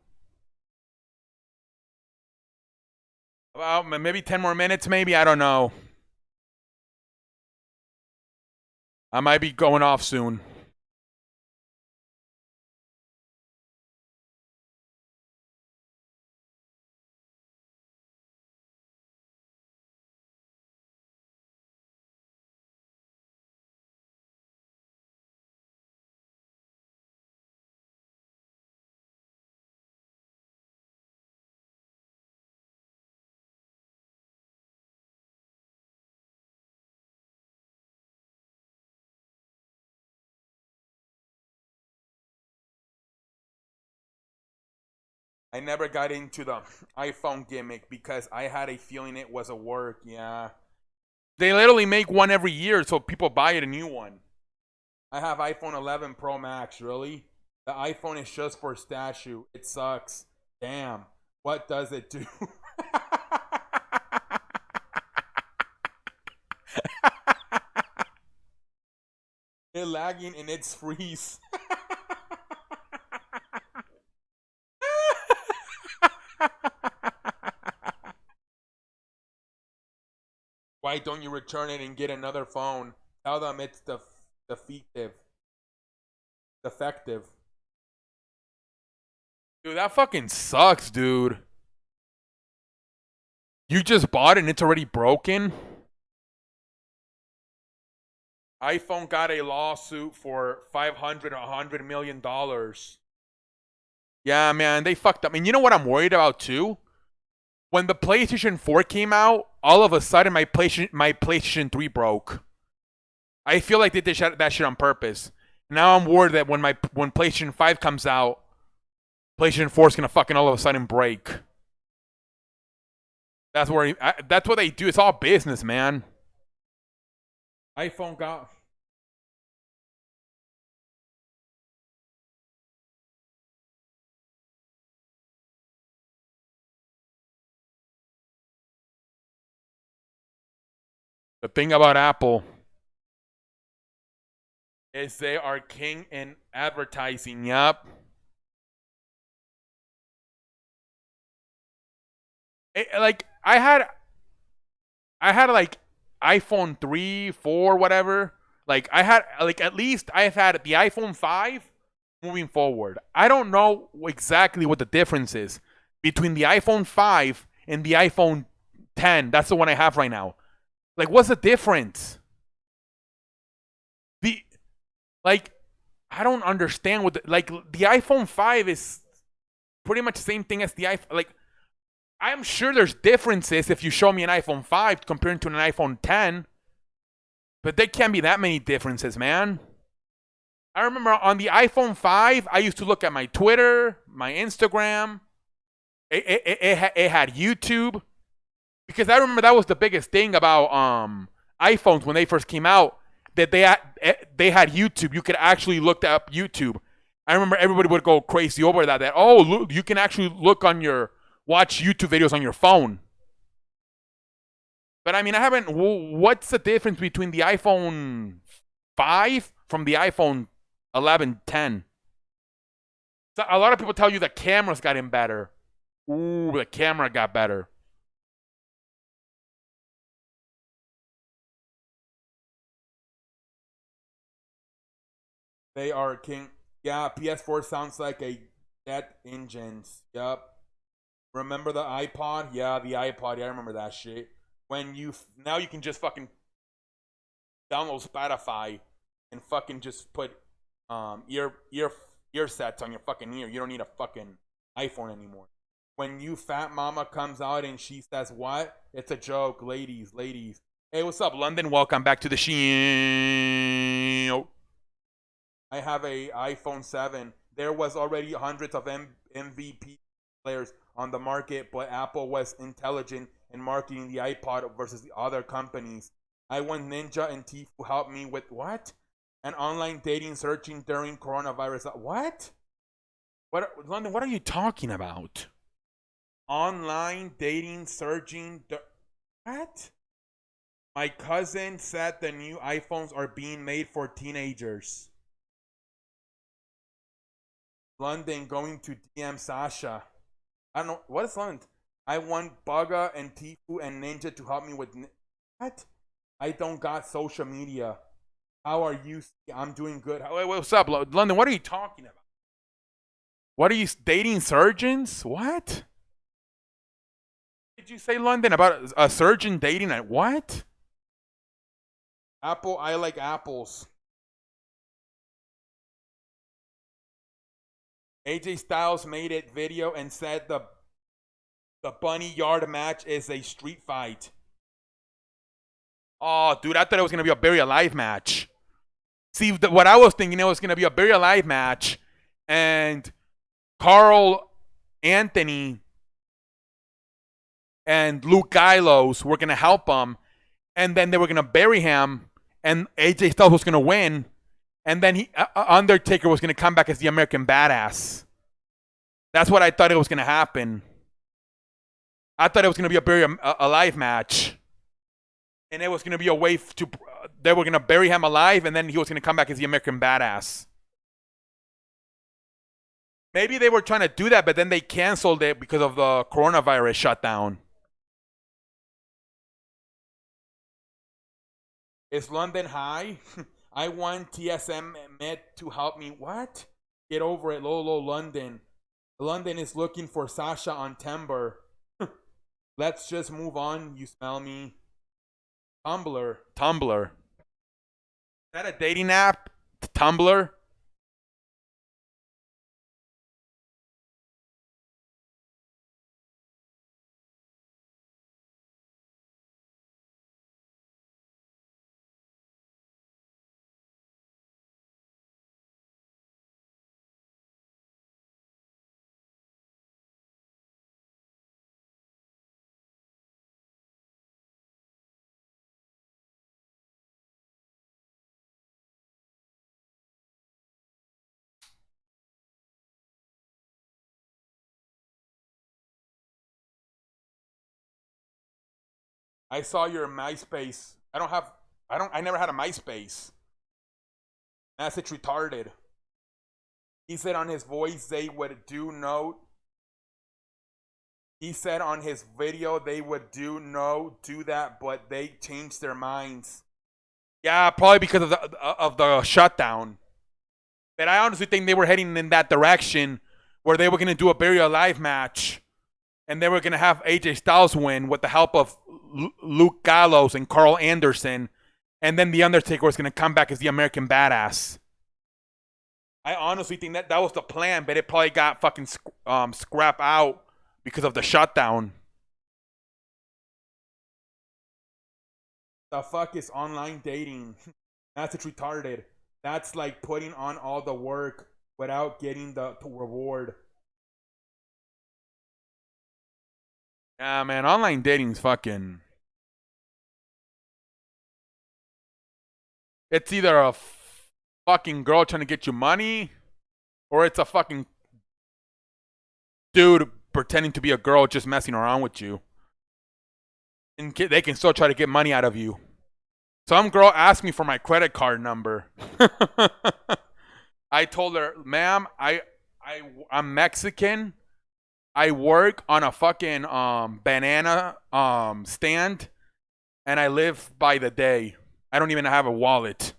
Well, maybe 10 more minutes, maybe. I don't know. I might be going off soon. I never got into the iPhone gimmick because I had a feeling it was a work. Yeah. They literally make one every year, so people buy it a new one. I have iPhone 11 Pro Max, really? The iPhone is just for statue. It sucks. Damn. What does it do? It's lagging and it's freeze. Why don't you return it and get another phone? Tell them it's the Defective. Dude, that fucking sucks, dude. You just bought it and it's already broken? iPhone got a lawsuit for $500 or $100 million. Yeah, man, they fucked up. And you know what I'm worried about too? When the PlayStation 4 came out, all of a sudden my PlayStation 3 broke. I feel like they did that shit on purpose. Now I'm worried that when PlayStation 5 comes out, PlayStation 4 is gonna fucking all of a sudden break. That's what they do. It's all business, man. iPhone got. The thing about Apple is they are king in advertising. Yup. Like I had like iPhone 3, 4, whatever. Like I had like at least I've had the iPhone 5 moving forward. I don't know exactly what the difference is between the iPhone 5 and the iPhone 10. That's the one I have right now. Like what's the difference? I don't understand what the iPhone 5 is pretty much the same thing as the iPhone. Like I'm sure there's differences if you show me an iPhone 5 compared to an iPhone 10. But there can't be that many differences, man. I remember on the iPhone 5, I used to look at my Twitter, my Instagram. It had YouTube. Because I remember that was the biggest thing about iPhones when they first came out. That they had YouTube. You could actually look up YouTube. I remember everybody would go crazy over that. Look, you can actually watch YouTube videos on your phone. But I mean, what's the difference between the iPhone 5 from the iPhone 11, 10? So a lot of people tell you the camera's gotten better. Ooh, the camera got better. They are king. Yeah, PS4 sounds like a jet engines. Yep. Remember the iPod? Yeah, the iPod. Yeah, I remember that shit. Now you can just fucking download Spotify and fucking just put ear sets on your fucking ear. You don't need a fucking iPhone anymore. When you fat mama comes out and she says what? It's a joke, ladies. Hey, what's up, London? Welcome back to the show. I have a iPhone 7. There was already hundreds of MVP players on the market, but Apple was intelligent in marketing the iPod versus the other companies. I want Ninja and Tfue help me with what? And online dating searching during coronavirus. What? London, what are you talking about? Online dating searching. What? My cousin said the new iPhones are being made for teenagers. London going to DM Sasha. I don't know. What is London? I want Bugga and Tfue and Ninja to help me with. What? I don't got social media. How are you? I'm doing good. What's up, London? What are you talking about? What are you dating surgeons? What? Did you say, London, about a surgeon dating at what? Apple, I like apples. AJ Styles made a video and said the bunny yard match is a street fight. Oh, dude, I thought it was gonna be a buried alive match. See, what I was thinking, it was gonna be a buried alive match, and Carl Anthony and Luke Gallows were gonna help him, and then they were gonna bury him, and AJ Styles was gonna win, and then Undertaker was gonna come back as the American Badass. That's what I thought it was gonna happen. I thought it was gonna be a buried alive match, and it was gonna be a way to. They were gonna bury him alive, and then he was gonna come back as the American Badass. Maybe they were trying to do that, but then they canceled it because of the coronavirus shutdown. Is London high? I want TSM Met to help me. What? Get over it, Lolo London. London is looking for Sasha on Timber. Let's just move on. You smell me? Tumblr. Tumblr. Is that a dating app? Tumblr? I saw your MySpace. I never had a MySpace. Message retarded. He said on his voice they would do no. He said on his video they would do that, but they changed their minds. Yeah, probably because of the shutdown. But I honestly think they were heading in that direction where they were going to do a Burial Alive match and they were going to have AJ Styles win with the help of Luke Gallows and Carl Anderson. And then The Undertaker was going to come back as the American Badass. I honestly think that was the plan, but it probably got fucking scrapped out because of the shutdown. The fuck is online dating? That's retarded. That's like putting on all the work without getting the reward. Yeah, man, online dating's fucking. It's either a fucking girl trying to get you money, or it's a fucking dude pretending to be a girl just messing around with you. And they can still try to get money out of you. Some girl asked me for my credit card number. I told her, ma'am, I'm Mexican. I work on a fucking banana stand, and I live by the day. I don't even have a wallet.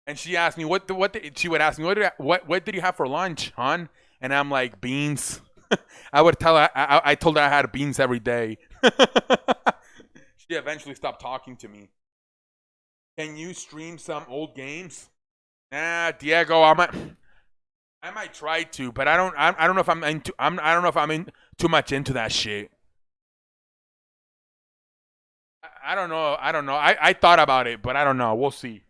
And she asked me she would ask me what did you have for lunch, hon? And I'm like, beans. I would tell her I told her I had beans every day. She eventually stopped talking to me. Can you stream some old games? Nah, Diego, I might try to, but I don't know if I don't know if I'm in too much into that shit. I don't know. I thought about it, but I don't know. We'll see.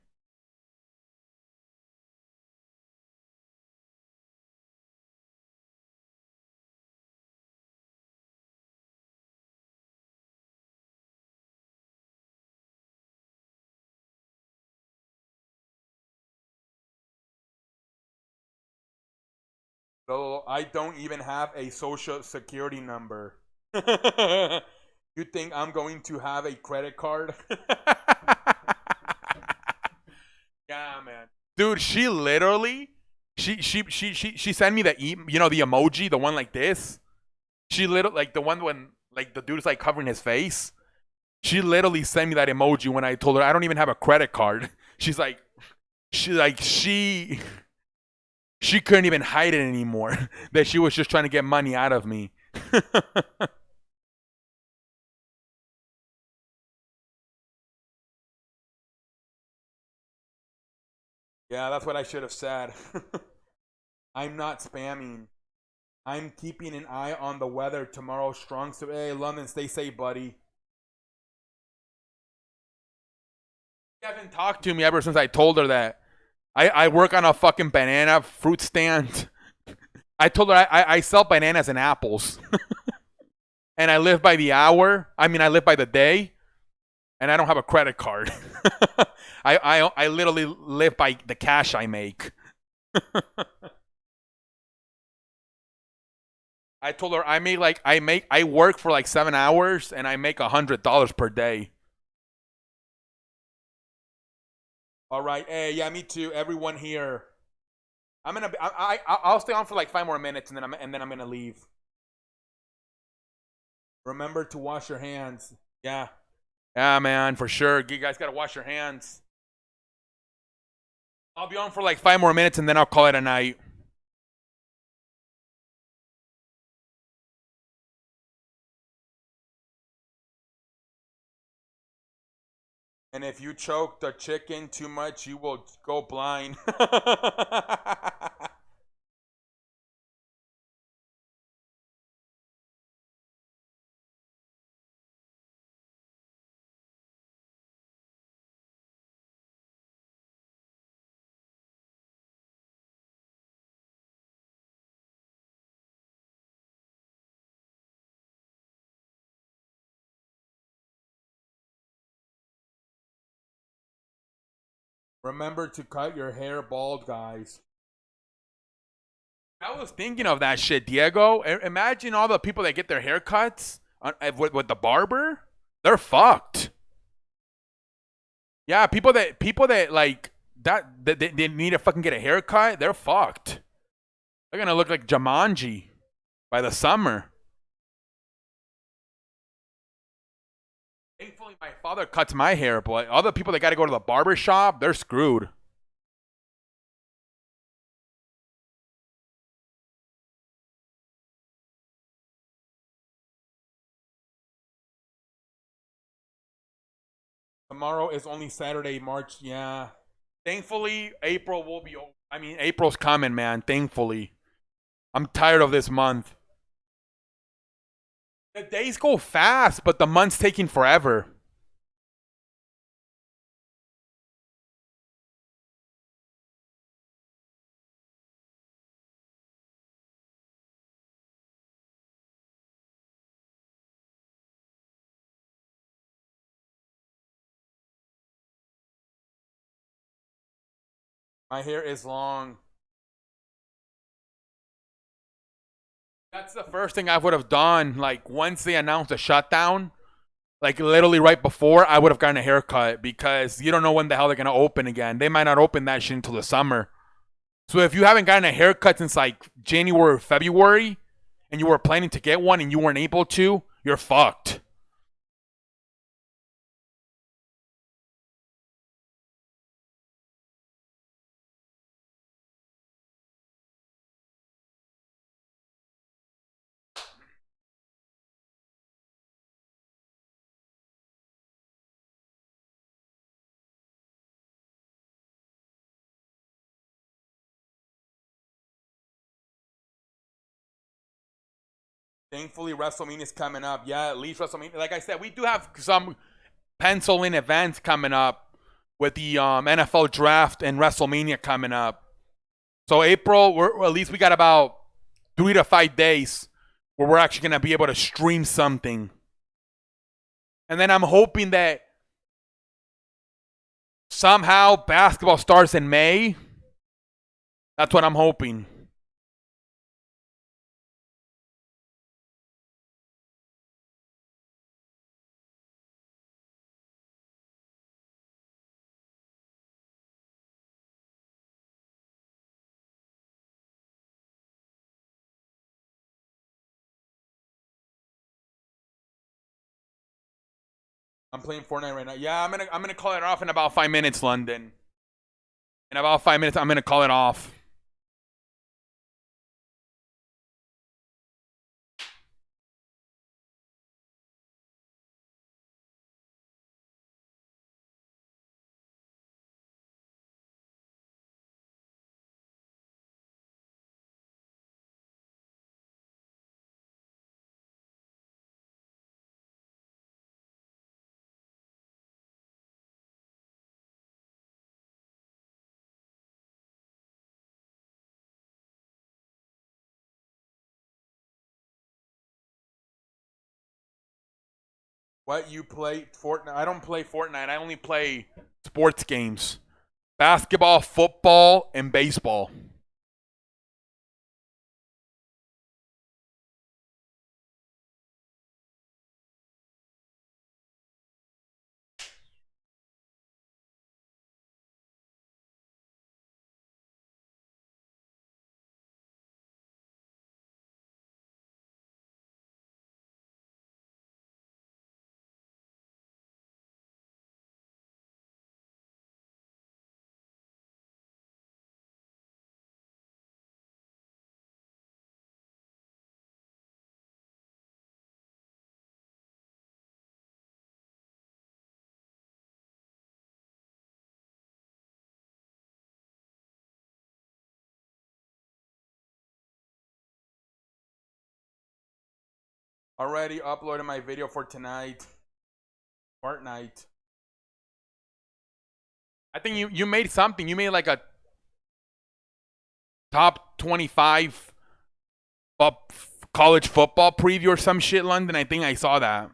So I don't even have a social security number. You think I'm going to have a credit card? Yeah, man. Dude, she literally she sent me the the emoji, the one like this. She literally like the one when like the dude's like covering his face. She literally sent me that emoji when I told her I don't even have a credit card. She's like she couldn't even hide it anymore. That she was just trying to get money out of me. Yeah, that's what I should have said. I'm not spamming. I'm keeping an eye on the weather tomorrow. Strong. So, hey, London, stay safe, buddy. She hasn't talked to me ever since I told her that. I work on a fucking banana fruit stand. I told her I sell bananas and apples. And I live by the hour. I mean, I live by the day. And I don't have a credit card. I literally live by the cash I make. I told her I work for like 7 hours and I make $100 per day. All right, hey, yeah, me too. Everyone here. I'll stay on for like 5 more minutes and then I'm gonna leave. Remember to wash your hands. Yeah. Yeah, man, for sure. You guys gotta wash your hands. I'll be on for like 5 more minutes and then I'll call it a night. And if you choke the chicken too much, you will go blind. Remember to cut your hair bald, guys. I was thinking of that shit, Diego. Imagine all the people that get their haircuts with the barber. They're fucked. Yeah, people that like that they need to fucking get a haircut. They're fucked. They're gonna look like Jumanji by the summer. Thankfully, my father cuts my hair, but all the people that got to go to the barber shop, they're screwed. Tomorrow is only Saturday, March. Yeah. Thankfully, April will be over. I mean, April's coming, man. Thankfully. I'm tired of this month. The days go fast, but the month's taking forever. My hair is long. That's the first thing I would have done. Like, once they announced a shutdown, like literally right before, I would have gotten a haircut because you don't know when the hell they're gonna open again. They might not open that shit until the summer. So if you haven't gotten a haircut since like January or February, and you were planning to get one and you weren't able to, you're fucked. Thankfully, WrestleMania is coming up. Yeah, at least WrestleMania. Like I said, we do have some pencil in events coming up with the NFL draft and WrestleMania coming up. So April, at least we got about 3 to 5 days where we're actually gonna be able to stream something. And then I'm hoping that somehow basketball starts in May. That's what I'm hoping. I'm playing Fortnite right now. Yeah, I'm gonna call it off in about 5 minutes, London. In about 5 minutes, I'm gonna call it off. What, you play Fortnite? I don't play Fortnite. I only play sports games. Basketball, football, and baseball. Already uploaded my video for tonight. Fortnite. I think you made something. You made like a top 25 college football preview or some shit, London. I think I saw that.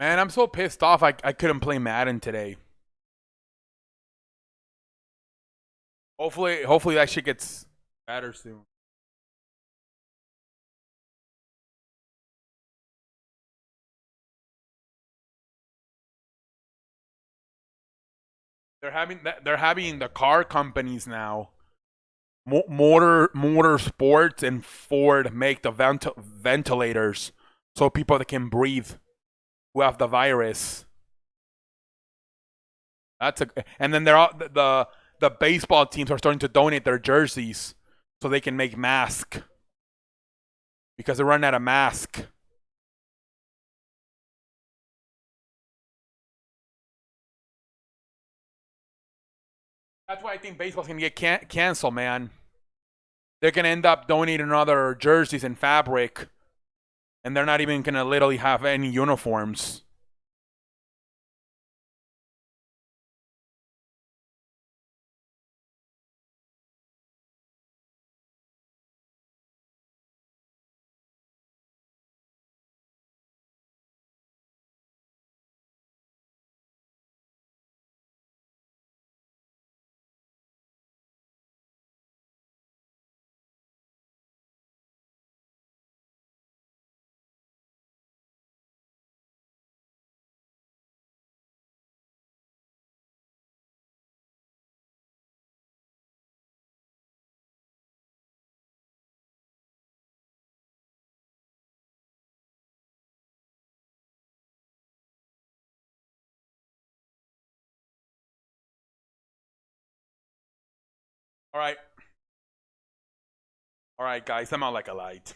Man, I'm so pissed off I couldn't play Madden today. Hopefully that shit gets better soon. They're having the car companies now, Motor Sports and Ford make the ventilators so people that can breathe who have the virus. And then they're all the baseball teams are starting to donate their jerseys so they can make masks because they're running out of masks. That's why I think baseball's gonna get canceled, man. They're gonna end up donating other jerseys and fabric, and they're not even gonna literally have any uniforms. All right, all right, guys. I'm out like a light.